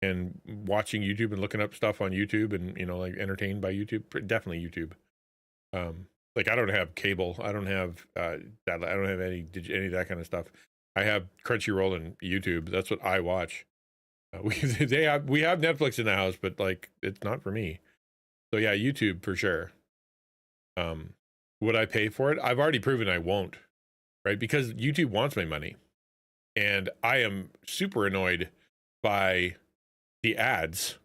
and watching YouTube and looking up stuff on YouTube and, like, entertained by YouTube, definitely YouTube. Like, I don't have cable. I don't have I don't have any of that kind of stuff. I have Crunchyroll and YouTube. That's what I watch. We have Netflix in the house, but, like, it's not for me. So yeah, YouTube for sure. Would I pay for it? I've already proven I won't, right? Because YouTube wants my money, and I am super annoyed by the ads,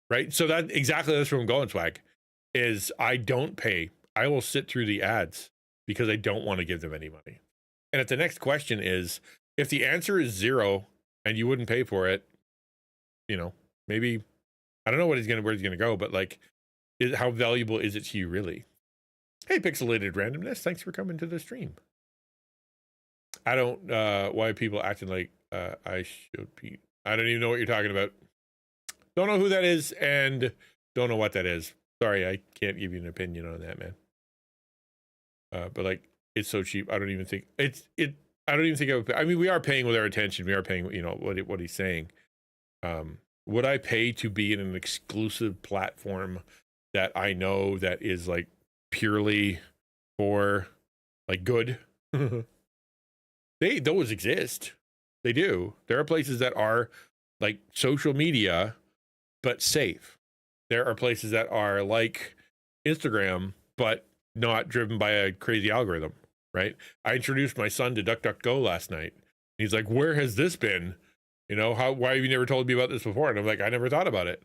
right? So that's where I'm going, Swag, is I don't pay. I will sit through the ads because I don't want to give them any money. And if the next question is, if the answer is 0 and you wouldn't pay for it, maybe, I don't know where he's gonna go, but, like, how valuable is it to you, really? Hey, Pixelated Randomness, thanks for coming to the stream. I don't, why people acting like I should be. I don't even know what you're talking about. Don't know who that is, and don't know what that is. Sorry, I can't give you an opinion on that, man. But, like, it's so cheap. I don't even think I don't even think I would pay. I mean, we are paying with our attention. We are paying, what he's saying. Would I pay to be in an exclusive platform that I know that is, like, purely for, like, good? Those exist. They do. There are places that are, like, social media, but safe. There are places that are like Instagram, but not driven by a crazy algorithm, right? I introduced my son to DuckDuckGo last night. He's like, "Where has this been? Why have you never told me about this before?" And I'm like, "I never thought about it."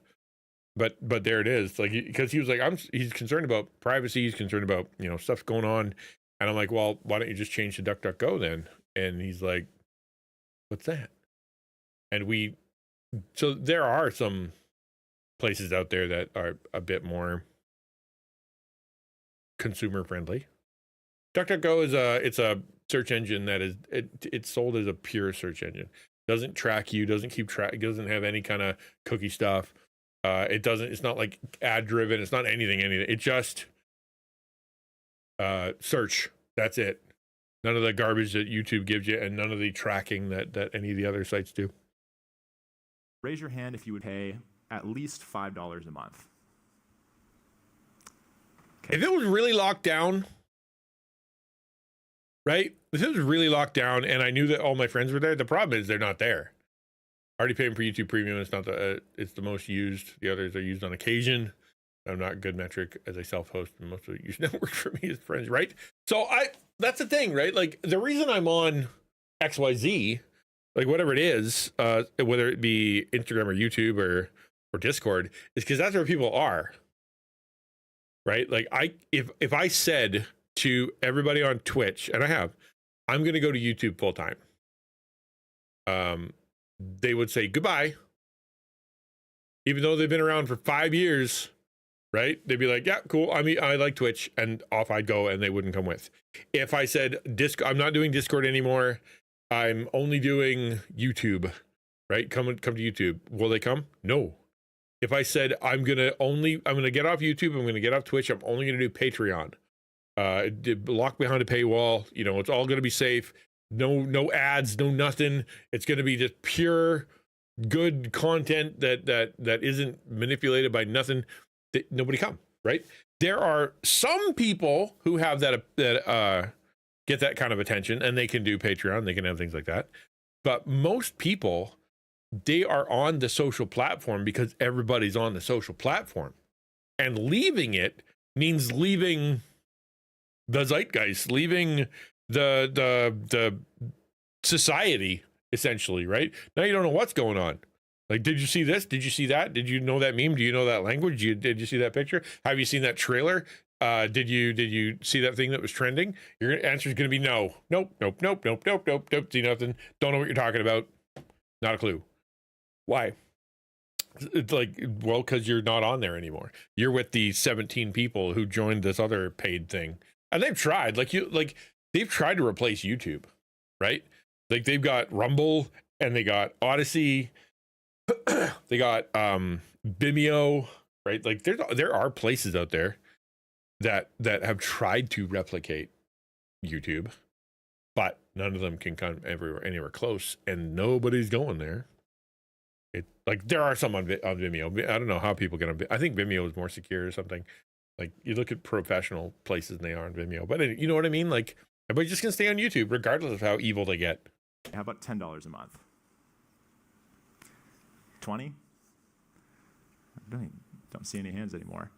But there it is. Like, because he was like, he's concerned about privacy. He's concerned about, stuff going on. And I'm like, "Well, why don't you just change to DuckDuckGo then?" And he's like, "What's that?" And we so there are some places out there that are a bit more consumer friendly. DuckDuckGo is it's a search engine that is it's sold as a pure search engine. Doesn't track you, doesn't keep track, it doesn't have any kind of cookie stuff. It's not like ad driven, it's not anything. It just search. That's it. None of the garbage that YouTube gives you, and none of the tracking that any of the other sites do. Raise your hand if you would pay at least $5 a month. Okay. If it was really locked down, right? If it was really locked down and I knew that all my friends were there, the problem is they're not there. Already paying for YouTube Premium. It's not it's the most used. The others are used on occasion. I'm not a good metric as a self-host, and most of it use network for me as friends, right? So that's the thing, right? Like the reason I'm on XYZ, like whatever it is, whether it be Instagram or YouTube or Discord, is because that's where people are, right? Like if I said to everybody on Twitch, and I have, I'm going to go to YouTube full time, they would say goodbye, even though they've been around for 5 years, right? They'd be like, yeah, cool. I mean, I like Twitch, and off I'd go, and they wouldn't come with. If I said I'm not doing Discord anymore, I'm only doing YouTube, right? Come to YouTube. Will they come? No. If I said I'm gonna get off YouTube, I'm gonna get off Twitch, I'm only gonna do Patreon, locked behind a paywall, you know, it's all gonna be safe, no ads, no nothing. It's gonna be just pure good content that isn't manipulated by nothing. Nobody come, right? There are some people who have that get that kind of attention, and they can do Patreon, they can have things like that. But most people, they are on the social platform because everybody's on the social platform, and leaving it means leaving the zeitgeist, leaving the society, essentially, right? Now you don't know what's going on. Like, did you see this? Did you see that? Did you know that meme? Do you know that language? Did you see that picture? Have you seen that trailer? Did you see that thing that was trending? Your answer is going to be no. Nope. See nothing. Don't know what you're talking about. Not a clue. Why? It's like, well, because you're not on there anymore. You're with the 17 people who joined this other paid thing, and they've tried. They've tried to replace YouTube, right? Like they've got Rumble, and they got Odyssey, they got Vimeo, right? Like there are places out there that have tried to replicate YouTube, but none of them can come anywhere close, and nobody's going there. Like there are some on Vimeo. I don't know how people get on. I think Vimeo is more secure or something. Like you look at professional places and they are on Vimeo, but you know what I mean? Like everybody's just gonna stay on YouTube regardless of how evil they get. How about $10 a month? 20? I don't see any hands anymore.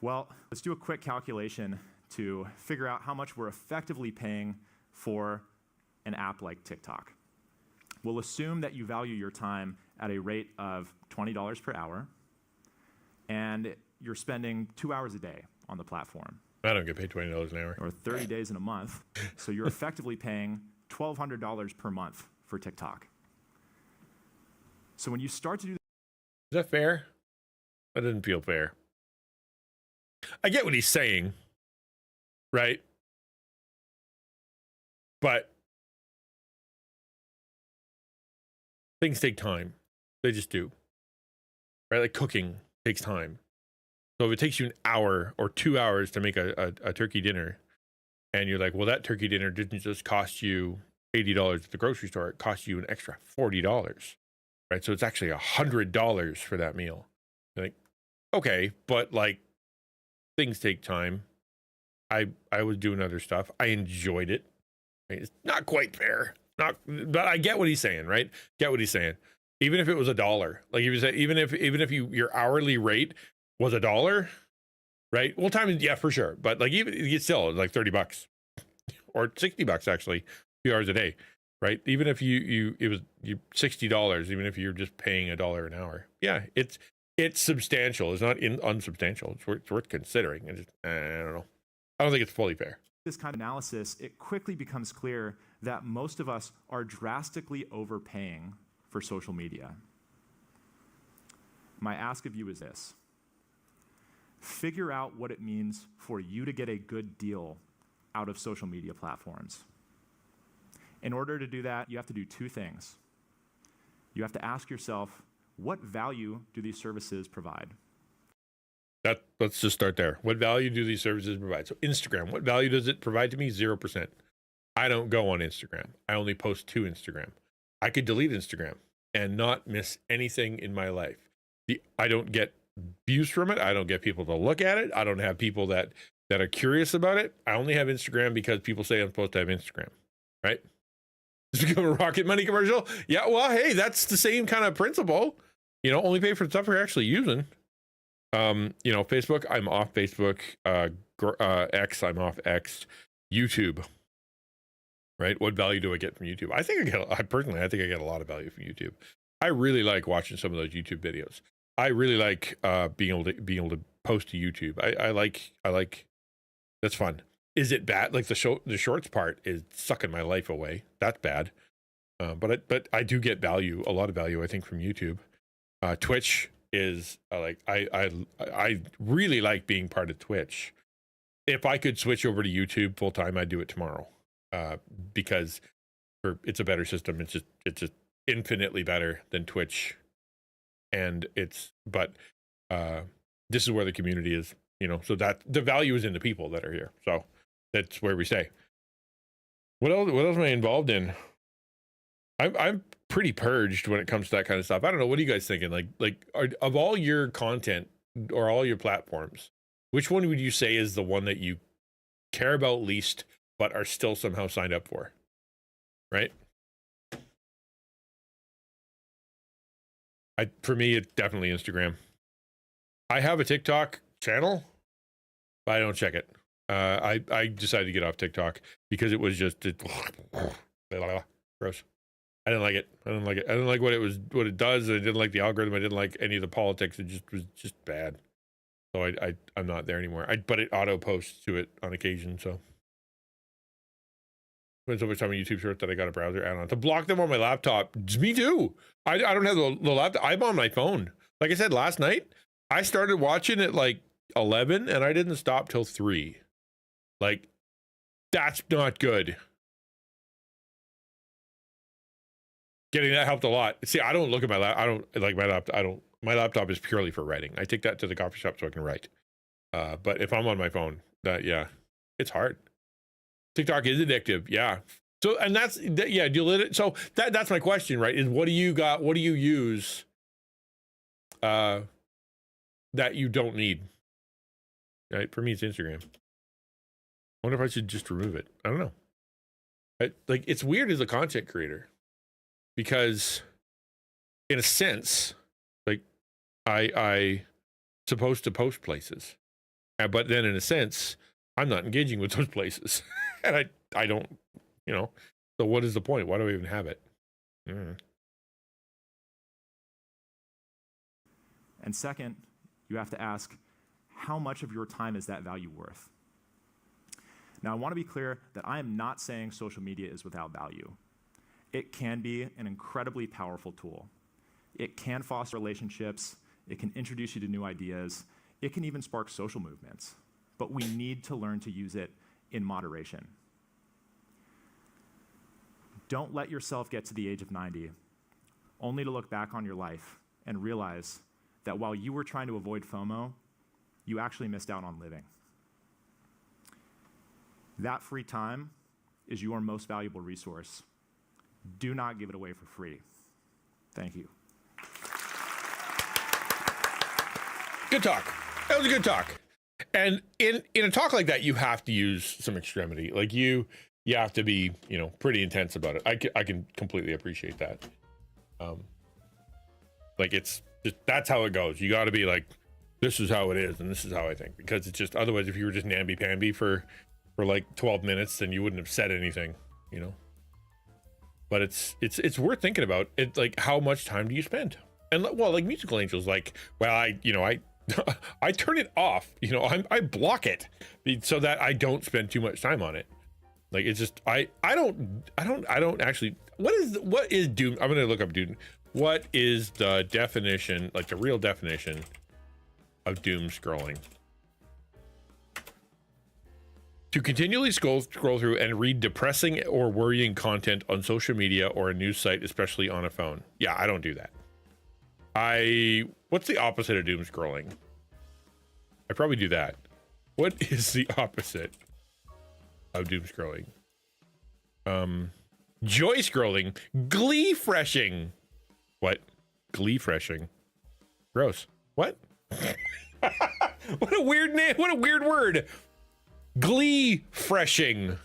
Well, let's do a quick calculation to figure out how much we're effectively paying for an app like TikTok. We'll assume that you value your time at a rate of $20 per hour, and you're spending 2 hours a day on the platform. I don't get paid $20 an hour. Or 30 days in a month. So you're effectively paying $1,200 per month for TikTok. So when you start to do Is that fair? That doesn't feel fair. I get what he's saying, right? But things take time. They just do. Right? Like cooking takes time. So if it takes you an hour or 2 hours to make a turkey dinner, and you're like, well, that turkey dinner didn't just cost you $80 at the grocery store, it cost you an extra $40. Right? So it's actually $100 for that meal. You're like, okay, but like things take time. I was doing other stuff. I enjoyed it. It's not quite fair. But I get what he's saying, right? Get what he's saying. Even if it was $1, like if you say, even if your hourly rate was $1, right? Well, time is, yeah, for sure. But like even it's still like $30 or $60 actually, a few hours a day, right? Even if it was $60, even if you're just paying $1 an hour, yeah, it's substantial. It's not unsubstantial. It's worth considering. I don't know. I don't think it's fully fair. This kind of analysis, it quickly becomes clear that most of us are drastically overpaying for social media. My ask of you is this: figure out what it means for you to get a good deal out of social media platforms. In order to do that, you have to do two things. You have to ask yourself, what value do these services provide? Let's just start there. What value do these services provide? So Instagram, what value does it provide to me? 0%. I don't go on Instagram. I only post to Instagram. I could delete Instagram and not miss anything in my life. I don't get views from it. I don't get people to look at it. I don't have people that are curious about it. I only have Instagram because people say I'm supposed to have Instagram, right? It's become a Rocket Money commercial. Yeah, well, hey, that's the same kind of principle. You know, only pay for the stuff you're actually using. You know, Facebook, I'm off Facebook. X, I'm off X. YouTube, right? What value do I get from YouTube? I think I get a lot of value from YouTube. I really like watching some of those YouTube videos. I really like being able to post to YouTube. I like that's fun. Is it bad? Like the shorts part is sucking my life away. That's bad. But I do get value, a lot of value, I think, from YouTube. Twitch is like I really like being part of Twitch. If I could switch over to YouTube full time, I'd do it tomorrow. Because it's a better system. It's just infinitely better than Twitch. And this is where the community is, you know, so that the value is in the people that are here. So that's where we stay. What else am I involved in? I'm pretty purged when it comes to that kind of stuff. I don't know. What are you guys thinking? Of all your content or all your platforms, which one would you say is the one that you care about least, but are still somehow signed up for? Right? For me, it's definitely Instagram. I have a TikTok channel, but I don't check it. I decided to get off TikTok because it was just gross. I didn't like it. I didn't like what it does. I didn't like the algorithm. I didn't like any of the politics. It just was just bad. So I'm not there anymore. But it auto posts to it on occasion. So spent so much time on YouTube Shorts that I got a browser add-on to block them on my laptop. Me too. I don't have the laptop. I'm on my phone. Like I said last night, I started watching at like 11 and I didn't stop till 3. Like, that's not good. Getting that helped a lot. See, I don't look at my laptop. I don't like my laptop. My laptop is purely for writing. I take that to the coffee shop so I can write. But if I'm on my phone, yeah, it's hard. TikTok is addictive. Yeah. So, and yeah, do you let it? So that's my question, right? Is what do you got? What do you use that you don't need? Right? For me, it's Instagram. I wonder if I should just remove it. I don't know. Like, it's weird as a content creator because in a sense, like I supposed to post places, but then in a sense, I'm not engaging with those places and I don't, you know, so what is the point? Why do I even have it? And second, you have to ask, how much of your time is that value worth? Now, I want to be clear that I am not saying social media is without value. It can be an incredibly powerful tool. It can foster relationships. It can introduce you to new ideas. It can even spark social movements. But we need to learn to use it in moderation. Don't let yourself get to the age of 90, only to look back on your life and realize that while you were trying to avoid FOMO, you actually missed out on living. That free time is your most valuable resource. Do not give it away for free. Thank you. Good talk. That was a good talk. And in a talk like that, you have to use some extremity. Like you have to be, you know, pretty intense about it. I can completely appreciate that. Like it's just, that's how it goes. You got to be like, this is how it is, and this is how I think. Because it's just, otherwise, if you were just namby-pamby for like 12 minutes, then you wouldn't have said anything, you know. But it's worth thinking about. It, like, how much time do you spend? And well, like Musical Angels, like, well, I turn it off, you know, I block it so that I don't spend too much time on it. Like, it's just, I don't actually, what is Doom? I'm going to look up Doom. What is the definition, like the real definition of doom scrolling? To continually scroll through and read depressing or worrying content on social media or a news site, especially on a phone. Yeah, I don't do that. What's the opposite of doom scrolling? I probably do that. What is the opposite of doom scrolling? Joy scrolling, glee freshing. What? Glee freshing. Gross. What? What a weird name. What a weird word. Glee freshing.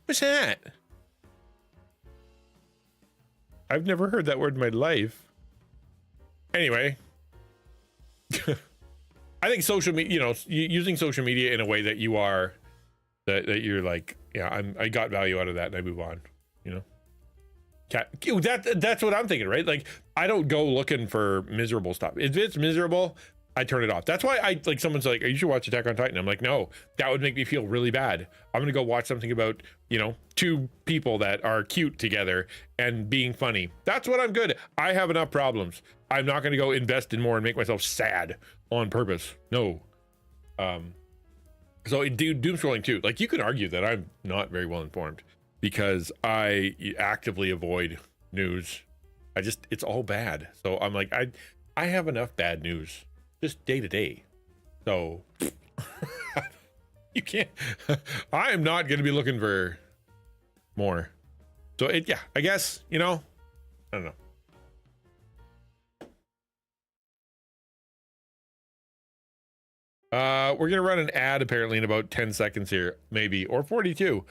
What's that? I've never heard that word in my life. Anyway. I think social media, you know, using social media in a way that you are, that you're like, yeah, I got value out of that and I move on, you know? That's what I'm thinking, right? Like, I don't go looking for miserable stuff. If it's miserable, I turn it off. That's why I, like, someone's like, you should watch Attack on Titan. I'm like, no, that would make me feel really bad. I'm gonna go watch something about, you know, two people that are cute together and being funny. That's what I'm good at. I have enough problems. I'm not gonna go invest in more and make myself sad on purpose. No. So doom scrolling too. Like, you can argue that I'm not very well informed because I actively avoid news. It's all bad. So I'm like, I have enough bad news just day to day. So you can't, I am not going to be looking for more. So yeah, I guess, you know, I don't know. We're gonna run an ad apparently in about 10 seconds here, maybe, or 42.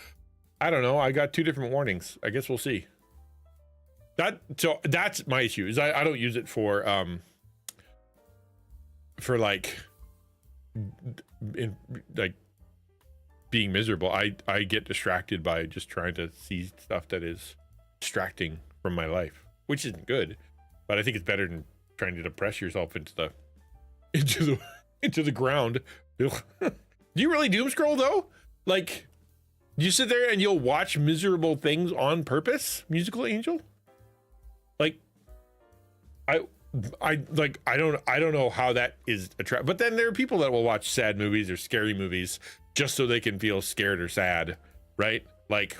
I don't know. I got two different warnings. I guess we'll see. So that's my issue, is I don't use it for like being miserable. I get distracted by just trying to see stuff that is distracting from my life, which isn't good, but I think it's better than trying to depress yourself into the ground. Do you really doom scroll though? Like, you sit there and you'll watch miserable things on purpose, Musical Angel? Like, I don't know how that is attractive. But then there are people that will watch sad movies or scary movies just so they can feel scared or sad, right? Like,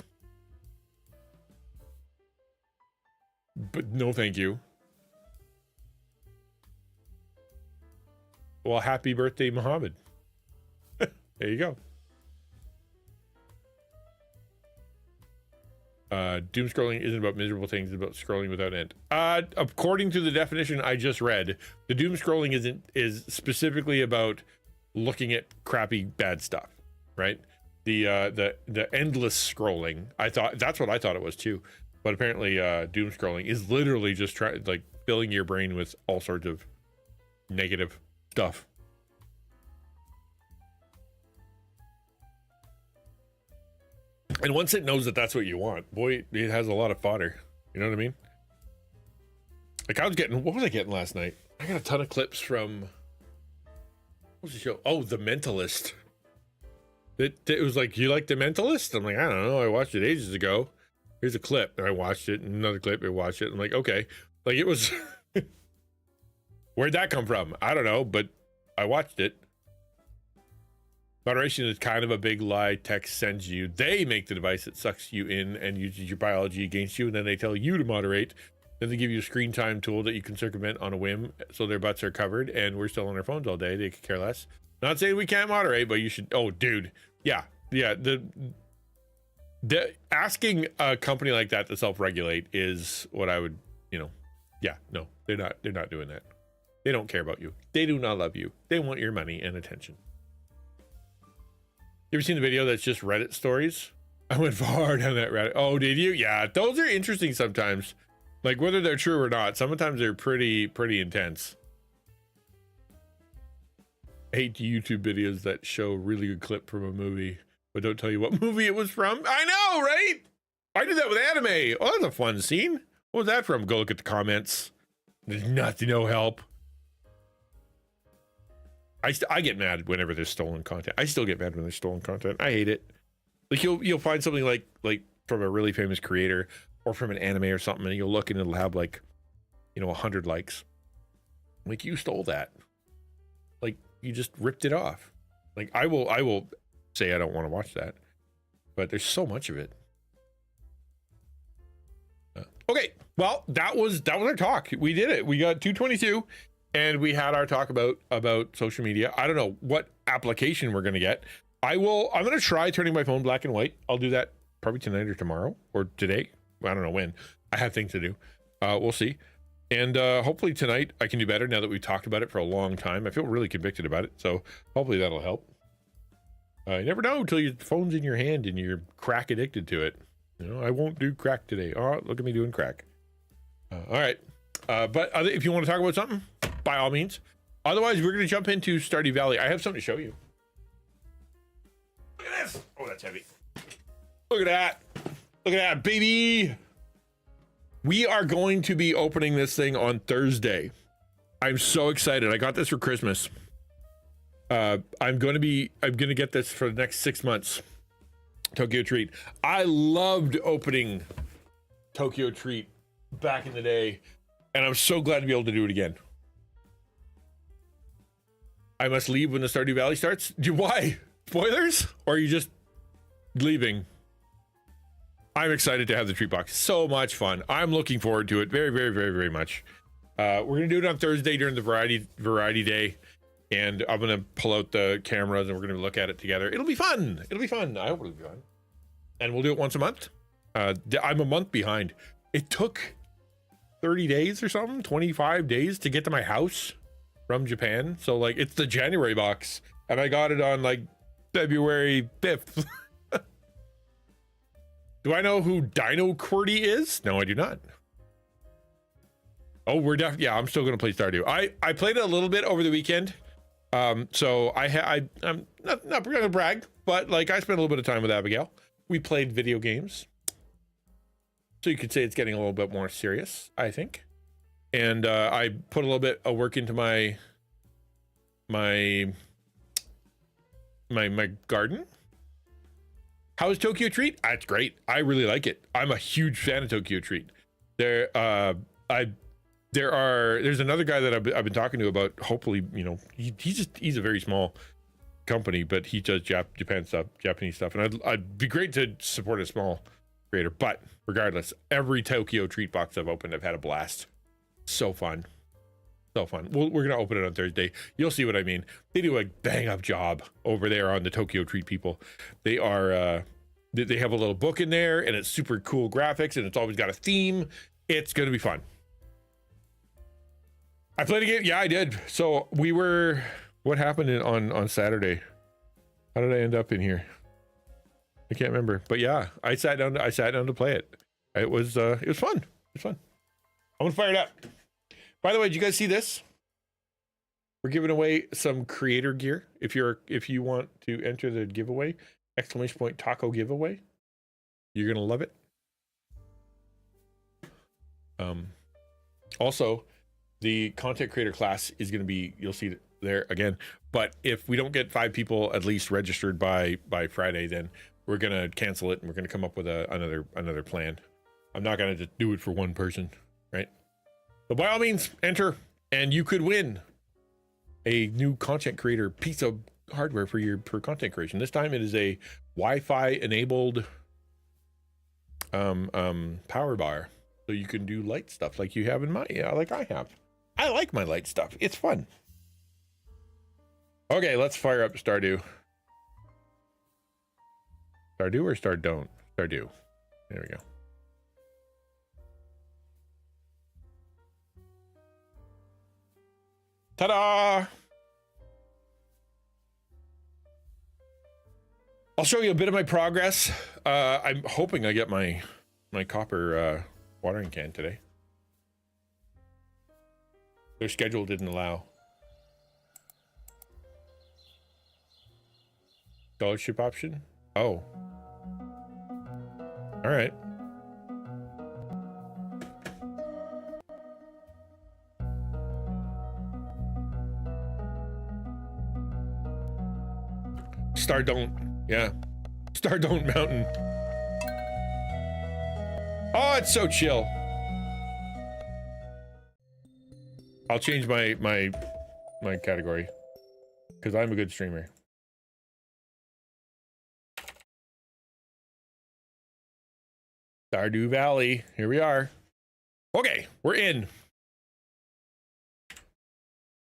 but no thank you. Well, happy birthday, Muhammad. There you go. Doom scrolling isn't about miserable things, it's about scrolling without end. According to the definition I just read, the doom scrolling is specifically about looking at crappy bad stuff, right? The endless scrolling, that's what I thought it was too. But apparently doom scrolling is literally just like filling your brain with all sorts of negative stuff. And once it knows that that's what you want, boy, it has a lot of fodder. You know what I mean? Like, what was I getting last night? I got a ton of clips from, what was the show? Oh, The Mentalist. It was like, you like The Mentalist? I'm like, I don't know. I watched it ages ago. Here's a clip. And I watched it. And another clip. I watched it. I'm like, okay. Like, it was, where'd that come from? I don't know, but I watched it. Moderation is kind of a big lie tech sends you. They make the device that sucks you in and uses your biology against you, and then they tell you to moderate. Then they give you a screen time tool that you can circumvent on a whim, so their butts are covered, and we're still on our phones all day. They could care less. Not saying we can't moderate, but you should. Oh, dude, yeah. The asking a company like that to self-regulate is what I would, you know. Yeah, no, they're not doing that. They don't care about you. They do not love you. They want your money and attention. You ever seen the video that's just Reddit stories? I went far down that Reddit. Oh, did you? Yeah, those are interesting sometimes. Like, whether they're true or not, sometimes they're pretty intense. I hate YouTube videos that show a really good clip from a movie, but don't tell you what movie it was from. I know, right? I did that with anime. Oh, that's a fun scene. What was that from? Go look at the comments. There's nothing, no help. I get mad whenever there's stolen content. I still get mad when there's stolen content. I hate it. Like, you'll find something like from a really famous creator, or from an anime or something, and you'll look and it'll have like, 100 likes. Like, you stole that. Like, you just ripped it off. Like, I will say I don't want to watch that, but there's so much of it. Okay, well, that was our talk. We did it. We got 222, and we had our talk about social media. I don't know what application we're gonna get. I'm gonna try turning my phone black and white. I'll do that probably tonight or tomorrow or today. I don't know when. I have things to do. We'll see. And hopefully tonight I can do better now that we've talked about it for a long time. I feel really convicted about it, so hopefully that'll help. You never know until your phone's in your hand and you're crack addicted to it. I won't do crack today. Oh, look at me doing crack. All right. But if you want to talk about something, by all means. Otherwise, we're going to jump into Stardew Valley. I have something to show you. Look at this. Oh, that's heavy. Look at that. Look at that, baby. We are going to be opening this thing on Thursday. I'm so excited. I got this for Christmas. I'm going to get this for the next 6 months. Tokyo Treat. I loved opening Tokyo Treat back in the day, and I'm so glad to be able to do it again. I must leave when the Stardew Valley starts. Why? Spoilers? Or are you just leaving? I'm excited to have the treat box. So much fun. I'm looking forward to it very, very, very, very much. We're gonna do it on Thursday during the variety day, and I'm gonna pull out the cameras and we're gonna look at it together. It'll be fun. It'll be fun. I hope it'll be fun. And we'll do it once a month. I'm a month behind. It took 30 days or something, 25 days to get to my house from Japan. So like, it's the January box, and I got it on like February 5th. Do I know who 𝐒𝐄𝐑t is? No, I do not. Oh, we're definitely, yeah, I'm still gonna play Stardew. I played it a little bit over the weekend. So I'm not gonna brag, but like, I spent a little bit of time with Abigail. We played video games. So you could say it's getting a little bit more serious, I think. And I put a little bit of work into my garden. How's Tokyo Treat? It's great. I really like it. I'm a huge fan of Tokyo Treat. There's another guy that I've been talking to about, hopefully, he's a very small company, but he does Japanese stuff, and I'd be great to support a small creator. But regardless, every Tokyo Treat box I've opened, I've had a blast. So fun. So fun. We're gonna open it on Thursday. You'll see what I mean. They do a bang up job over there on the Tokyo Treat people. They are they have a little book in there, and it's super cool graphics, and it's always got a theme. It's gonna be fun. I played a game. Yeah, I did. So what happened on Saturday? How did I end up in here? I can't remember. But yeah, I sat down to play it. It was fun. It was fun. I'm gonna fire it up. By the way, did you guys see this? We're giving away some creator gear. If you want to enter the giveaway, ! taco giveaway. You're gonna love it. Also, the content creator class is gonna be, you'll see it there again. But if we don't get 5 people at least registered by Friday, then we're gonna cancel it and we're gonna come up with another plan. I'm not gonna just do it for one person, right? But by all means, enter, and you could win a new content creator piece of hardware for content creation. This time it is a Wi-Fi enabled power bar, so you can do light stuff like you have like I have. I like my light stuff. It's fun. Okay, let's fire up Stardew. Stardew or Stardon't? Stardew. There we go. Ta-da! I'll show you a bit of my progress. I'm hoping I get my copper watering can today. Their schedule didn't allow. Scholarship option? Oh. All right. Stardon't, yeah. Stardon't Mountain. Oh, it's so chill. I'll change my category because I'm a good streamer. Stardew Valley, here we are. Okay, we're in.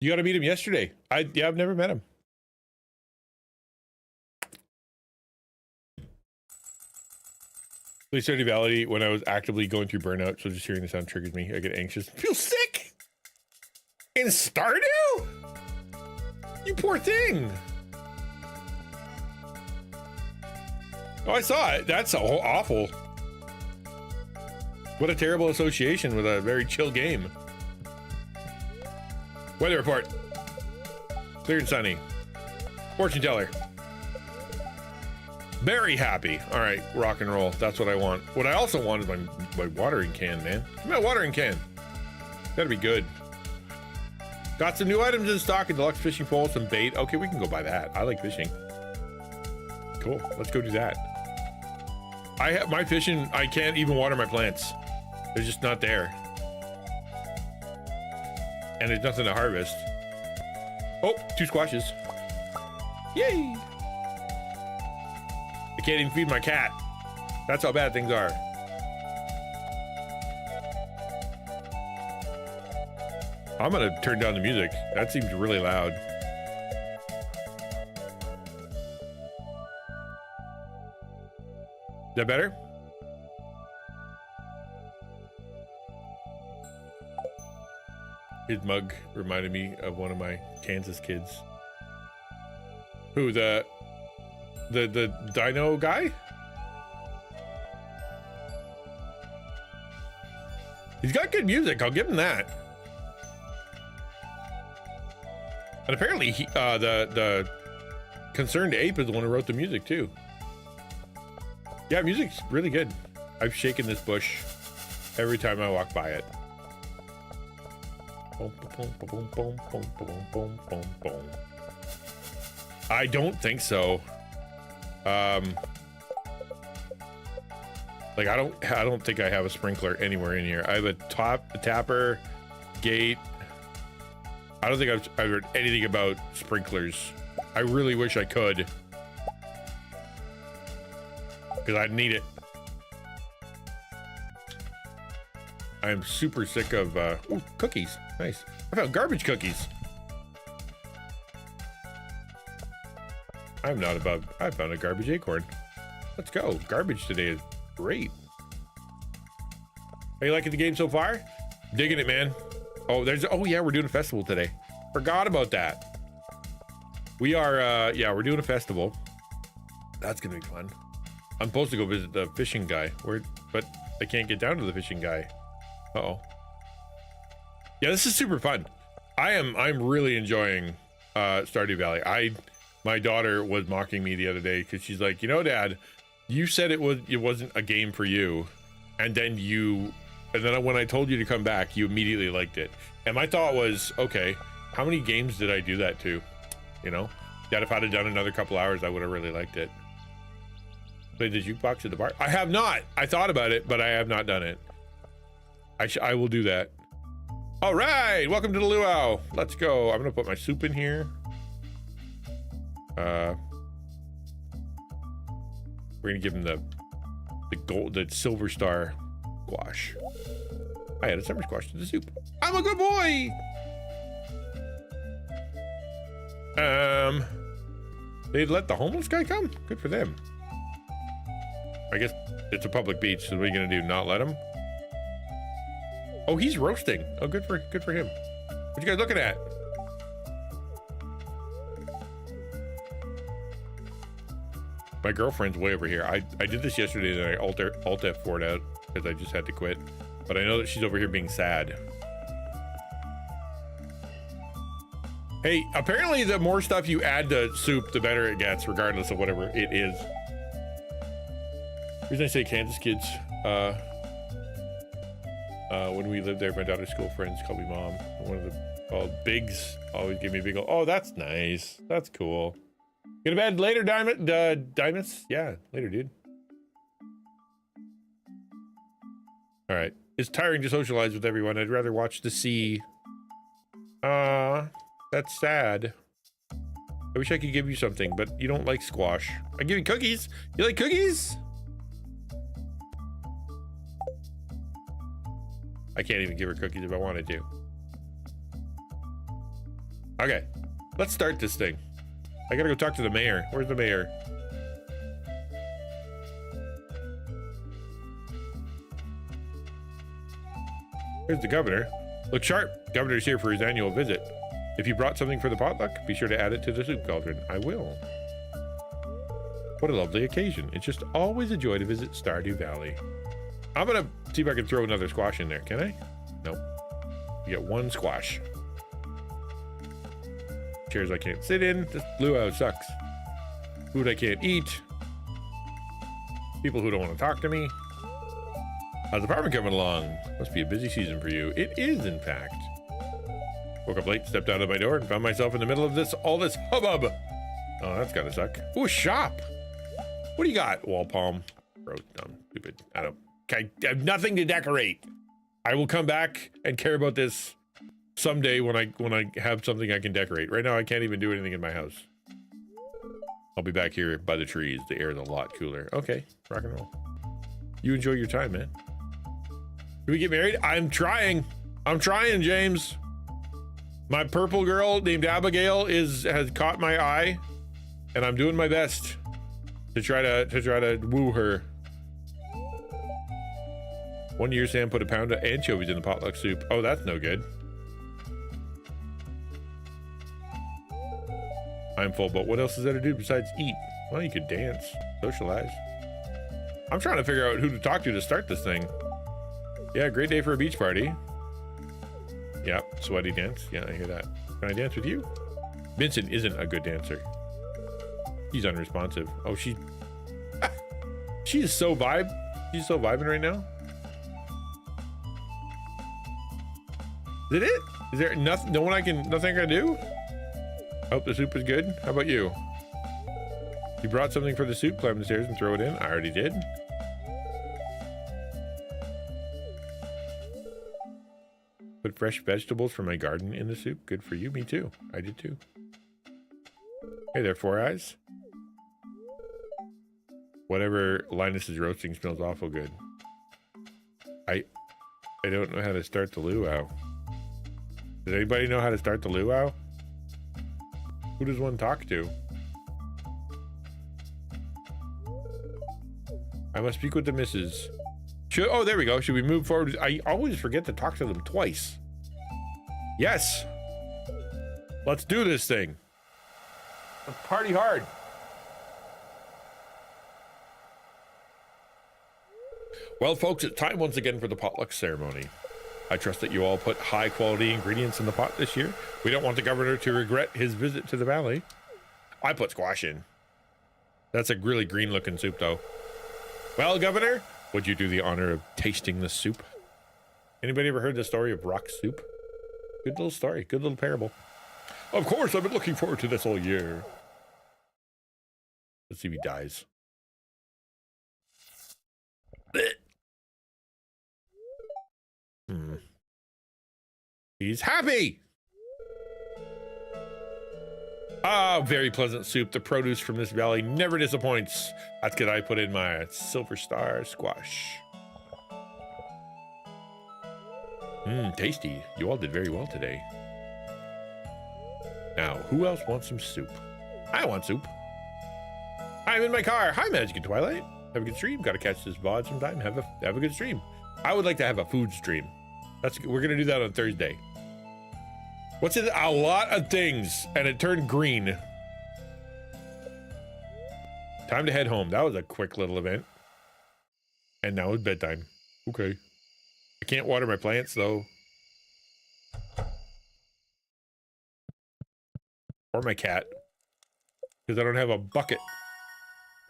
You got to meet him yesterday. Yeah, I've never met him. Play Stardew Valley when I was actively going through burnout, so just hearing the sound triggers me. I get anxious. Feel sick? In Stardew? You poor thing. Oh, I saw it. That's awful. What a terrible association with a very chill game. Weather report. Clear and sunny. Fortune teller. Very happy. All right, rock and roll. That's what I want. What I also want is my watering can, man. Give me my watering can. Gotta be good. Got some new items in stock, a deluxe fishing pole, some bait. Okay, we can go buy that. I like fishing. Cool, let's go do that. I have my fishing, I can't even water my plants. They're just not there. And there's nothing to harvest. Oh, 2 squashes. Yay! I can't even feed my cat. That's how bad things are. I'm gonna turn down the music. That seems really loud. Is that better? His mug reminded me of one of my Kansas kids. Who, the dino guy? He's got good music, I'll give him that. And apparently he, the Concerned Ape is the one who wrote the music too. Yeah, music's really good. I've shaken this bush every time I walk by it. I don't think so. Like I don't think I have a sprinkler anywhere in here. I have a tapper, gate. I don't think I've heard anything about sprinklers. I really wish I could, because I'd need it. I am super sick of ooh, cookies. Nice. I found garbage cookies. I'm not above. I found a garbage acorn. Let's go. Garbage today is great. Are you liking the game so far? Digging it, man. Oh, oh yeah, we're doing a festival today. Forgot about that. We are, yeah, we're doing a festival. That's gonna be fun. I'm supposed to go visit the fishing guy. But I can't get down to the fishing guy. Uh-oh. Yeah, this is super fun. I'm really enjoying Stardew Valley. My daughter was mocking me the other day because she's like, you know, Dad, you said it wasn't a game for you, and then when I told you to come back, you immediately liked it. And my thought was, okay, how many games did I do that to? You know, that if I'd have done another couple hours, I would have really liked it. Played the jukebox at the bar? I have not. I thought about it, but I have not done it. I will do that. All right, welcome to the luau. Let's go. I'm gonna put my soup in here. We're gonna give him the silver star squash. I had a summer squash to the soup. I'm a good boy. They let the homeless guy come? Good for them. I guess it's a public beach, so what are you gonna do? Not let him? Oh, he's roasting. Oh, good for him. What you guys looking at? My girlfriend's way over here. I did this yesterday and I alt F4'd out because I just had to quit. But I know that she's over here being sad. Hey, apparently the more stuff you add to soup, the better it gets, regardless of whatever it is. The reason I say Kansas kids, when we lived there, my daughter's school friends called me Mom. One of the called Bigs always give me a big old, oh, that's nice. That's cool. Get to bed later, Diamonds? Yeah, later, dude. All right. It's tiring to socialize with everyone. I'd rather watch the sea. That's sad. I wish I could give you something, but you don't like squash. I give you cookies. You like cookies? I can't even give her cookies if I wanted to. Okay, let's start this thing. I gotta go talk to the mayor. Where's the mayor? Here's the governor. Look sharp. Governor's here for his annual visit. If you brought something for the potluck, be sure to add it to the soup cauldron. I will. What a lovely occasion. It's just always a joy to visit Stardew Valley. I'm gonna see if I can throw another squash in there. Can I? Nope. You get one squash. Chairs I can't sit in. This luau sucks. Food I can't eat. People who don't want to talk to me. How's the apartment coming along? Must be a busy season for you. It is, in fact. Woke up late, stepped out of my door, and found myself in the middle of all this hubbub. Oh, that's gotta suck. Ooh, a shop. What do you got? Wall palm. Gross, dumb, stupid. I have nothing to decorate. I will come back and care about this someday when I have something I can decorate. Right now, I can't even do anything in my house. I'll be back here by the trees. The air is a lot cooler. Okay, rock and roll. You enjoy your time, man. Do we get married? I'm trying. I'm trying, James. My purple girl named Abigail has caught my eye, and I'm doing my best to try to woo her. One year, Sam put a pound of anchovies in the potluck soup. Oh, that's no good. I'm full, but what else is there to do besides eat? Well, you could dance, socialize. I'm trying to figure out who to talk to start this thing. Yeah, great day for a beach party. Yep, sweaty dance. Yeah, I hear that. Can I dance with you? Vincent isn't a good dancer. He's unresponsive. Oh, she is so she's so vibing right now. Is it? Is there nothing? Nothing I can do? I hope the soup is good. How about you? You brought something for the soup. Climb the stairs and throw it in. I already did. Put fresh vegetables from my garden in the soup. Good for you. Me too. I did too. Hey there, Four Eyes. Whatever Linus is roasting smells awful good. I don't know how to start the luau. Does anybody know how to start the luau? Who does one talk to? I must speak with the missus. Oh, there we go. Should we move forward? I always forget to talk to them twice. Yes. Let's do this thing. Let's party hard. Well, folks, it's time once again for the potluck ceremony. I trust that you all put high quality ingredients in the pot this year. We don't want the governor to regret his visit to the valley. I put squash in. That's a really green looking soup though. Well, Governor, would you do the honor of tasting the soup? Anybody ever heard the story of rock soup? Good little story, good little parable. Of course, I've been looking forward to this all year. Let's see if he dies. He's happy. Ah, very pleasant soup. The produce from this valley never disappoints. That's good. I put in my silver star squash. Tasty. You all did very well today. Now, who else wants some soup? I want soup. I'm in my car. Hi, Magic and Twilight. Have a good stream. Got to catch this VOD sometime. Have a good stream. I would like to have a food stream. We're gonna do that on Thursday. What's it? A lot of things, and it turned green. Time to head home. That was a quick little event. And now it's bedtime. Okay. I can't water my plants though. Or my cat. Because I don't have a bucket.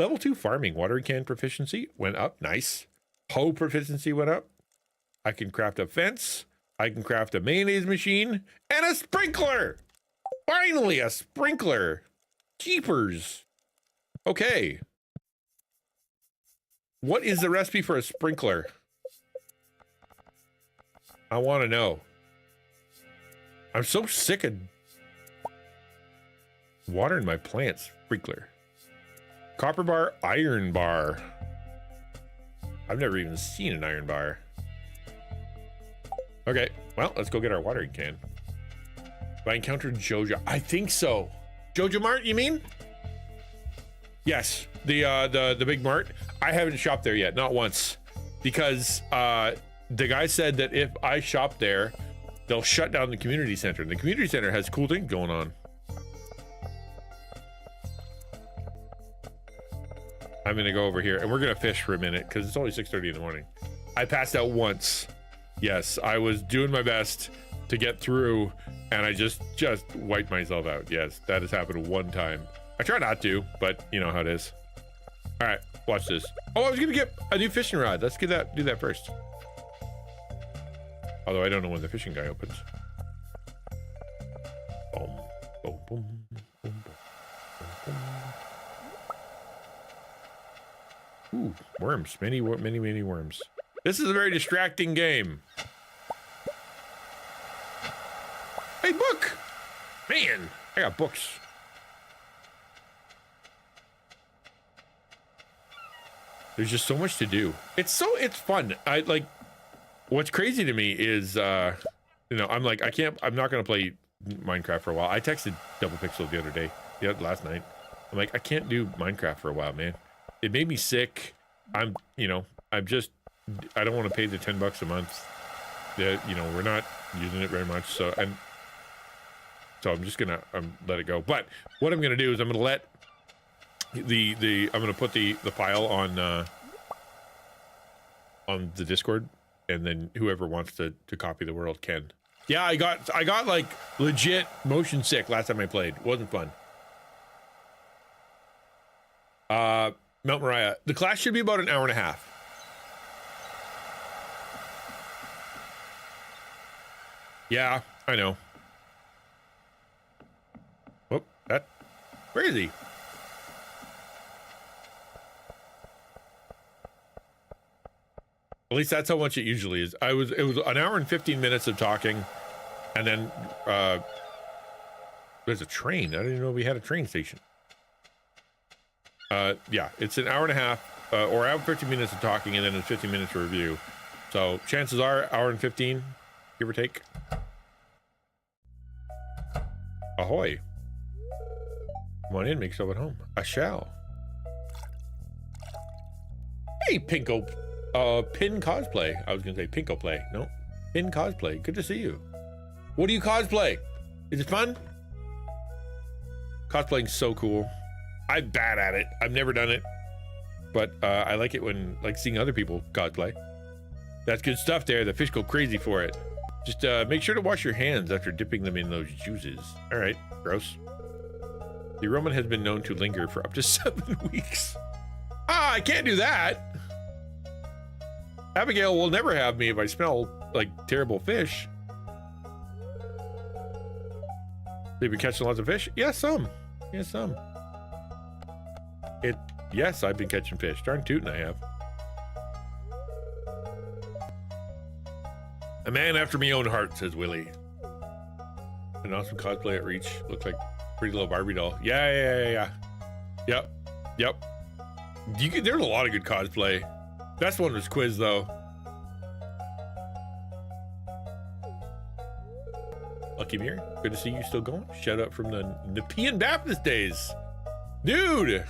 Level 2 farming. Watering can proficiency went up. Nice. Hoe proficiency went up. I can craft a fence. I can craft a mayonnaise machine and a sprinkler. Finally, a sprinkler. Jeepers. Okay. What is the recipe for a sprinkler? I want to know. I'm so sick of watering my plants. Sprinkler. Copper bar, iron bar. I've never even seen an iron bar. Okay, well, let's go get our watering can. Have I encountered Joja? I think so. Joja Mart, you mean? Yes, the big mart. I haven't shopped there yet, not once, because the guy said that if I shop there, they'll shut down the community center. And the community center has cool things going on. I'm gonna go over here and we're gonna fish for a minute because it's only 6:30 in the morning. I passed out once. Yes, I was doing my best to get through and I just wiped myself out. Yes, that has happened one time. I try not to, but you know how it is. All right, watch this. Oh, I was gonna get a new fishing rod. Let's do that first. Although I don't know when the fishing guy opens. Boom, boom, boom, boom, boom, boom. Ooh, worms, many worms. This is a very distracting game. Hey, book! Man, I got books. There's just so much to do. It's fun. What's crazy to me is, you know, I'm not gonna play Minecraft for a while. I texted Double Pixel the other day, last night. I'm like, I can't do Minecraft for a while, man. It made me sick. I don't want to pay the $10 a month. You know, we're not using it very much, so I'm just gonna let it go. But what I'm gonna do is I'm gonna let I'm gonna put the file on the Discord, and then whoever wants to copy the world can. Yeah, I got like legit motion sick last time I played. It wasn't fun. Mount Moriah. The class should be about an hour and a half. Yeah, I know. Oh, where is he? At least that's how much it usually is. It was an hour and 15 minutes of talking, and then there's a train. I didn't even know we had a train station. Yeah, it's an hour and a half, or hour and 15 minutes of talking, and then it's 15 minutes of review. So chances are, hour and 15, give or take. Ahoy. Come on in, make yourself at home. I shall. Hey, Pinko. Pin cosplay. I was gonna say Pinko play. No, Pin cosplay. Good to see you. What do you cosplay? Is it fun? Cosplaying's so cool. I'm bad at it. I've never done it, but I like it when seeing other people cosplay. That's good stuff there. The fish go crazy for it. Just make sure to wash your hands after dipping them in those juices. All right, gross. The aroma has been known to linger for up to 7 weeks. Ah, I can't do that. Abigail will never have me if I smell like terrible fish. You've been catching lots of fish? Yeah, some. Yeah, some. Yes, I've been catching fish. Darn tootin' I have. A man after me own heart, says Willie. An awesome cosplay at Reach. Looks like pretty little Barbie doll. Yeah. Yep. There's a lot of good cosplay. Best one was Quiz, though. Lucky Mirror, good to see you still going. Shout out from the Nepean Baptist days. Dude!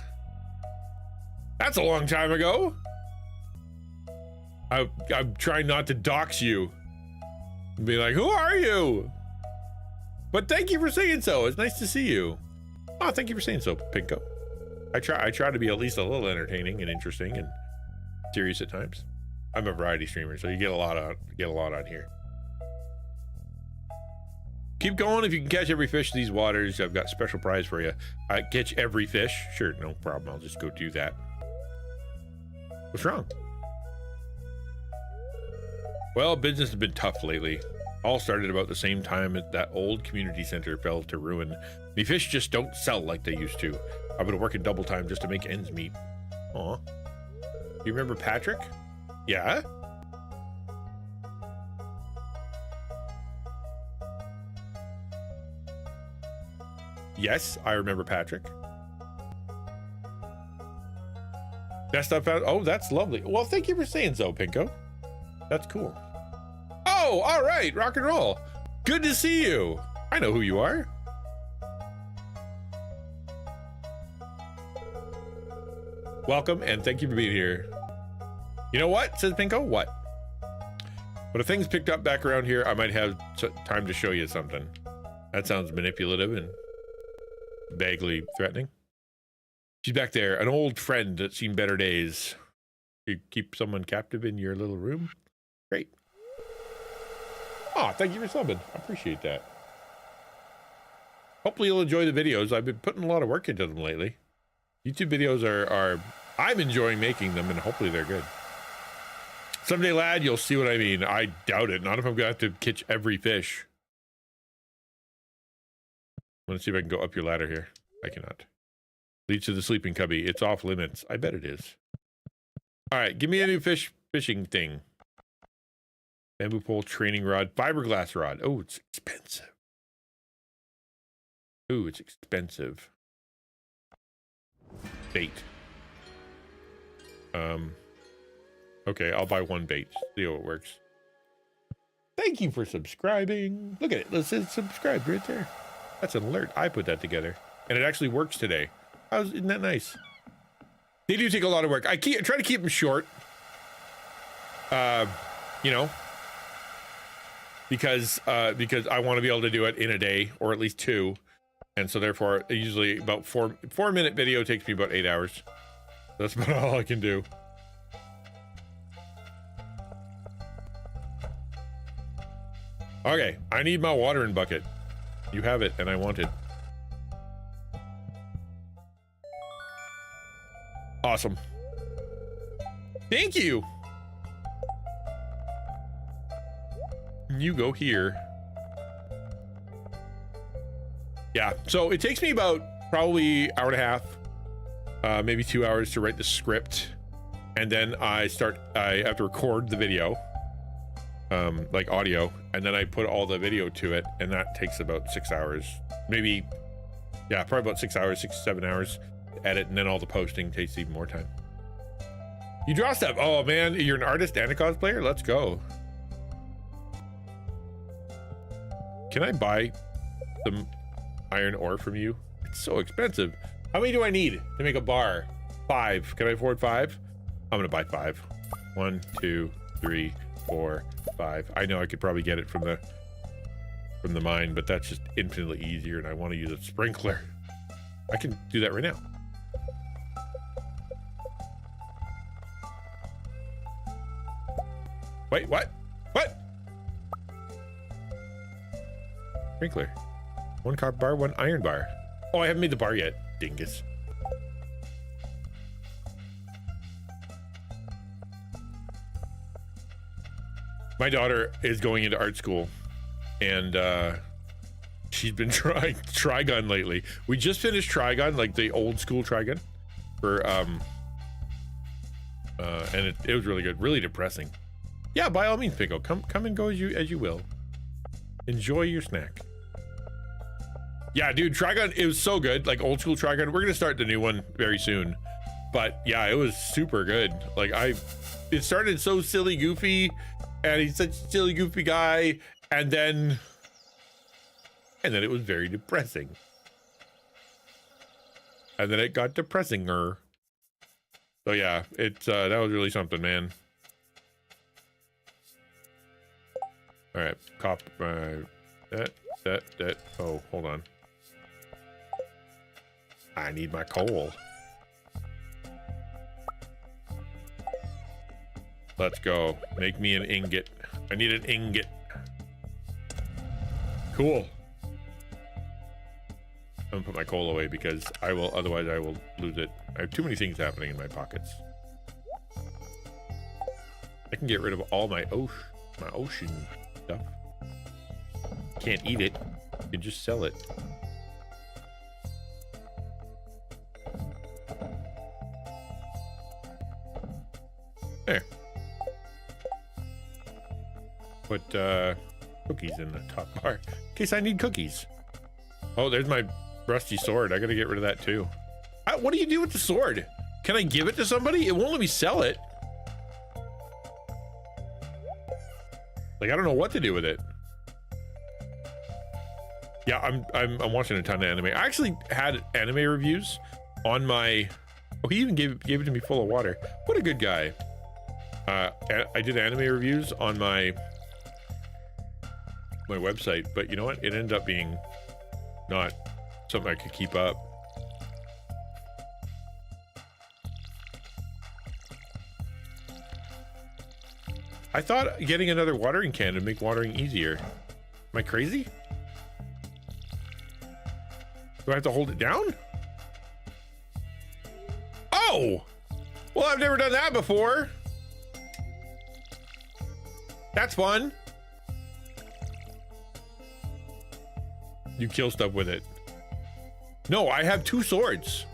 That's a long time ago. I'm trying not to dox you. Be like, who are you? But thank you for saying so. It's nice to see you. Oh, thank you for saying so, Pinko. I try to be at least a little entertaining and interesting and serious at times. I'm a variety streamer, so you get a lot on here. Keep going. If you can catch every fish in these waters, I've got a special prize for you. Catch every fish? Sure, no problem. I'll just go do that. What's wrong? Well, business has been tough lately. All started about the same time that old community center fell to ruin. The fish just don't sell like they used to. I've been working double time just to make ends meet. Aw. You remember Patrick? Yeah? Yes, I remember Patrick. Best I've found. Oh, that's lovely. Well, thank you for saying so, Pinko. That's cool. Oh, all right, rock and roll. Good to see you. I know who you are. Welcome, and thank you for being here. You know what, says Pinko? What? But if things picked up back around here, I might have time to show you something. That sounds manipulative and vaguely threatening. She's back there, an old friend that's seen better days. You keep someone captive in your little room? Great. Oh, thank you for subbing. I appreciate that. Hopefully you'll enjoy the videos. I've been putting a lot of work into them lately. YouTube videos are I'm enjoying making them, and hopefully they're good. Someday, lad, you'll see what I mean. I doubt it. Not if I'm gonna have to catch every fish. I'm gonna see if I can go up your ladder here. I cannot. Leads to the sleeping cubby. It's off limits. I bet it is. All right, give me a new fishing thing. Bamboo pole, training rod, fiberglass rod. Oh, it's expensive. Ooh, it's expensive. Bait. Okay, I'll buy one bait. See how it works. Thank you for subscribing. Look at it. It says subscribe right there. That's an alert. I put that together, and it actually works today. Isn't that nice? They do take a lot of work. I try to keep them short. You know, because I want to be able to do it in a day or at least 2, and so therefore usually about 4-minute video takes me about 8 hours. That's about all I can do. Okay, I need my watering bucket. You have it, and I want it. Awesome. Thank you. You go here. Yeah, so it takes me about probably hour and a half, maybe 2 hours to write the script, and then I have to record the video, like audio, and then I put all the video to it, and that takes about 6 hours, maybe, yeah, probably about 6 hours, 6 to 7 hours to edit, and then all the posting takes even more time. You draw stuff. Oh man, you're an artist and a cosplayer? Let's go. Can I buy some iron ore from you? It's so expensive. How many do I need to make a bar? 5. Can I afford 5? I'm gonna buy 5. 1, 2, 3, 4, 5. I know I could probably get it from the mine, but that's just infinitely easier, and I want to use a sprinkler. I can do that right now. Wait, what? What? Sprinkler. 1 copper bar, 1 iron bar. Oh, I haven't made the bar yet, dingus. My daughter is going into art school, and she's been trying Trigun lately. We just finished Trigun, like the old school Trigun, for and it was really good, really depressing. Yeah, by all means, Pickle, come and go as you will. Enjoy your snack. Yeah, dude, Trigun, it was so good, like old school Trigun. We're gonna start the new one very soon, but yeah, it was super good. Like it started so silly goofy, and he's such a silly goofy guy, and then it was very depressing, and then it got depressinger. So yeah, that was really something, man. All right, that. Oh, hold on. I need my coal. Let's go. Make me an ingot. I need an ingot. Cool. I'm gonna put my coal away because otherwise I will lose it. I have too many things happening in my pockets. I can get rid of all my ocean stuff. Can't eat it. You can just sell it. There. Put cookies in the top bar in case I need cookies. Oh, there's my Rusty sword. I gotta get rid of that too. What do you do with the sword? Can I give it to somebody? It won't let me sell it. Like, I don't know what to do with it. Yeah, I'm watching a ton of anime. I actually had anime reviews on my... Oh, he even gave it to me full of water. What a good guy. I did anime reviews on my website, but you know what? It ended up being not something I could keep up. I thought getting another watering can would make watering easier. Am I crazy? Do I have to hold it down? Oh! Well, I've never done that before. That's fun. You kill stuff with it. No, I have 2 swords.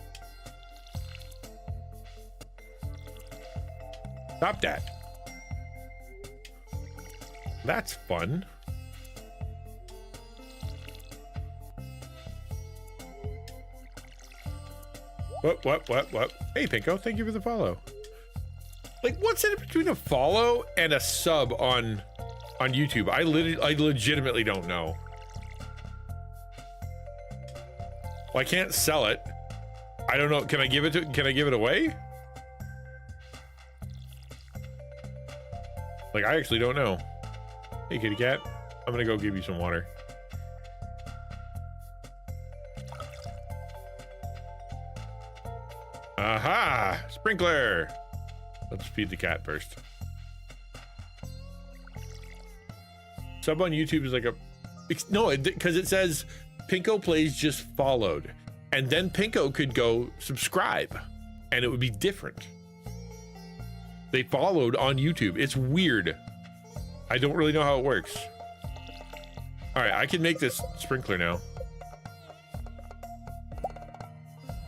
Stop that. That's fun. What? Hey, Pinko, thank you for the follow. Like, what's in between a follow and a sub on YouTube? I legitimately don't know. Well, I can't sell it. I don't know. Can I give it away? Like, I actually don't know. Hey, kitty cat. I'm gonna go give you some water. Aha! Sprinkler! Let's feed the cat first. Sub on YouTube is like a... No, because it says Pinko Plays just followed. And then Pinko could go subscribe. And it would be different. They followed on YouTube. It's weird. I don't really know how it works. Alright, I can make this sprinkler now.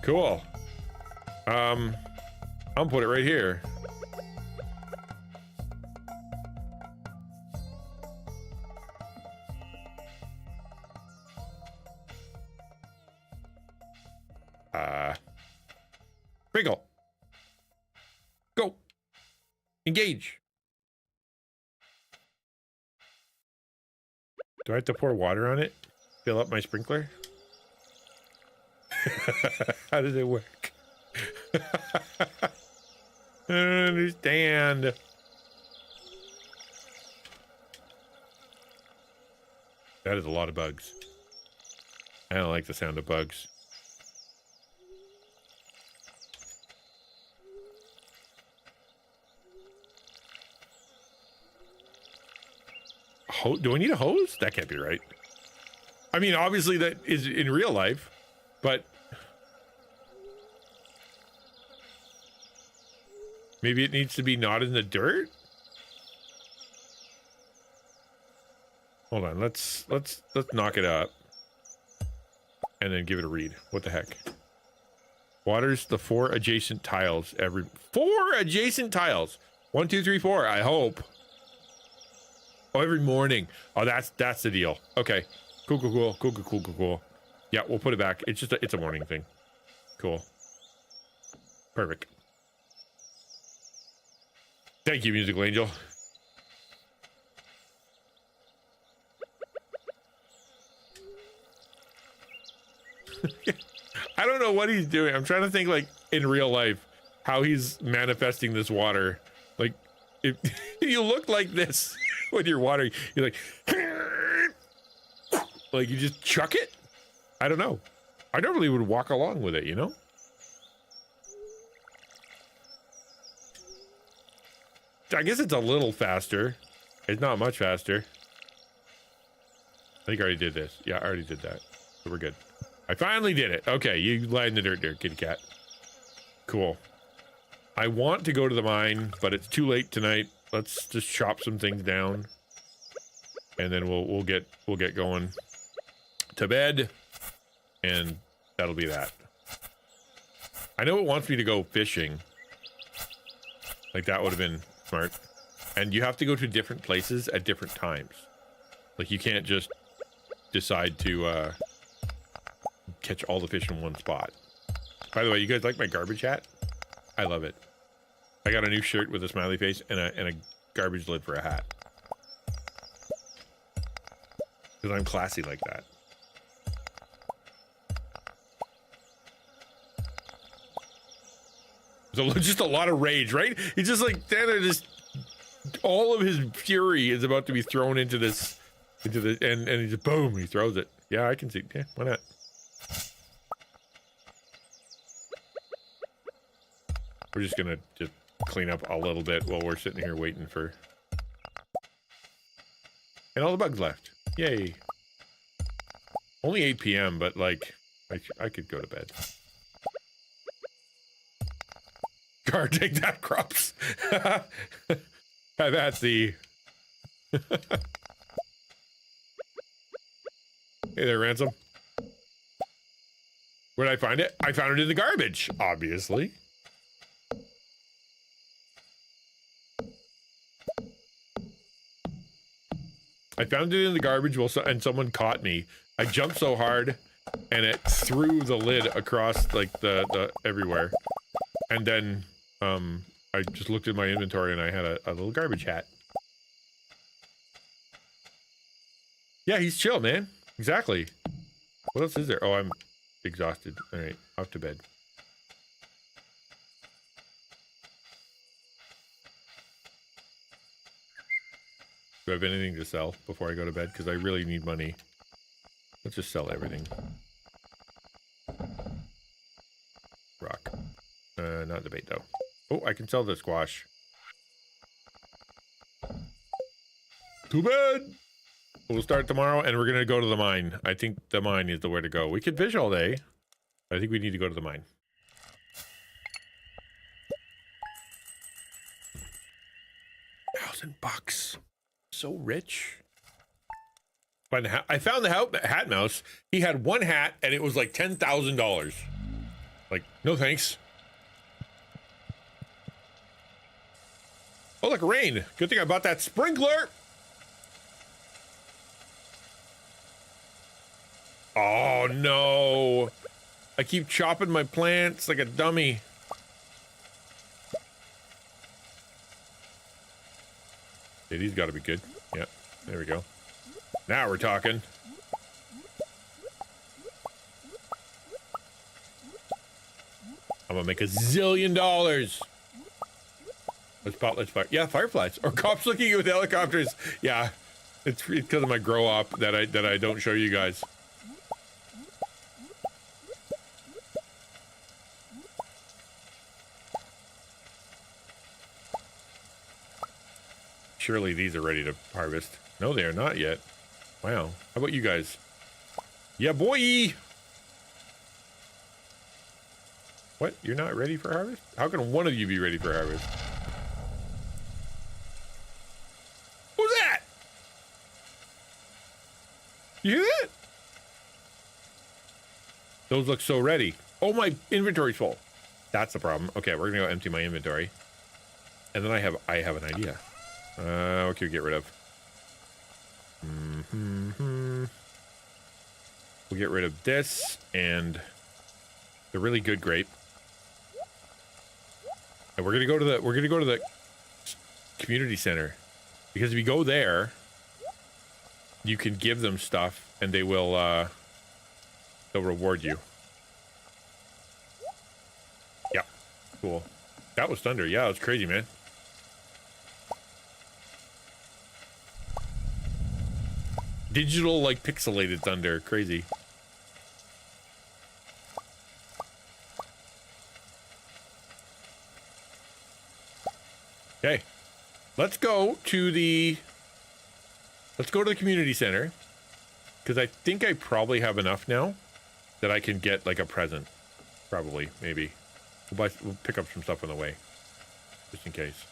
Cool. I'll put it right here. Sprinkle. Go. Engage. Do I have to pour water on it? Fill up my sprinkler? How does it work? I don't understand. That is a lot of bugs. I don't like the sound of bugs. Do I need a hose? That can't be right. I mean, obviously that is in real life, but maybe it needs to be not in the dirt. Hold on, let's knock it up and then give it a read. What the heck? Waters the 4 adjacent tiles every 4 adjacent tiles. 1, 2, 3, 4. I hope. Oh, every morning. Oh, that's the deal. Okay. Cool. Yeah, we'll put it back. It's just it's a morning thing. Cool. Perfect. Thank you, Musical Angel. I don't know what he's doing. I'm trying to think, like, in real life, how he's manifesting this water. Like, if you look like this when you're watering, you're like you just chuck it? I don't know. I normally would walk along with it, you know? I guess it's a little faster. It's not much faster. I think I already did this. Yeah, I already did that. So we're good. I finally did it. Okay, you lie in the dirt there, kitty cat. Cool. I want to go to the mine, but it's too late tonight. Let's just chop some things down. And then we'll get going to bed. And that'll be that. I know it wants me to go fishing. Like, that would have been smart. And you have to go to different places at different times. Like, you can't just decide to catch all the fish in one spot. By the way, you guys like my garbage hat? I love it. I got a new shirt with a smiley face and a garbage lid for a hat. Because I'm classy like that. So just a lot of rage, right? He's just like standing there, just all of his fury is about to be thrown into this, and he just boom, he throws it. Yeah, I can see. Yeah, why not? We're just gonna just clean up a little bit while we're sitting here waiting for, and all the bugs left. Yay! Only 8 p.m., but like, I could go to bed. Car, take that, crops. That's the. Hey there, Ransom. Where did I find it? I found it in the garbage, obviously. I found it in the garbage and someone caught me. I jumped so hard and it threw the lid across like the everywhere. And then I just looked at my inventory and I had a little garbage hat. Yeah, he's chill, man. Exactly. What else is there? Oh, I'm exhausted. All right, off to bed. Do I have anything to sell before I go to bed? Because I really need money. Let's just sell everything. Rock. Not debate though. Oh, I can sell the squash. Too bad. We'll start tomorrow and we're gonna go to the mine. I think the mine is the way to go. We could fish all day. I think we need to go to the mine. $1,000. So rich. I found the hat mouse. He had one hat and it was like $10,000. Like, no thanks. Oh, look, rain. Good thing I bought that sprinkler. Oh, no. I keep chopping my plants like a dummy. Yeah, these got to be good. Yeah, there we go. Now we're talking. I'm gonna make $1 zillion. Let's fire. Yeah, fireflies or cops looking at with helicopters. Yeah, it's because of my grow up that I don't show you guys. Surely these are ready to harvest. No, they are not yet. Wow. How about you guys? Yeah, boy. What? You're not ready for harvest? How can one of you be ready for harvest? Who's that? You hear that? Those look so ready. Oh, my inventory's full. That's the problem. Okay, we're gonna go empty my inventory. And then I have an idea. What can we get rid of? We'll get rid of this and the really good grape. And we're gonna go to the community center, because if you go there, you can give them stuff and they will they'll reward you. Yeah, cool. That was thunder. Yeah, it was crazy, man. Digital, like, pixelated thunder. Crazy. Okay. Let's go to the community center. Because I think I probably have enough now that I can get, like, a present. Probably. Maybe. We'll pick up some stuff on the way. Just in case.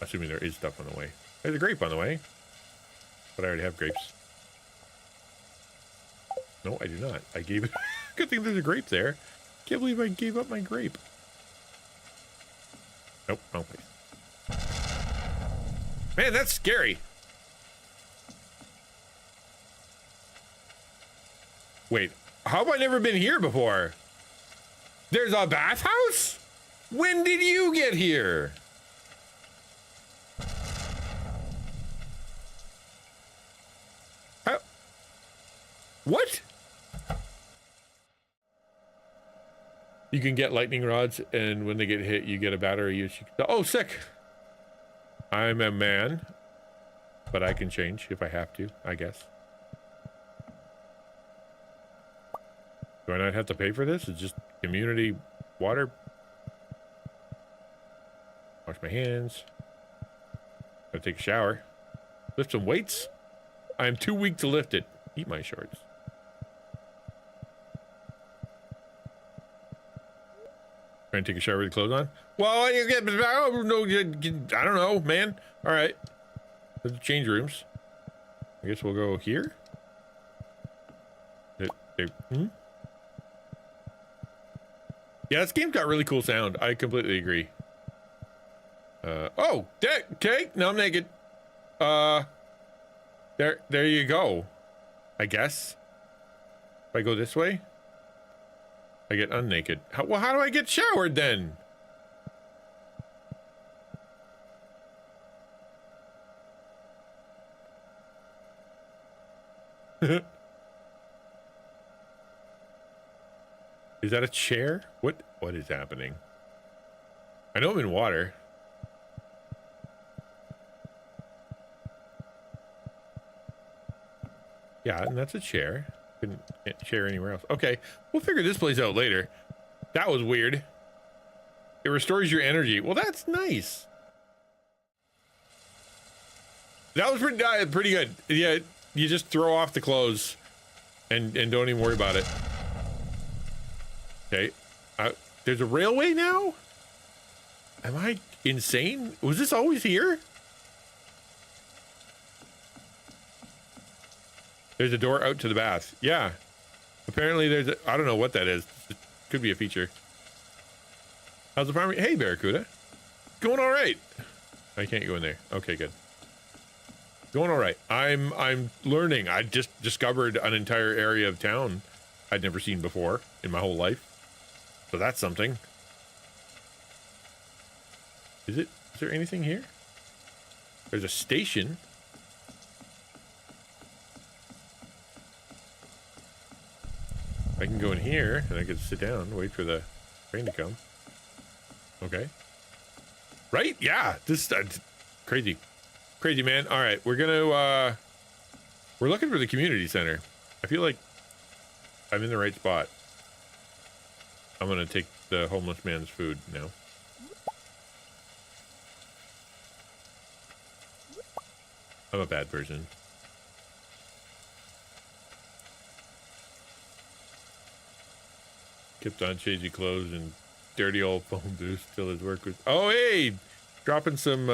Assuming there is stuff on the way. There's a grape on the way. But I already have grapes. No, I do not. I gave it. Good thing there's a grape there. Can't believe I gave up my grape. Nope, wrong place. Man, that's scary. Wait, how have I never been here before? There's a bathhouse? When did you get here? How? What? You can get lightning rods, and when they get hit, you get a battery. Oh, sick. I'm a man, but I can change if I have to, I guess. Do I not have to pay for this? It's just community water. Wash my hands. Gotta take a shower. Lift some weights. I am too weak to lift it. Eat my shorts. Trying to take a shower with the clothes on? Well, you get, I don't know, man. All right. Let's change rooms. I guess we'll go here. Yeah, this game's got really cool sound. I completely agree. Oh, okay. Now I'm naked. There you go. I guess. If I go this way, I get unnaked. Well, how do I get showered then? Is that a chair? What is happening? I know I'm in water. Yeah, and that's a chair. Couldn't chair anywhere else. Okay, we'll figure this place out later. That was weird. It restores your energy. Well, that's nice. That was pretty good. Yeah, you just throw off the clothes and don't even worry about it. Okay, there's a railway now? Am I insane? Was this always here? There's a door out to the bath. Yeah. Apparently there's a, I don't know what that is. It could be a feature. How's the farm? Hey, Barracuda. Going all right. I can't go in there. Okay, good. Going all right. I'm learning. I just discovered an entire area of town I'd never seen before in my whole life. So that's something. Is there anything here? There's a station. I can go in here and I can sit down and wait for the train to come. Okay. Right? Yeah. This crazy. Crazy, man. All right. We're looking for the community center. I feel like I'm in the right spot. I'm going to take the homeless man's food now. I'm a bad person. Kept on changing clothes and dirty old phone booth till his work was. Oh, hey, dropping some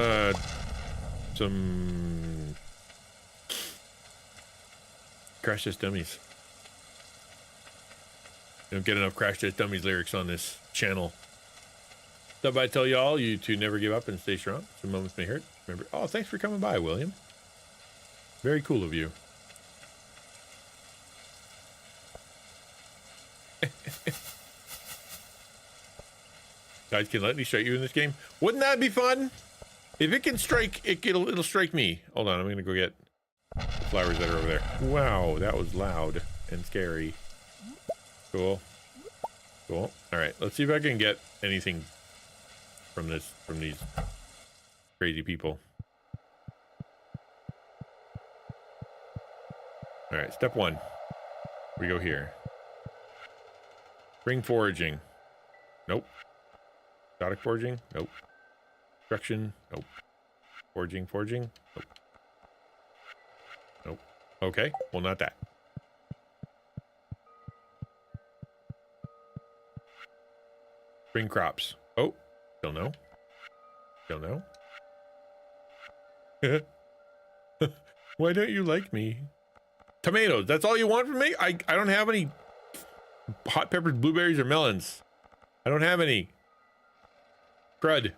Crash Test Dummies. Don't get enough Crash Test Dummies lyrics on this channel. Stop by, tell y'all you to never give up and stay strong. Some moments may hurt. Remember. Oh, thanks for coming by, William. Very cool of you. Guys can lightly strike you in this game. Wouldn't that be fun? If it can strike, it'll strike me. Hold on, I'm gonna go get the flowers that are over there. Wow, that was loud and scary. Cool. Cool. All right, let's see if I can get anything from these crazy people. All right, step one. We go here. Spring foraging. Nope. Exotic foraging? Nope. Construction? Nope. Foraging? Nope. Nope. Okay, well, not that. Spring crops. Oh, still no. Still no. Why don't you like me? Tomatoes, that's all you want from me? I don't have any hot peppers, blueberries, or melons. I don't have any. Crud.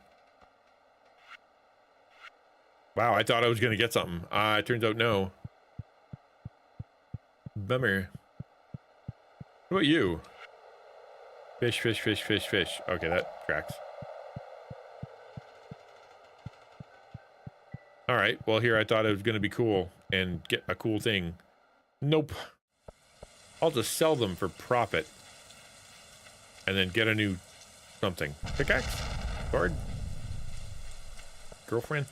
Wow, I thought I was gonna get something. It turns out no. Bummer. What about you? Fish, fish, fish, fish, fish. Okay, that tracks. All right. Well, here I thought it was going to be cool and get a cool thing. Nope. I'll just sell them for profit. And then get a new something. Pickaxe? Sword? Girlfriend?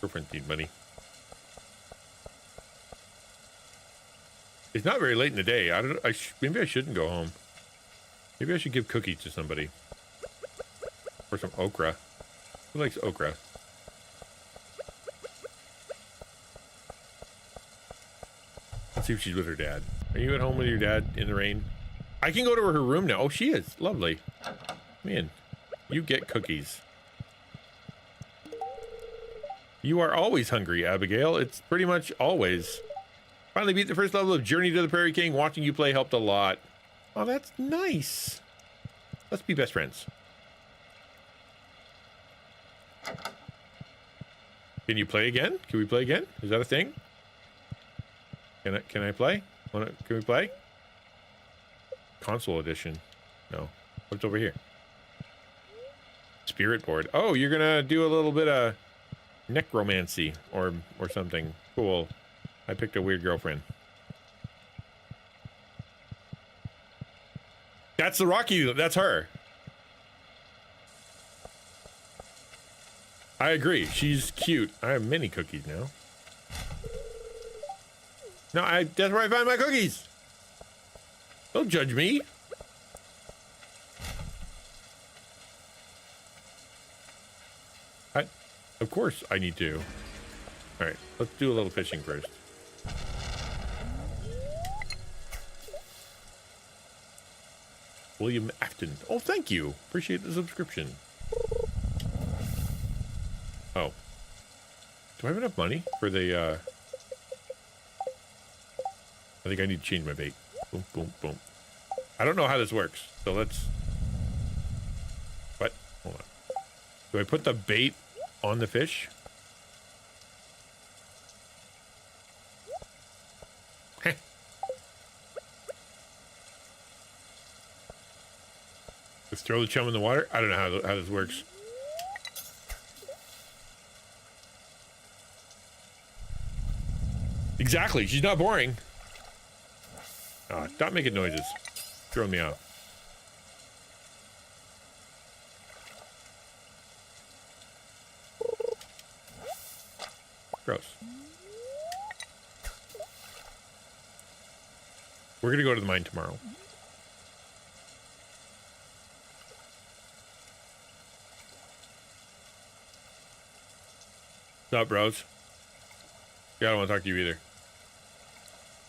Girlfriends need money. It's not very late in the day. Maybe I shouldn't go home. Maybe I should give cookies to somebody. Or some okra. Who likes okra? Let's see if she's with her dad. Are you at home with your dad in the rain? I can go to her room now. Oh, she is. Lovely. Man, you get cookies. You are always hungry, Abigail. It's pretty much always. Finally beat the first level of Journey to the Prairie King. Watching you play helped a lot. Oh, that's nice. Let's be best friends. Can you play again? Can we play again? Is that a thing? Can I play? Can we play? Console edition. No. What's over here? Spirit board. Oh, you're gonna do a little bit of necromancy or something. Cool. I picked a weird girlfriend. That's the Rocky. That's her. I agree. She's cute. I have many cookies now. No, that's where I find my cookies. Don't judge me. Of course I need to. All right, let's do a little fishing first. William Afton. Oh, thank you. Appreciate the subscription. Oh. Do I have enough money for the, I think I need to change my bait. Boom, boom, boom. I don't know how this works, so let's... What? Hold on. Do I put the bait on the fish? Heh. Let's throw the chum in the water. I don't know how this works. Exactly. She's not boring. Oh, stop making noises. Throwing me off. Gross. We're gonna go to the mine tomorrow. What's up, bros? Yeah, I don't want to talk to you either.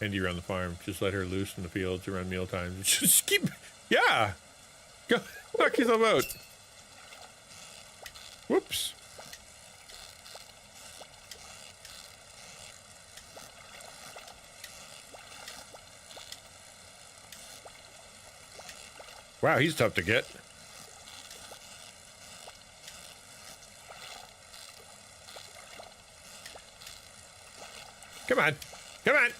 Andy around the farm. Just let her loose in the fields around meal times. Just keep... Yeah! Go knock yourself out. Whoops. Wow, he's tough to get. Come on. Come on.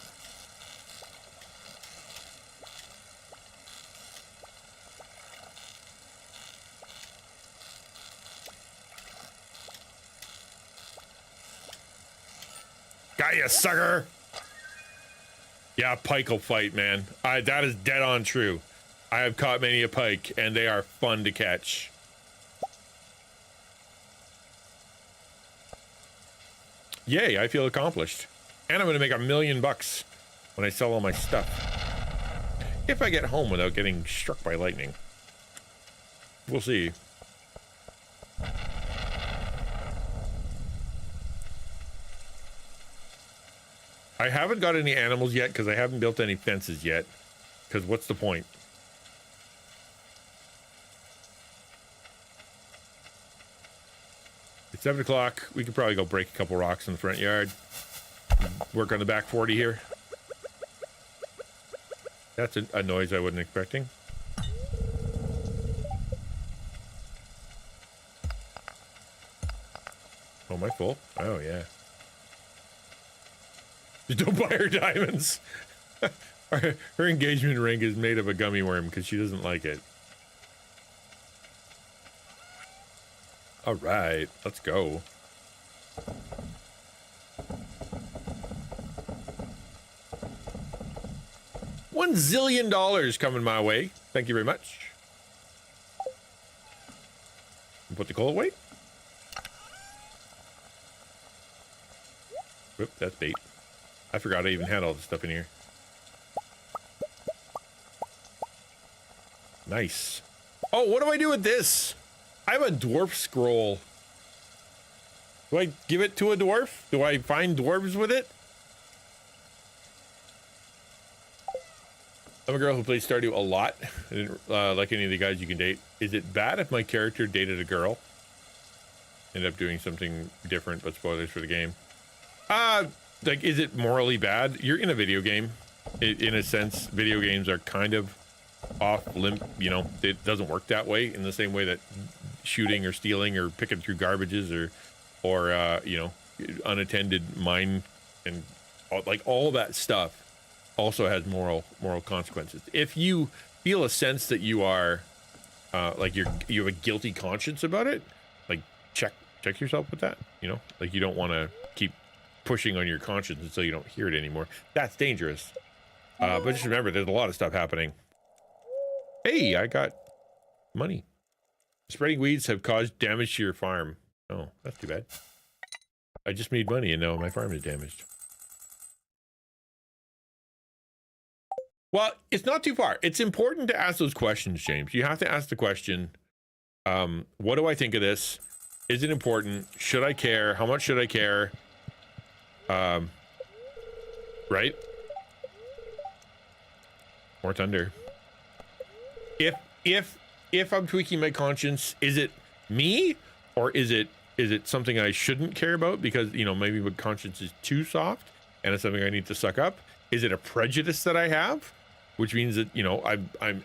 Got ya, sucker. Yeah, pike will fight, man. That is dead on true. I have caught many a pike, and they are fun to catch. Yay, I feel accomplished. And I'm gonna make $1 million when I sell all my stuff. If I get home without getting struck by lightning. We'll see. I haven't got any animals yet because I haven't built any fences yet. Because what's the point? It's 7 o'clock. We could probably go break a couple rocks in the front yard. Work on the back 40 here. That's a noise I wasn't expecting. Oh, am I full? Oh, yeah. Just don't buy her diamonds. Her engagement ring is made of a gummy worm because she doesn't like it. All right, let's go. $1 zillion coming my way. Thank you very much. Put the coal away. Whoop, that's bait. I forgot I even had all this stuff in here. Nice. Oh, what do I do with this? I have a dwarf scroll. Do I give it to a dwarf? Do I find dwarves with it? I'm a girl who plays Stardew a lot. I didn't like any of the guys you can date. Is it bad if my character dated a girl? End up doing something different, but spoilers for the game. Like, is it morally bad? You're in a video game. In a sense, video games are kind of off limb. You know, it doesn't work that way in the same way that shooting or stealing or picking through garbages or you know, unattended mine and like all that stuff also has moral consequences. If you feel a sense that you are like you have a guilty conscience about it, like check yourself with that, you know, like you don't want to keep pushing on your conscience until you don't hear it anymore. That's dangerous. But just remember, there's a lot of stuff happening. Hey, I got money. Spreading weeds have caused damage to your farm. Oh, that's too bad. I just made money and now my farm is damaged. Well, it's not too far. It's important to ask those questions, James. You have to ask the question, what do I think of this? Is it important? Should I care? How much should I care? Right? More thunder. If I'm tweaking my conscience, is it me or is it something I shouldn't care about because, you know, maybe my conscience is too soft and it's something I need to suck up? Is it a prejudice that I have, which means that, you know,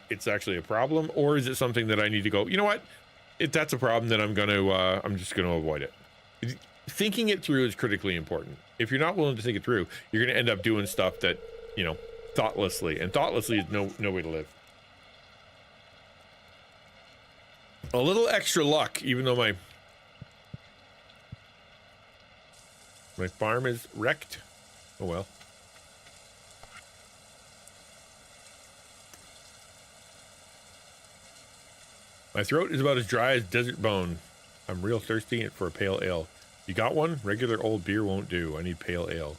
it's actually a problem, or is it something that I need to go, you know what? If that's a problem, then I'm just gonna avoid it. Thinking it through is critically important. If you're not willing to think it through, you're gonna end up doing stuff that, you know, thoughtlessly, and thoughtlessly is no way to live. A little extra luck, even though my farm is wrecked. Oh well. My throat is about as dry as desert bone. I'm real thirsty for a pale ale. You got one? Regular old beer won't do. I need pale ale.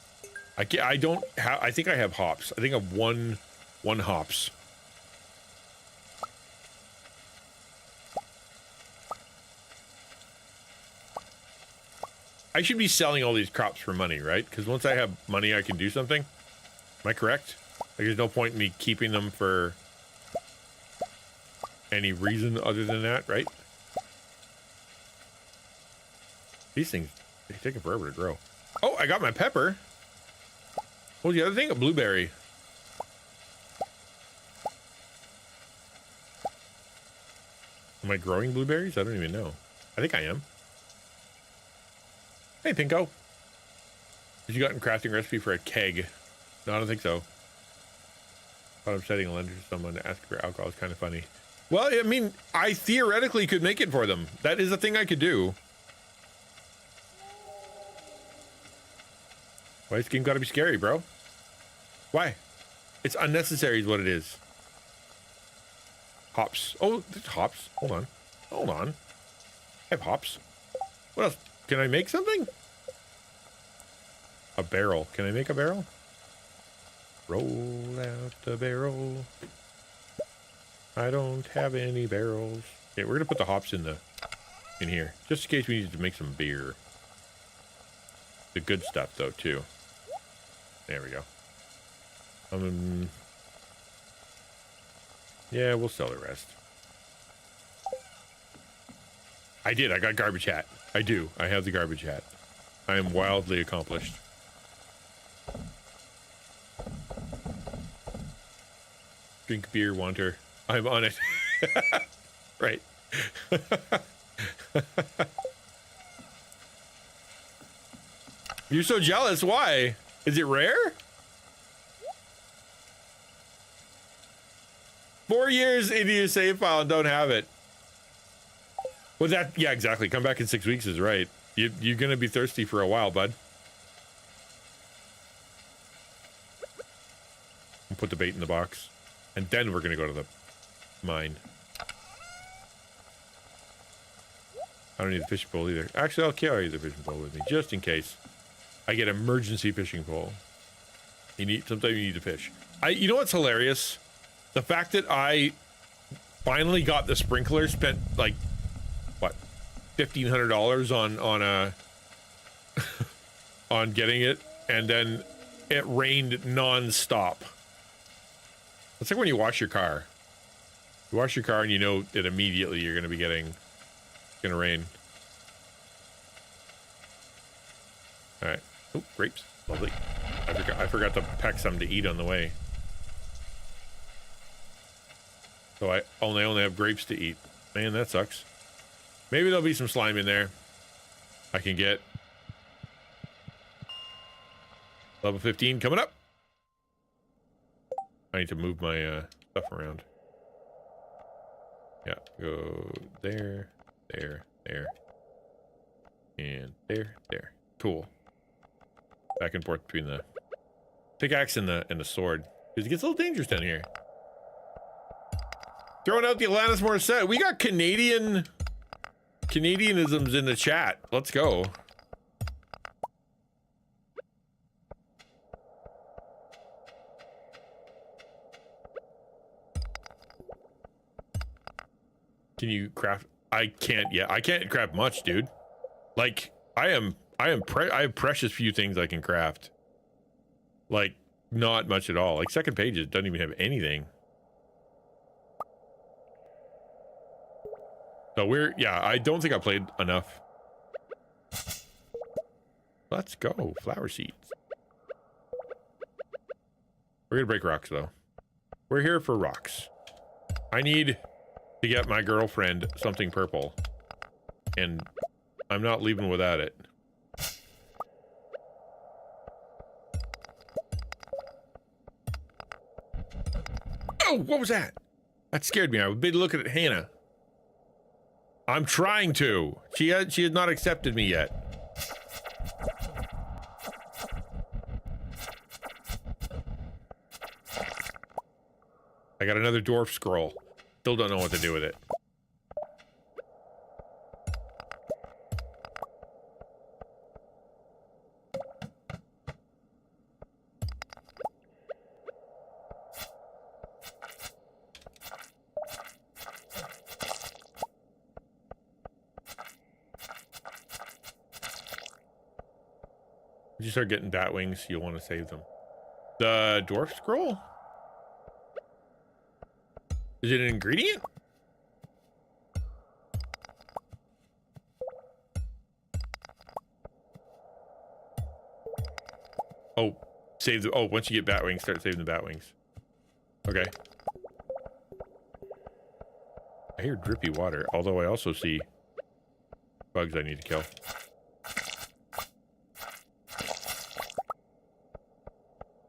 I don't have, I think I have hops. I think I have one hops. I should be selling all these crops for money, right? Because once I have money, I can do something. Am I correct? Like, there's no point in me keeping them for any reason other than that, right? These things, they take forever to grow. Oh, I got my pepper. What was the other thing? A blueberry. Am I growing blueberries? I don't even know. I think I am. Hey, Pinko. Have you gotten crafting recipe for a keg? No, I don't think so. Thought I'm setting a lender to someone to ask for alcohol is kind of funny. Well, I mean, I theoretically could make it for them. That is a thing I could do. Why is this game gotta be scary, bro? Why? It's unnecessary is what it is. Hops. Oh, there's hops. Hold on. Hold on. I have hops. What else? Can I make something? A barrel. Can I make a barrel? Roll out the barrel. I don't have any barrels. Okay, we're gonna put the hops in here, just in case we need to make some beer. The good stuff, though, too. There we go. Yeah, we'll sell the rest. I got garbage hat. I do. I have the garbage hat. I am wildly accomplished. Drink beer, wanter. I'm on it. Right. You're so jealous. Why? Is it rare? 4 years into your save file and don't have it. Well, that, yeah, exactly. Come back in 6 weeks is right. You're gonna be thirsty for a while, bud. We'll put the bait in the box, and then we're gonna go to the mine. I don't need a fishing pole either. Actually, I'll carry the fishing pole with me, just in case I get emergency fishing pole. Sometimes you need to fish. You know what's hilarious? The fact that I finally got the sprinkler, spent like, what, $1,500 on a on getting it, and then it rained non-stop. It's like when you wash your car. You wash your car and you know that immediately you're gonna be gonna rain. All right. Oh, grapes. Lovely. I forgot to pack some to eat on the way. So I only have grapes to eat. Man, that sucks. Maybe there'll be some slime in there. I can get. Level 15 coming up. I need to move my stuff around. Yeah, go there, there, there. And there, there. Cool. Back and forth between the pickaxe and the sword. Because it gets a little dangerous down here. Throwing out the Alanis Morissette. We got Canadianisms in the chat. Let's go. Can you craft? I can't yet. I can't craft much, dude. Like, I have precious few things I can craft. Like, not much at all. Like, second page, it doesn't even have anything. So yeah, I don't think I played enough. Let's go. Flower seeds. We're gonna break rocks, though. We're here for rocks. I need to get my girlfriend something purple. And I'm not leaving without it. Oh, what was that? That scared me. I've been looking at Hannah. I'm trying to. She has not accepted me yet. I got another dwarf scroll. Still don't know what to do with it. If you start getting bat wings, you'll want to save them. The dwarf scroll? Is it an ingredient? Oh, save the. Oh, once you get bat wings, start saving the bat wings. Okay. I hear drippy water, although I also see bugs I need to kill.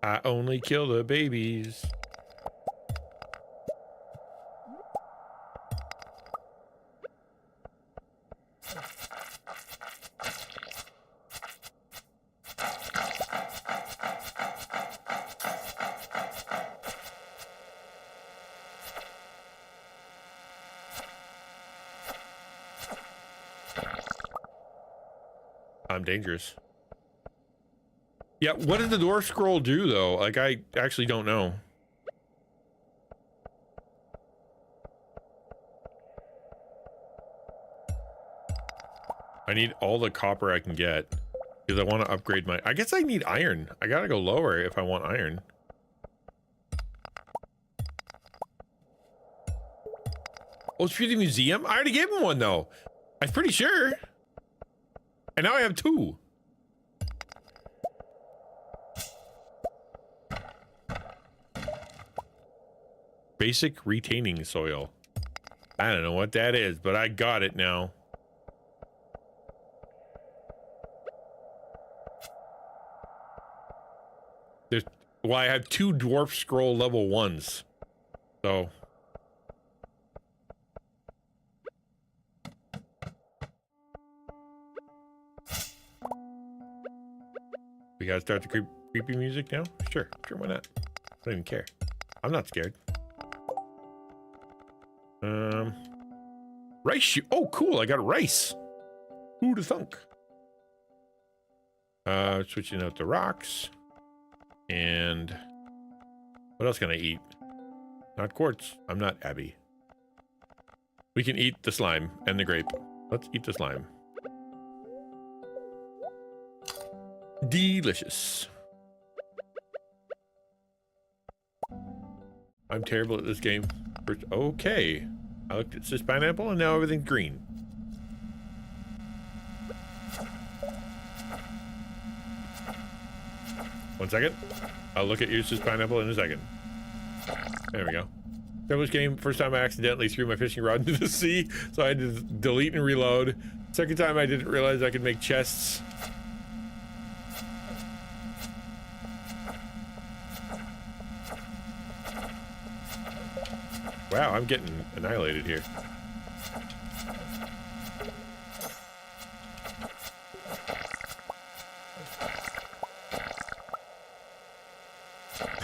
I only kill the babies. I'm dangerous. Yeah, what did the dwarf scroll do, though? Like, I actually don't know. I need all the copper I can get, because I want to upgrade my... I guess I need iron. I gotta go lower if I want iron. Oh, it's for the museum? I already gave him one, though. I'm pretty sure. And now I have two. Basic retaining soil. I don't know what that is, but I got it now. Well, I have two dwarf scroll level 1s. So, We gotta start the creepy music now? Sure, why not? I don't even care. I'm not scared. Rice shoot. Oh, cool, I got rice. Who'da thunk? Switching out the rocks. And what else can I eat? Not quartz. I'm not Abby. We can eat the slime and the grape. Let's eat the slime. Delicious. I'm terrible at this game. Okay. I looked at this pineapple and now everything's green. One second. I'll look at your sis pineapple in a second. There we go. This game, first time I accidentally threw my fishing rod into the sea, so I had to delete and reload. Second time I didn't realize I could make chests. Wow, I'm getting annihilated here.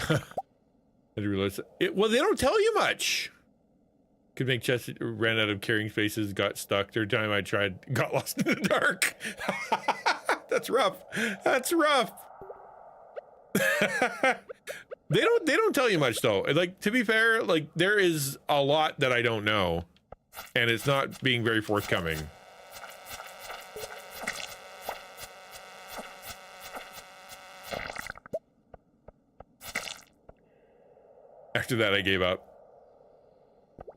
I didn't realize it. Well, they don't tell you much. Could make chests, ran out of carrying spaces, got stuck. Third time I tried, got lost in the dark. That's rough. That's rough. They don't tell you much though. Like, to be fair, like there is a lot that I don't know, and it's not being very forthcoming. After that, I gave up.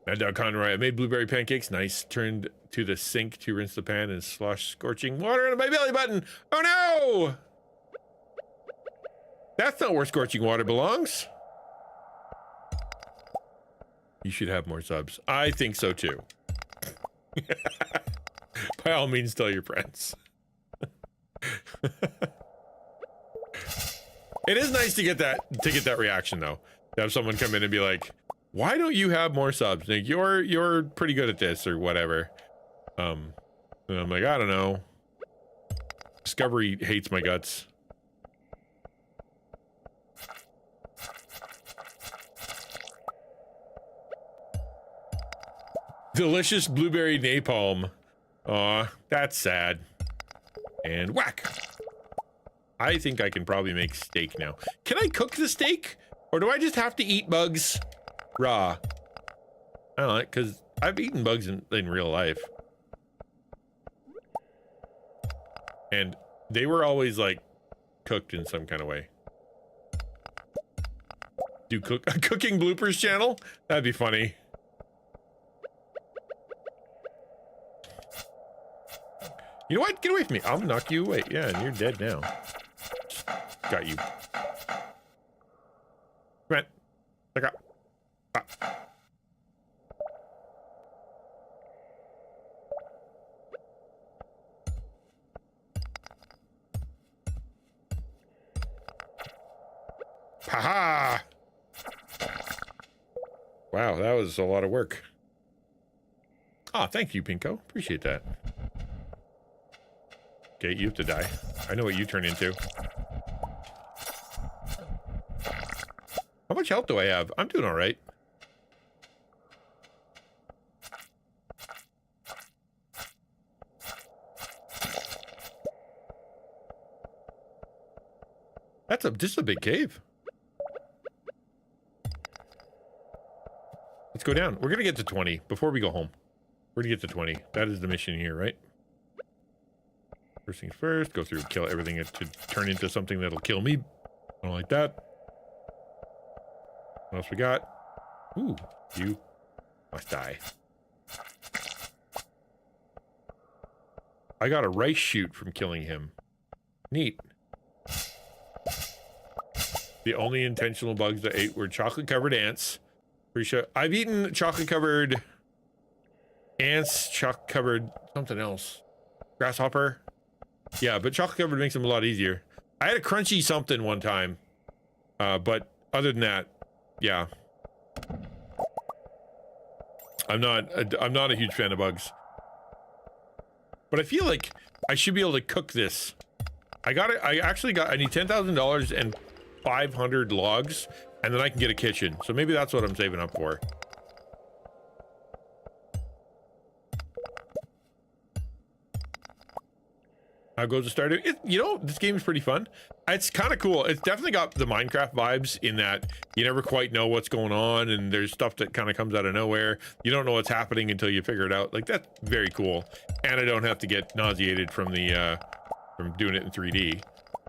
And down Conroy, I made blueberry pancakes. Nice. Turned to the sink to rinse the pan and slosh scorching water into my belly button. Oh no! That's not where scorching water belongs. You should have more subs. I think so too. By all means, tell your friends. It is nice to get that reaction though. To have someone come in and be like, "Why don't you have more subs? Like, you're pretty good at this or whatever." And I'm like, I don't know. Discovery hates my guts. Delicious blueberry napalm. Aw, that's sad. And whack. I think I can probably make steak now. Can I cook the steak? Or do I just have to eat bugs raw? I don't know, because I've eaten bugs in real life. And they were always like cooked in some kind of way. Do a cooking bloopers channel? That'd be funny. You know what? Get away from me. I'll knock you away. Yeah, and you're dead now. Got you. Come on. Look up. Ah. Ha-ha! Wow, that was a lot of work. Ah, thank you, Pinko. Appreciate that. Okay, you have to die. I know what you turn into. How much health do I have? I'm doing all right. This is a big cave. Let's go down. We're gonna get to 20 before we go home. We're gonna get to 20. That is the mission here, right? First things first, go through, kill everything to turn into something that'll kill me. I don't like that. What else we got? Ooh, you must die. I got a rice shoot from killing him. Neat. The only intentional bugs I ate were chocolate-covered ants. Pretty sure I've eaten chocolate-covered ants, chocolate-covered something else. Grasshopper. Yeah, but chocolate-covered makes them a lot easier. I had a crunchy something one time. But other than that, yeah. I'm not a huge fan of bugs. But I feel like I should be able to cook this I need $10,000 and 500 logs, and then I can get a kitchen. So maybe that's what I'm saving up for. How goes the Stardew? You know, this game is pretty fun. It's kind of cool. It's definitely got the Minecraft vibes in that you never quite know what's going on, and there's stuff that kind of comes out of nowhere. You don't know what's happening until you figure it out. Like, that's very cool. And I don't have to get nauseated from the from doing it in 3D.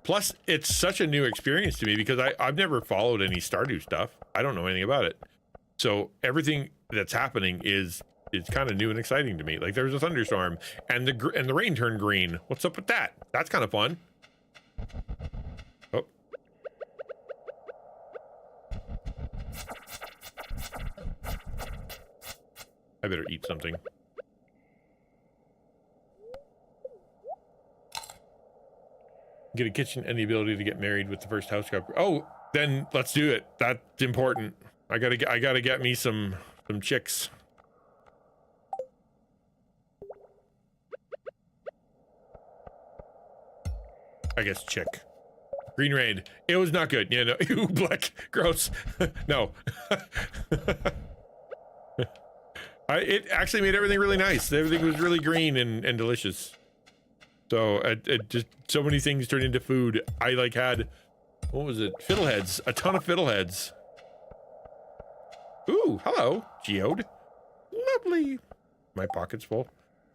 Plus, it's such a new experience to me because I've never followed any Stardew stuff. I don't know anything about it. So everything that's happening is kind of new and exciting to me. Like, there's a thunderstorm and the rain turned green. What's up with that? That's kind of fun. Oh. I better eat something. Get a kitchen and the ability to get married with the first house couple. Oh, then let's do it. That's important. I gotta get me some chicks. I guess chick. Green raid. It was not good. Yeah, no. Ew, black. Gross. No. It actually made everything really nice. Everything was really green and delicious. So it just so many things turned into food. I like had, what was it? Fiddleheads. A ton of fiddleheads. Ooh, hello, geode. Lovely. My pocket's full.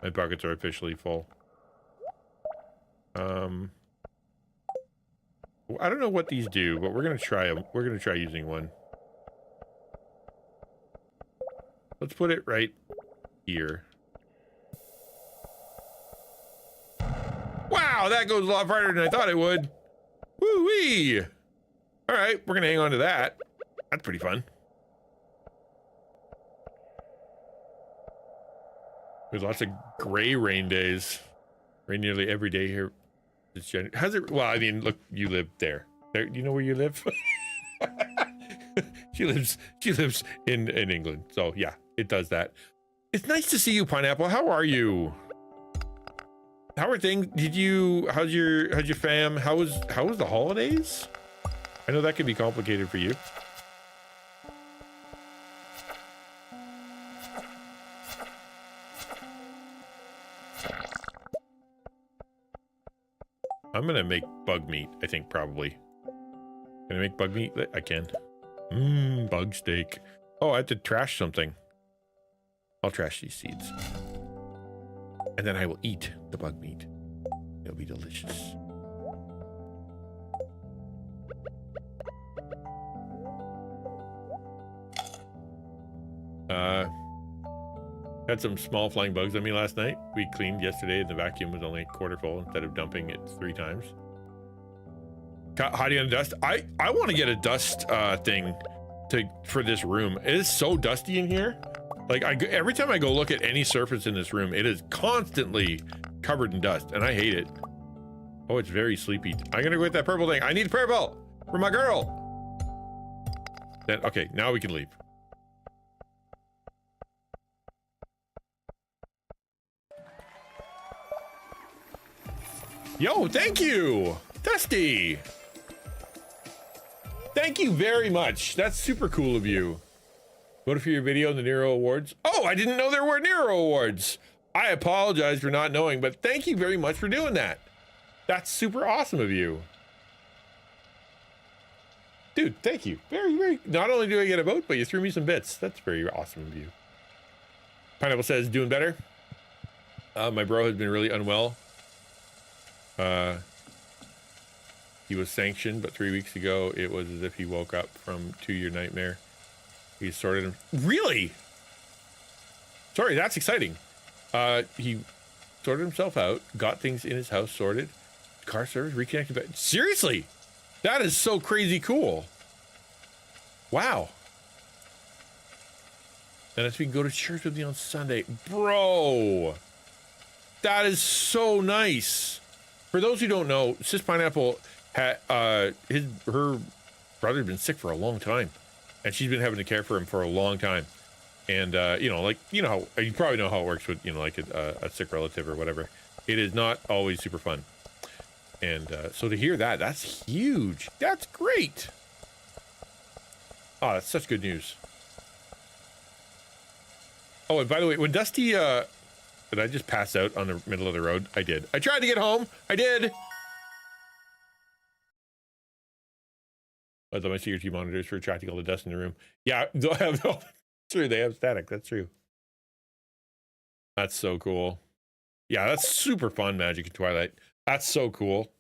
My pockets are officially full. I don't know what these do, but we're gonna try them. We're gonna try using one. Let's put it right here. Wow, that goes a lot farther than I thought it would. Woo-wee! All right, we're gonna hang on to that. That's pretty fun. There's lots of gray rain days. Rain nearly every day here. How's it? Well, I mean, look, you live there. There, you know where you live? She lives in England. So yeah, it does that. It's nice to see you, Pineapple. How are you? How are things? How's your fam? How was the holidays? I know that can be complicated for you. I'm gonna make bug meat, I think, probably. Can I make bug meat? I can. Bug steak. Oh, I have to trash something. I'll trash these seeds. And then I will eat the bug meat. It'll be delicious. Had some small flying bugs on me last night. We cleaned yesterday and the vacuum was only a quarter full instead of dumping it 3 times. Hiding on dust. I want to get a dust thing for this room. It is so dusty in here. Like, every time I go look at any surface in this room, it is constantly covered in dust, and I hate it. Oh, it's very sleepy. I'm gonna go get that purple thing. I need purple for my girl. Then, okay, now we can leave. Yo, thank you, Dusty. Thank you very much. That's super cool of you. Voted for your video in the Nero Awards. Oh, I didn't know there were Nero Awards. I apologize for not knowing, but thank you very much for doing that. That's super awesome of you. Dude, thank you. Very, very, not only do I get a vote, but you threw me some bits. That's very awesome of you. Pineapple says, doing better. My bro has been really unwell. He was sanctioned, but 3 weeks ago, it was as if he woke up from 2-year nightmare. He sorted him. Really? Sorry, that's exciting. He sorted himself out, got things in his house sorted, car service, reconnected back. Seriously? That is so crazy cool. Wow. And if we can go to church with me on Sunday. Bro, that is so nice. For those who don't know, Sis Pineapple had her brother had been sick for a long time, and she's been having to care for him for a long time. And you know, like, you know how you probably know how it works with, you know, like a sick relative or whatever. It is not always super fun. And so to hear that, that's huge. That's great. Oh, that's such good news. Oh, and by the way, when Dusty, did I just pass out on the middle of the road? I did. I tried to get home. I did. Oh, my CRT monitors for attracting all the dust in the room. Yeah, they'll have, that's true. They have static. That's true. That's so cool. Yeah, that's super fun, Magic and Twilight. That's so cool.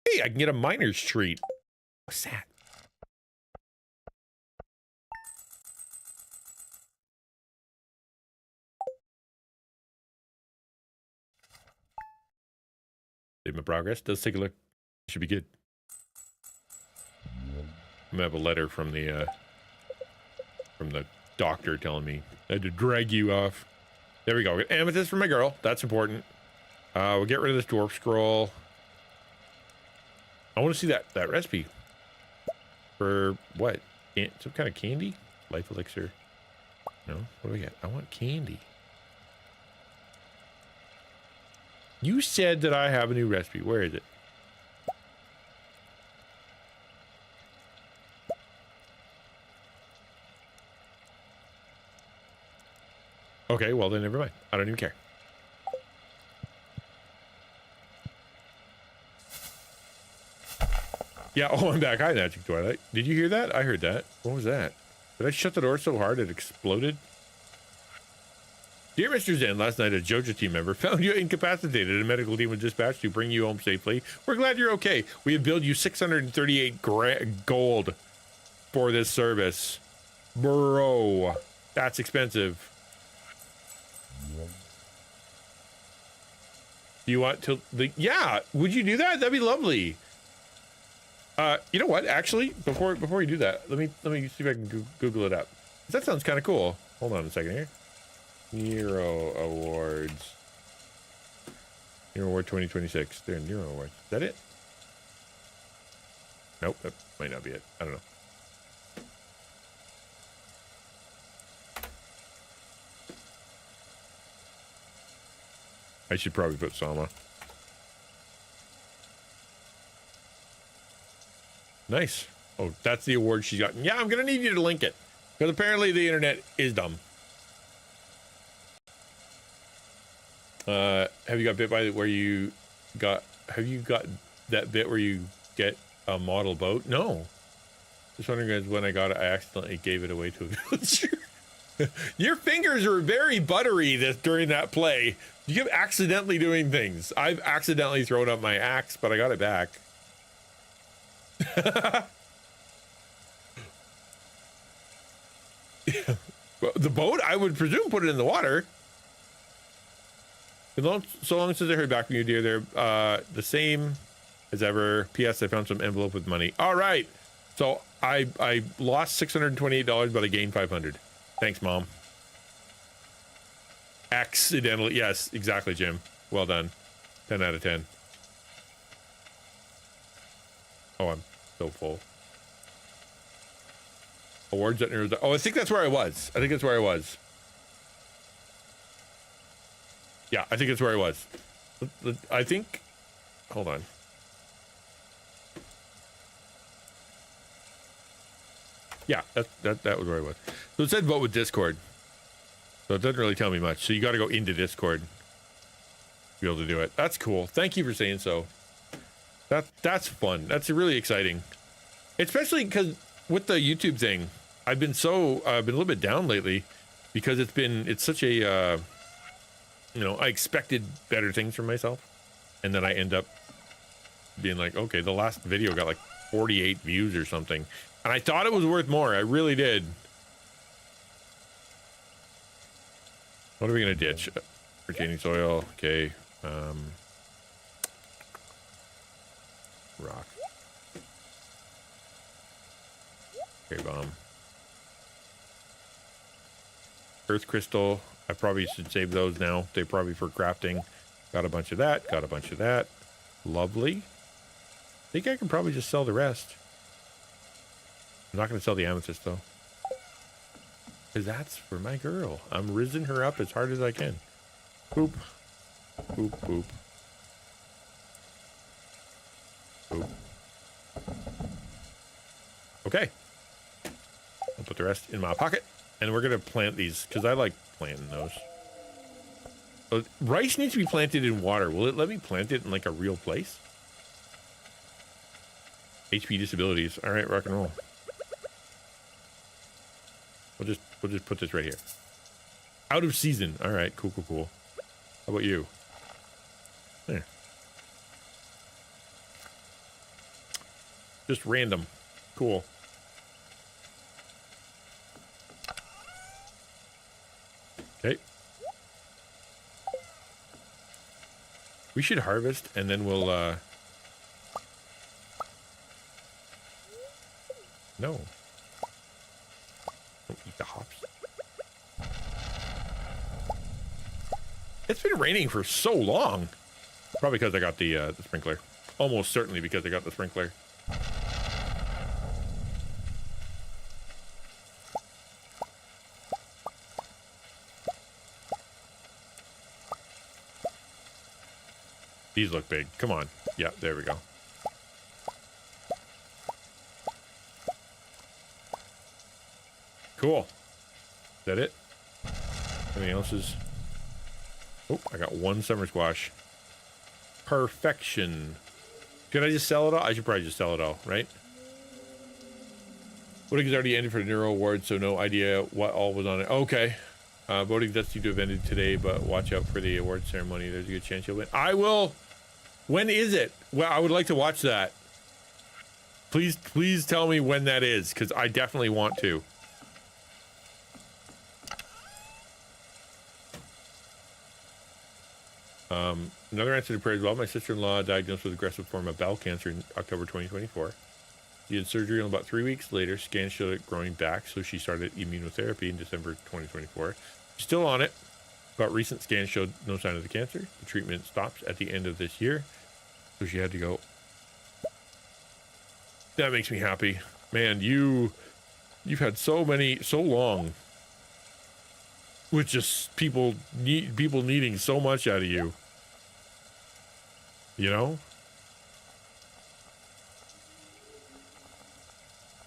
Hey, I can get a miner's treat. What's that? Save my progress. Does take a look. Should be good. I'm gonna have a letter from the doctor telling me I had to drag you off. There we go. Get amethyst for my girl. That's important. We'll get rid of this dwarf scroll. I want to see that recipe for what? Some kind of candy? Life elixir. No. What do we get? I want candy. You said that I have a new recipe. Where is it? Okay, well then never mind. I don't even care. Yeah, oh, I'm back. Hi, Magic Twilight. Did you hear that? I heard that. What was that? Did I shut the door so hard it exploded? Dear Mr. Zen, last night a JoJo team member found you incapacitated. A medical team was dispatched to bring you home safely. We're glad you're okay. We have billed you 638 gold for this service. Bro, that's expensive. Do you want to... yeah, would you do that? That'd be lovely. You know what? Actually, before you do that, let me see if I can Google it up. That sounds kind of cool. Hold on a second here. Nero Awards. Nero Award 2026. They're Nero Awards. Is that it? Nope, that might not be it. I don't know. I should probably put Sama. Nice. Oh, that's the award she's gotten. Yeah, I'm gonna need you to link it, because apparently the internet is dumb. Have you got bit by where you got? Have you got that bit where you get a model boat? No. Just wondering, guys, when I got it, I accidentally gave it away to a villager. Your fingers are very buttery during that play. You keep accidentally doing things. I've accidentally thrown up my axe, but I got it back. Well, the boat, I would presume, put it in the water. So long since I heard back from you, dear, they're the same as ever. P.S. I found some envelope with money. All right. So I lost $628, but I gained 500. Thanks, Mom. Accidentally. Yes, exactly, Jim. Well done. 10 out of 10. Oh, I'm so full. Awards at Nero's. Oh, I think that's where I was. Yeah, I think it's where I was. I think. Hold on. Yeah, that was where I was. So it said vote with Discord. So it doesn't really tell me much. So you got to go into Discord to be able to do it. That's cool. Thank you for saying so. That's fun. That's really exciting. Especially because with the YouTube thing, I've been a little bit down lately because it's such a, I expected better things from myself. And then I end up being like, okay, the last video got like 48 views or something. And I thought it was worth more. I really did. What are we going to ditch? Retaining soil. Okay. Rock. Okay, bomb. Earth crystal. I probably should save those now. They're probably for crafting. Got a bunch of that. Got a bunch of that. Lovely. I think I can probably just sell the rest. I'm not going to sell the amethyst, though. Because that's for my girl. I'm rizzing her up as hard as I can. Boop. Boop, boop. Okay. I'll put the rest in my pocket, and we're gonna plant these because I like planting those. Rice needs to be planted in water. Will it let me plant it in like a real place? HP disabilities. All right, rock and roll. We'll just put this right here. Out of season. All right, cool, cool, cool. How about you? There. Just random. Cool. Okay. We should harvest and then we'll no. Don't eat the hops. It's been raining for so long. Probably because I got the sprinkler. Almost certainly because I got the sprinkler. These look big. Come on. Yeah, there we go. Cool. Is that it? Anything else is... Oh, I got one summer squash. Perfection. Could I just sell it all? I should probably just sell it all, right? Voting has already ended for the Neuro Award, so no idea what all was on it. Okay. Voting does seem to have ended today, but watch out for the award ceremony. There's a good chance you'll win. I will. When is it? Well, I would like to watch that. Please tell me when that is, because I definitely want to. Another answer to prayer as well. My sister-in-law diagnosed with aggressive form of bowel cancer in October 2024. She had surgery, and about 3 weeks later, scans showed it growing back, so she started immunotherapy in December 2024. She's still on it, but recent scans showed no sign of the cancer. The treatment stops at the end of this year, so she had to go. That makes me happy. Man, you've had so long with just people needing so much out of you. You know?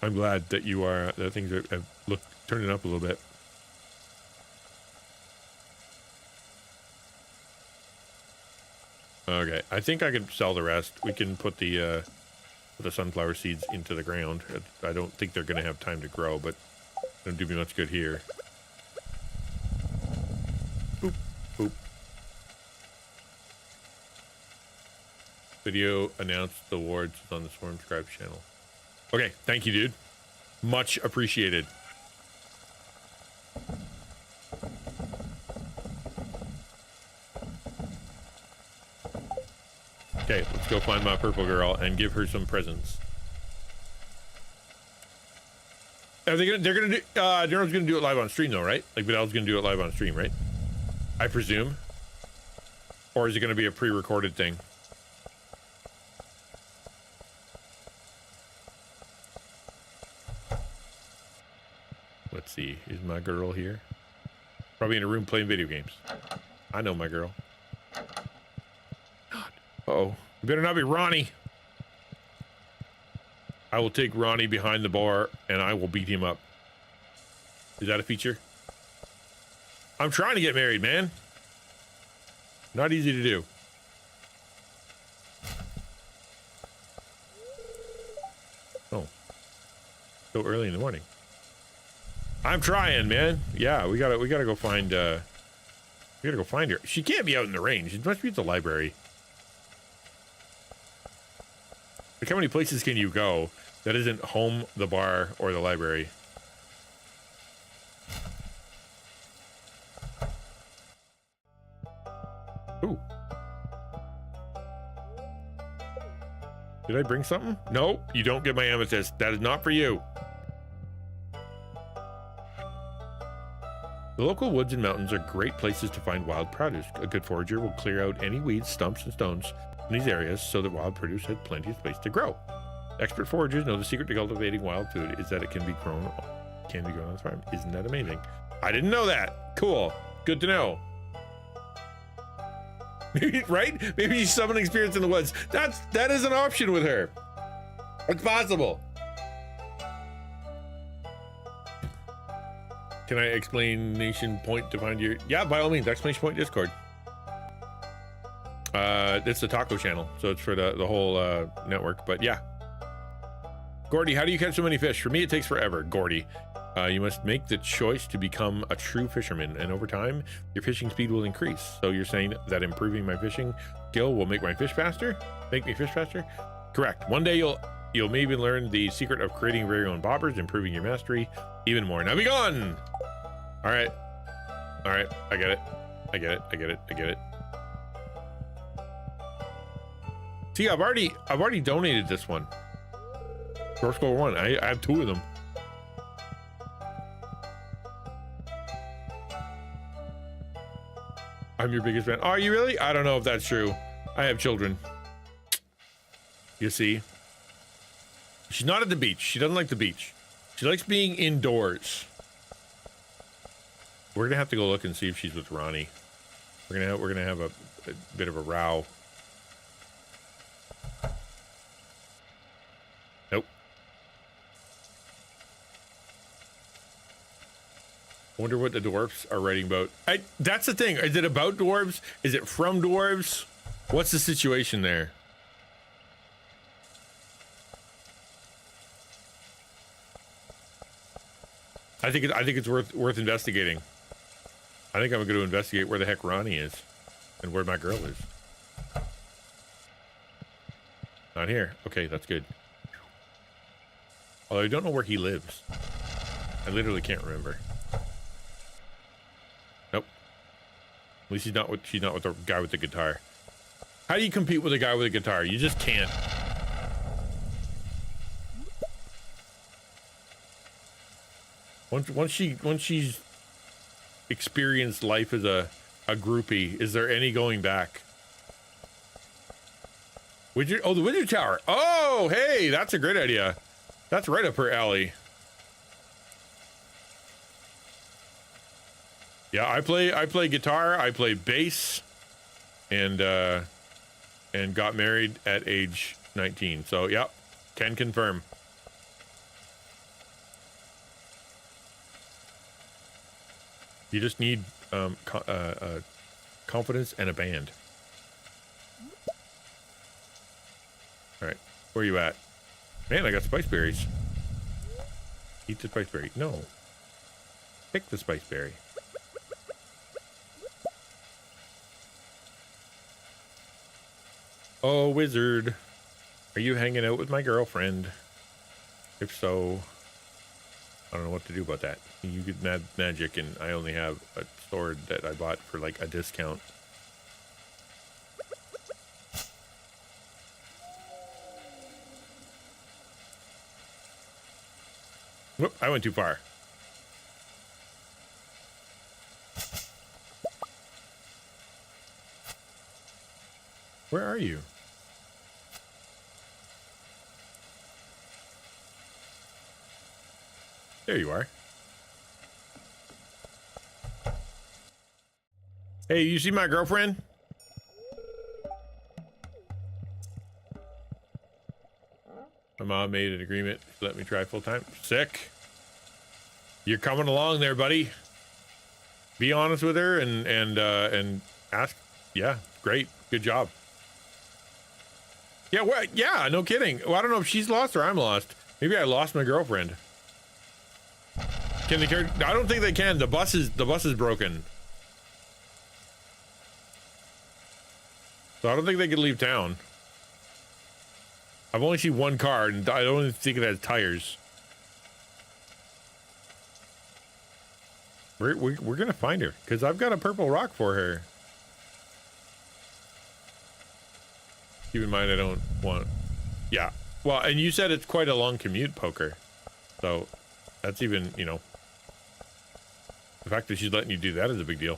I'm glad that you are, that things are turning up a little bit. Okay, I think I can sell the rest. We can put the sunflower seeds into the ground. I don't think they're going to have time to grow, but they don't do me much good here. Boop, boop. Video announced the awards on the Swarm Scribes channel. Okay, thank you, dude. Much appreciated. Okay, let's go find my purple girl and give her some presents. Are they gonna? They're gonna do. Daryl's gonna do it live on stream, though, right? Like Vidal's gonna do it live on stream, right? I presume. Or is it gonna be a pre-recorded thing? Let's see. Is my girl here? Probably in a room playing video games. I know my girl. Uh-oh. You better not be Ronnie. I will take Ronnie behind the bar and I will beat him up. Is that a feature? I'm trying to get married, man. Not easy to do. Oh. So early in the morning. I'm trying, man. Yeah, we gotta go find we gotta go find her. She can't be out in the rain. She must be at the library. Like, how many places can you go that isn't home, the bar, or the library? Ooh. Did I bring something? No, you don't get my amethyst. That is not for you. The local woods and mountains are great places to find wild produce. A good forager will clear out any weeds, stumps, and stones in these areas so that wild produce has plenty of space to grow. Expert foragers know the secret to cultivating wild food is that it can be grown on the farm. Isn't that amazing? I didn't know that. Cool. Good to know. Right? Maybe she's summoning spirits in the woods. That is an option with her. It's possible. Can I explanation point to find your? Yeah, by all means, exclamation point Discord. It's the taco channel, so it's for the whole network. But yeah, Gordy, how do you catch so many fish? For me, it takes forever. Gordy, you must make the choice to become a true fisherman, and over time, your fishing speed will increase. So you're saying that improving my fishing skill will make my fish faster? Make me fish faster? Correct. One day you'll maybe learn the secret of creating your very own bobbers, improving your mastery even more. Now be gone. All right. I get it. See, I've already donated this one. Score 1. I have 2 of them. I'm your biggest fan. Are you really? I don't know if that's true. I have children. You see? She's not at the beach. She doesn't like the beach. She likes being indoors. We're gonna have to go look and see if she's with Ronnie. We're gonna have a bit of a row. Nope. Wonder what the dwarves are writing about. That's the thing. Is it about dwarves? Is it from dwarves? What's the situation there? I think it's worth investigating. I think I'm going to investigate where the heck Ronnie is and where my girl is. Not here. Okay, that's good. Although I don't know where he lives. I literally can't remember. Nope. At least she's not with the guy with the guitar. How do you compete with a guy with a guitar? You just can't. Once she's experienced life as a groupie, is there any going back? Wizard, oh, the Wizard Tower. Oh, hey, that's a great idea. That's right up her alley. Yeah, I play guitar, I play bass, and got married at age 19. So, yep, can confirm. You just need confidence and a band. All right, where are you at? Man, I got spice berries. Eat the spice berry. No. Pick the spice berry. Oh, wizard. Are you hanging out with my girlfriend? If so, I don't know what to do about that. You get magic, and I only have a sword that I bought for like a discount. Whoop, I went too far. Where are you? There you are. Hey, you see my girlfriend? My mom made an agreement to let me try full time. Sick. You're coming along there, buddy. Be honest with her and ask. Yeah, great. Good job. Yeah, what? Yeah, no kidding. Well, I don't know if she's lost or I'm lost. Maybe I lost my girlfriend. Can they carry? I don't think they can. The bus is broken. So I don't think they can leave town. I've only seen one car, and I don't even think it has tires. We're gonna find her because I've got a purple rock for her. Keep in mind, I don't want. Yeah. Well, and you said it's quite a long commute, Poker. So that's even, you know, the fact that she's letting you do that is a big deal.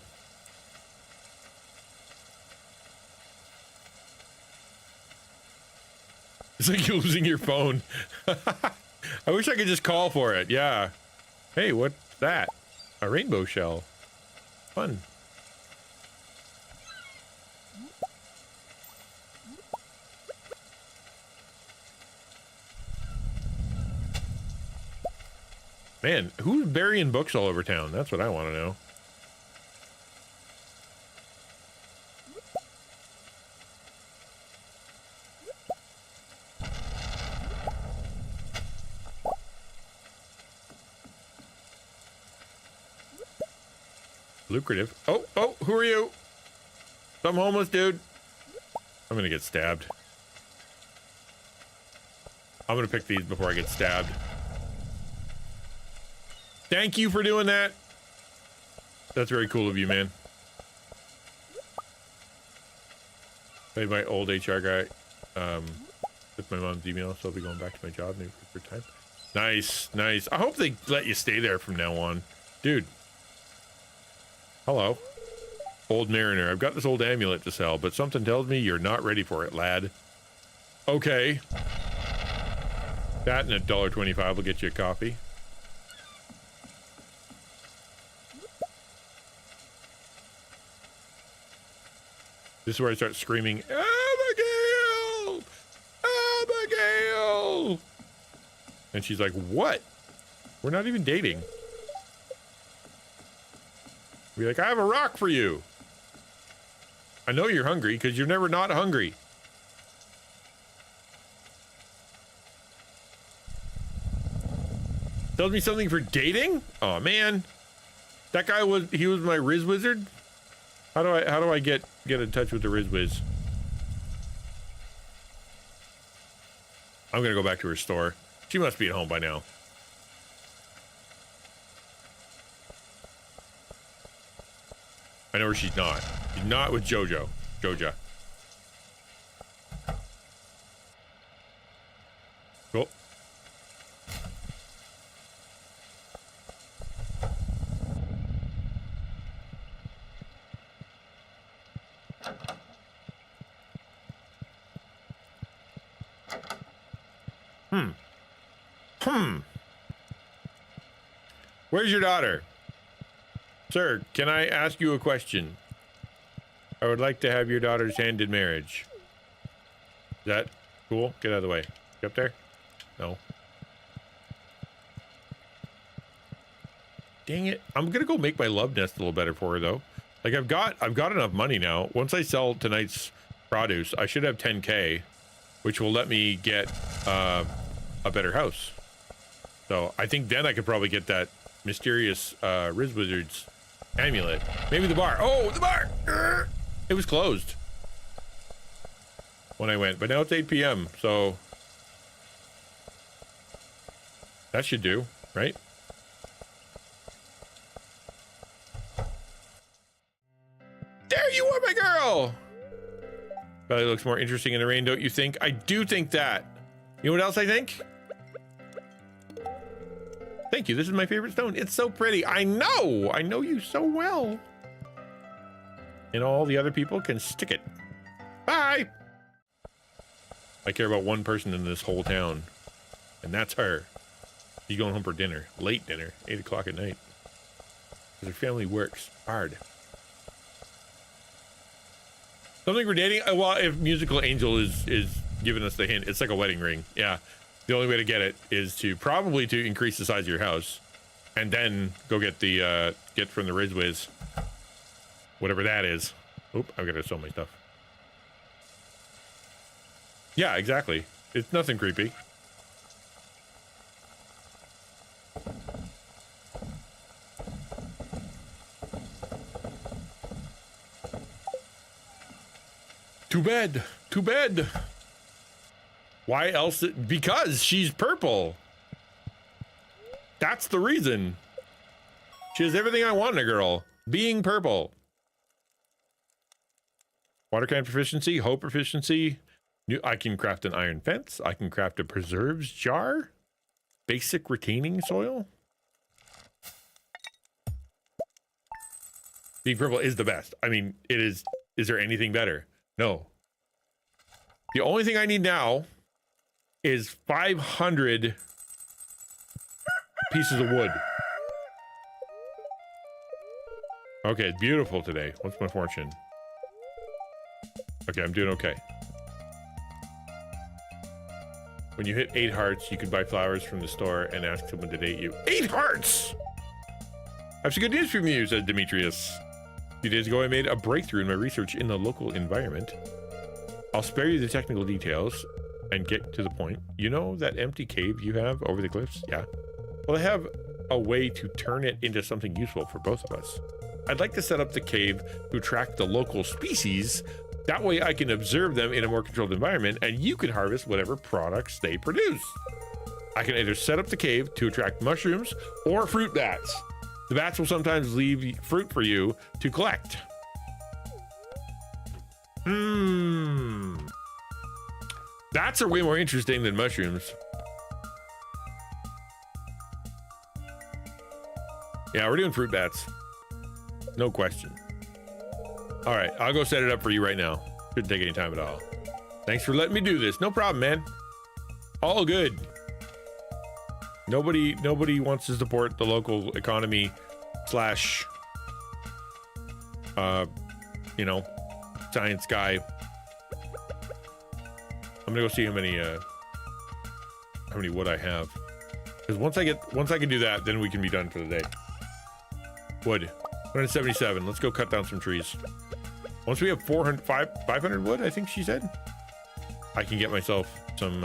It's like you're losing your phone. I wish I could just call for it. Yeah. Hey, what's that? A rainbow shell. Fun. Man, who's burying books all over town? That's what I want to know. Lucrative. Oh, who are you? Some homeless dude. I'm gonna get stabbed. I'm gonna pick these before I get stabbed. Thank you for doing that. That's very cool of you, man. Played my old HR guy with my mom's email, so I'll be going back to my job maybe for time. Nice, nice. I hope they let you stay there from now on. Dude. Hello. Old Mariner. I've got this old amulet to sell, but something tells me you're not ready for it, lad. Okay. That and $1.25 will get you a coffee. This is where I start screaming, Abigail! Abigail! And she's like, what? We're not even dating. Be like, I have a rock for you. I know you're hungry because you're never not hungry. Tells me something for dating? Oh man. That guy was my Riz Wizard? How do I get in touch with the Riz Wiz? I'm gonna go back to her store. She must be at home by now. I know where she's not. She's not with Jojo. Joja. Cool. Where's your daughter? Sir, can I ask you a question? I would like to have your daughter's hand in marriage. Is that cool? Get out of the way. You up there? No. Dang it. I'm gonna go make my love nest a little better for her though. Like I've got enough money now. Once I sell tonight's produce, I should have 10K, which will let me get a better house. So I think then I could probably get that mysterious Riz Wizard's amulet. Maybe the bar. Oh, the bar! It was closed when I went, but now it's 8 p.m. So that should do, right? There you are, my girl! Belly looks more interesting in the rain, don't you think? I do think that. You know what else I think? Thank you. This is my favorite stone. It's so pretty. I know you so well. And all the other people can stick it. Bye. I care about one person in this whole town, and that's her. She's going home for dinner, late dinner, 8 o'clock at night. Because her family works hard. Something we're dating. Well, if Musical Angel is giving us the hint, it's like a wedding ring. Yeah. The only way to get it is to probably increase the size of your house, and then go get the get from the Riz Wiz, whatever that is. Oop, I've got to sell my stuff. Yeah, exactly. It's nothing creepy. Too bad. Too bad. Why else? Because she's purple. That's the reason. She has everything I want in a girl. Being purple. Water can proficiency, hope proficiency. I can craft an iron fence. I can craft a preserves jar. Basic retaining soil. Being purple is the best. I mean, it is. Is there anything better? No. The only thing I need now is 500 pieces of wood. Okay, it's beautiful today. What's my fortune? Okay, I'm doing okay. When you hit 8 hearts, you can buy flowers from the store and ask someone to date you. 8 hearts! I have some good news for you, said Demetrius. A few days ago, I made a breakthrough in my research in the local environment. I'll spare you the technical details and get to the point. You know that empty cave you have over the cliffs? Yeah. Well, I have a way to turn it into something useful for both of us. I'd like to set up the cave to attract the local species. That way I can observe them in a more controlled environment and you can harvest whatever products they produce. I can either set up the cave to attract mushrooms or fruit bats. The bats will sometimes leave fruit for you to collect. Bats are way more interesting than mushrooms. Yeah, we're doing fruit bats. No question. All right, I'll go set it up for you right now. Shouldn't take any time at all. Thanks for letting me do this. No problem, man. All good. Nobody wants to support the local economy slash, you know, science guy. I'm gonna go see how many wood I have. Because once I can do that, then we can be done for the day. Wood, 177. Let's go cut down some trees. Once we have 500 wood, I think she said, I can get myself some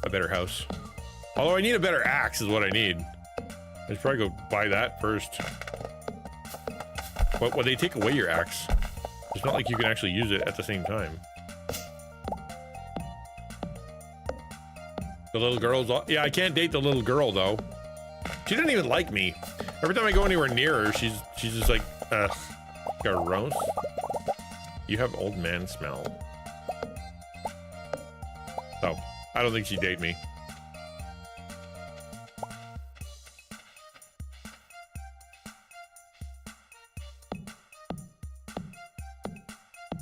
a better house. Although I need a better axe is what I need. I should probably go buy that first. What, when they take away your axe, it's not like you can actually use it at the same time. The little girl's all, yeah, I can't date the little girl though. She didn't even like me. Every time I go anywhere near her, she's just like, gross. You have old man smell. So, I don't think she'd date me.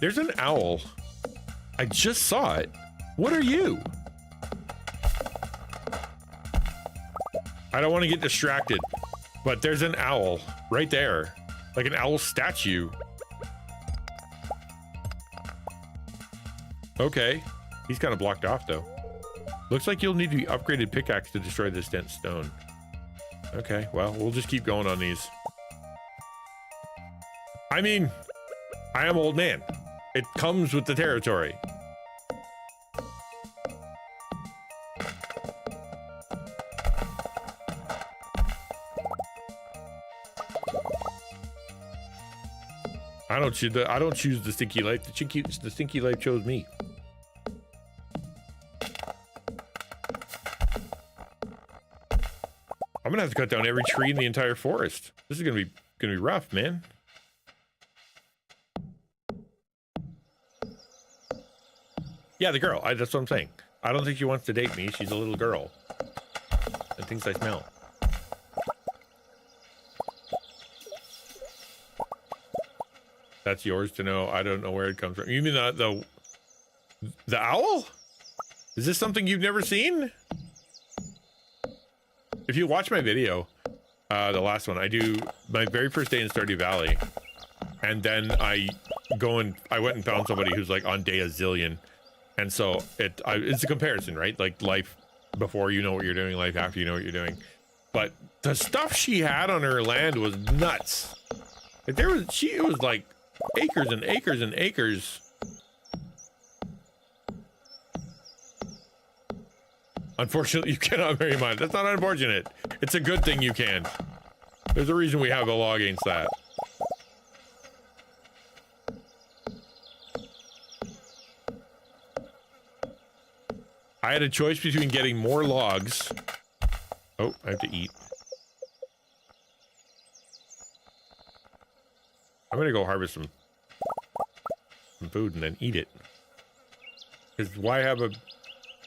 There's an owl. I just saw it. What are you? I don't want to get distracted, but there's an owl right there. Like an owl statue. Okay. He's kind of blocked off though. Looks like you'll need the upgraded pickaxe to destroy this dense stone. Okay, well, we'll just keep going on these. I mean, I am old man. It comes with the territory. I don't choose the stinky life. The stinky life chose me. I'm gonna have to cut down every tree in the entire forest. This is gonna be rough, man. Yeah, the girl. That's what I'm saying. I don't think she wants to date me. She's a little girl and thinks I smell. That's yours to know. I don't know where it comes from. You mean the owl? Is this something you've never seen? If you watch my video, the last one, I do my very first day in Stardew Valley, and then I went and found somebody who's like on day a zillion, and so it's a comparison, right? Like life before you know what you're doing, life after you know what you're doing. But the stuff she had on her land was nuts. Like it was like acres and acres and acres. Unfortunately, you cannot marry mine. That's not unfortunate. It's a good thing you can. There's a reason we have a law against that. I had a choice between getting more logs. Oh, I have to eat. I'm gonna go harvest some food and then eat it. Because why have a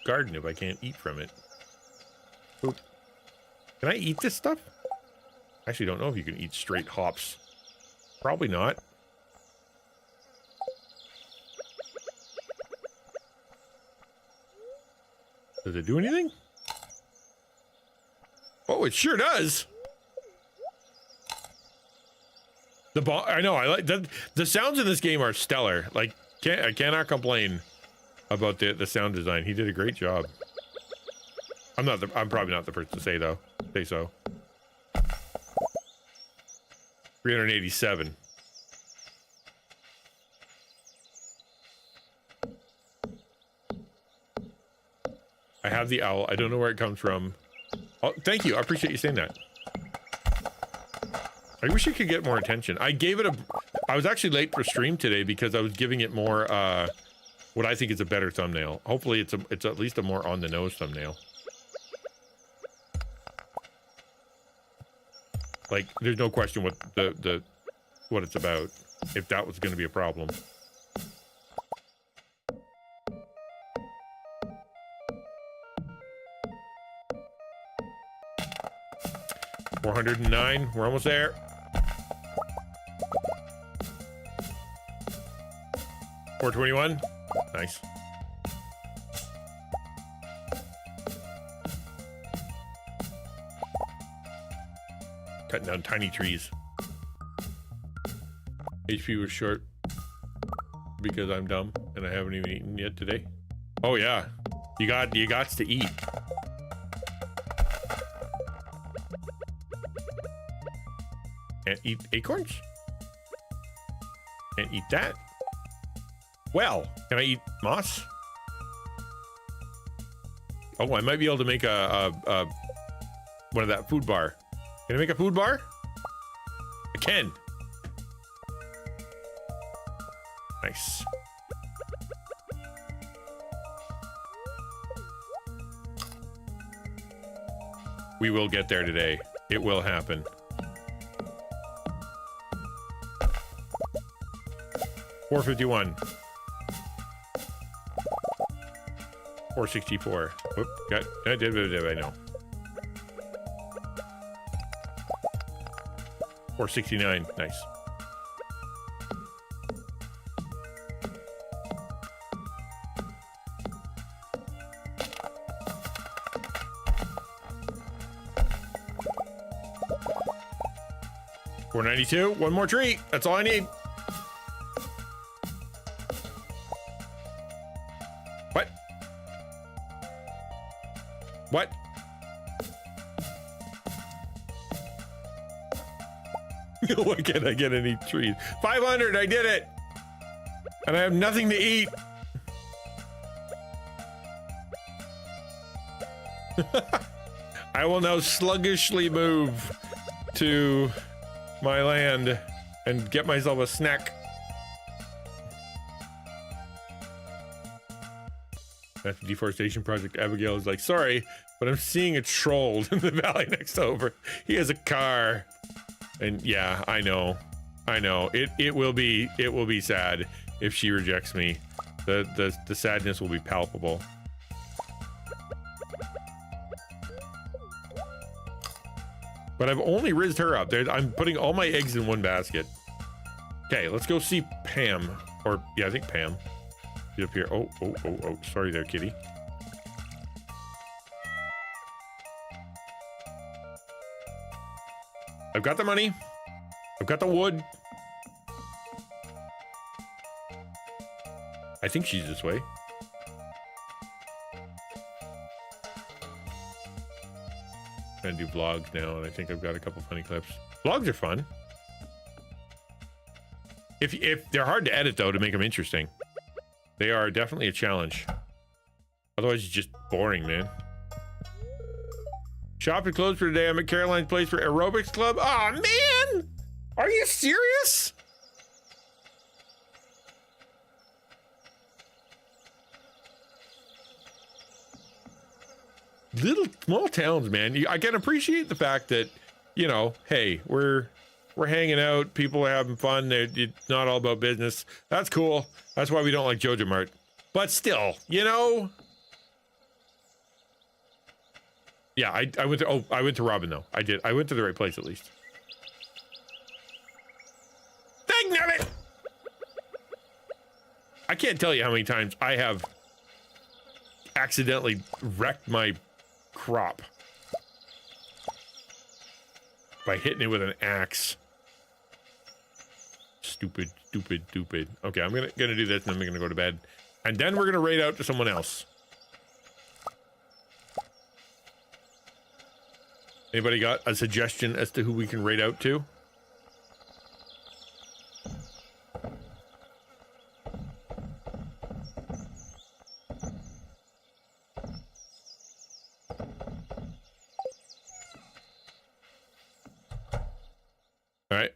garden if I can't eat from it? Oop. Can I eat this stuff? I actually don't know if you can eat straight hops. Probably not. Does it do anything? Oh, it sure does. I know, I like that. The sounds in this game are stellar. Like, I cannot complain about the sound design. He did a great job. I'm probably not the first to say though. Say so. 387. I have the owl. I don't know where it comes from. Oh, thank you. I appreciate you saying that. I wish it could get more attention. I gave it I was actually late for stream today because I was giving it more, what I think is a better thumbnail. Hopefully it's at least a more on the nose thumbnail. Like, there's no question what what it's about, if that was going to be a problem. $409. We're almost there. $421. Nice. Cutting down tiny trees. HP was short because I'm dumb and I haven't even eaten yet today. Oh yeah, you got to eat. And eat acorns? And eat that? Well, can I eat moss? Oh, I might be able to make one of that food bar. Can I make a food bar? I can. Nice. We will get there today. It will happen. $451. $464. Whoop, I did, I know. $469. Nice. $492. One more tree. That's all I need. What? What? Why can't I get any trees? 500. I did it. And I have nothing to eat. I will now sluggishly move to my land and get myself a snack. After deforestation project, Abigail is like, sorry, but I'm seeing a troll in the valley next over. He has a car. And yeah, I know. It will be sad if she rejects me. The sadness will be palpable. But I've only rizzed her up. I'm putting all my eggs in one basket. Okay, let's go see Pam. Or, yeah, I think Pam. She's up here. Oh. Sorry there, kitty. I've got the money. I've got the wood. I think she's this way. I'm gonna do vlogs now, and I think I've got a couple funny clips. Vlogs are fun. If they're hard to edit though, to make them interesting. They are definitely a challenge. Otherwise, it's just boring, man. Shop is closed for today. I'm at Caroline's place for aerobics club. Oh man, are you serious? Little small towns, man. I can appreciate the fact that, you know, hey, we're hanging out, people are having fun. It's not all about business. That's cool. That's why we don't like Jojo Mart. But still, you know. Yeah, I went to Robin though. I did. I went to the right place at least. Dang it! I can't tell you how many times I have accidentally wrecked my crop by hitting it with an axe. Stupid. Okay, I'm gonna do this and then I'm gonna go to bed. And then we're going to raid out to someone else. Anybody got a suggestion as to who we can raid out to? All right.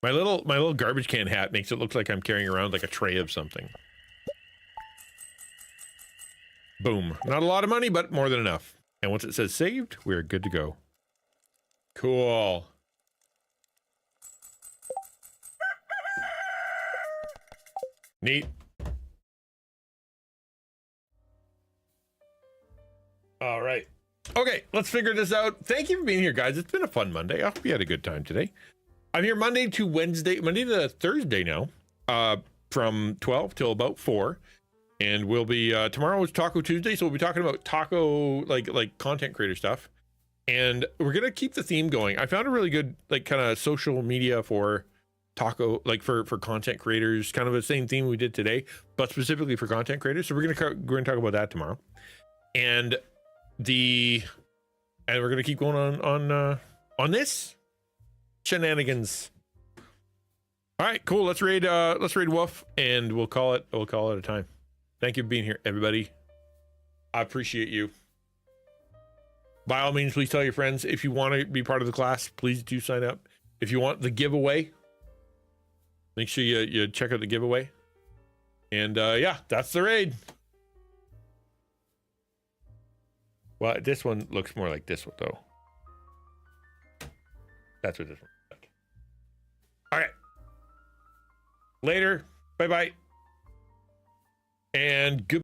My little garbage can hat makes it look like I'm carrying around like a tray of something. Boom. Not a lot of money, but more than enough. And once it says saved, we're good to go. Cool. Neat. All right. Okay, let's figure this out. Thank you for being here, guys. It's been a fun Monday. I hope you had a good time today. I'm here Monday to Thursday now, from 12 till about 4. And we'll be, tomorrow is Taco Tuesday, so we'll be talking about taco, like content creator stuff. And we're going to keep the theme going. I found a really good, like, kind of social media for taco, like for content creators, kind of the same theme we did today, but specifically for content creators. So we're going to talk about that tomorrow. And we're going to keep going on this shenanigans. All right, cool. Let's raid Wolf, and we'll call it a time. Thank you for being here, everybody. I appreciate you. By all means, please tell your friends. If you want to be part of the class, please do sign up. If you want the giveaway, make sure you check out the giveaway. And yeah, that's the raid. Well, this one looks more like this one, though. That's what this one looks like. All right. Later. Bye-bye. And good.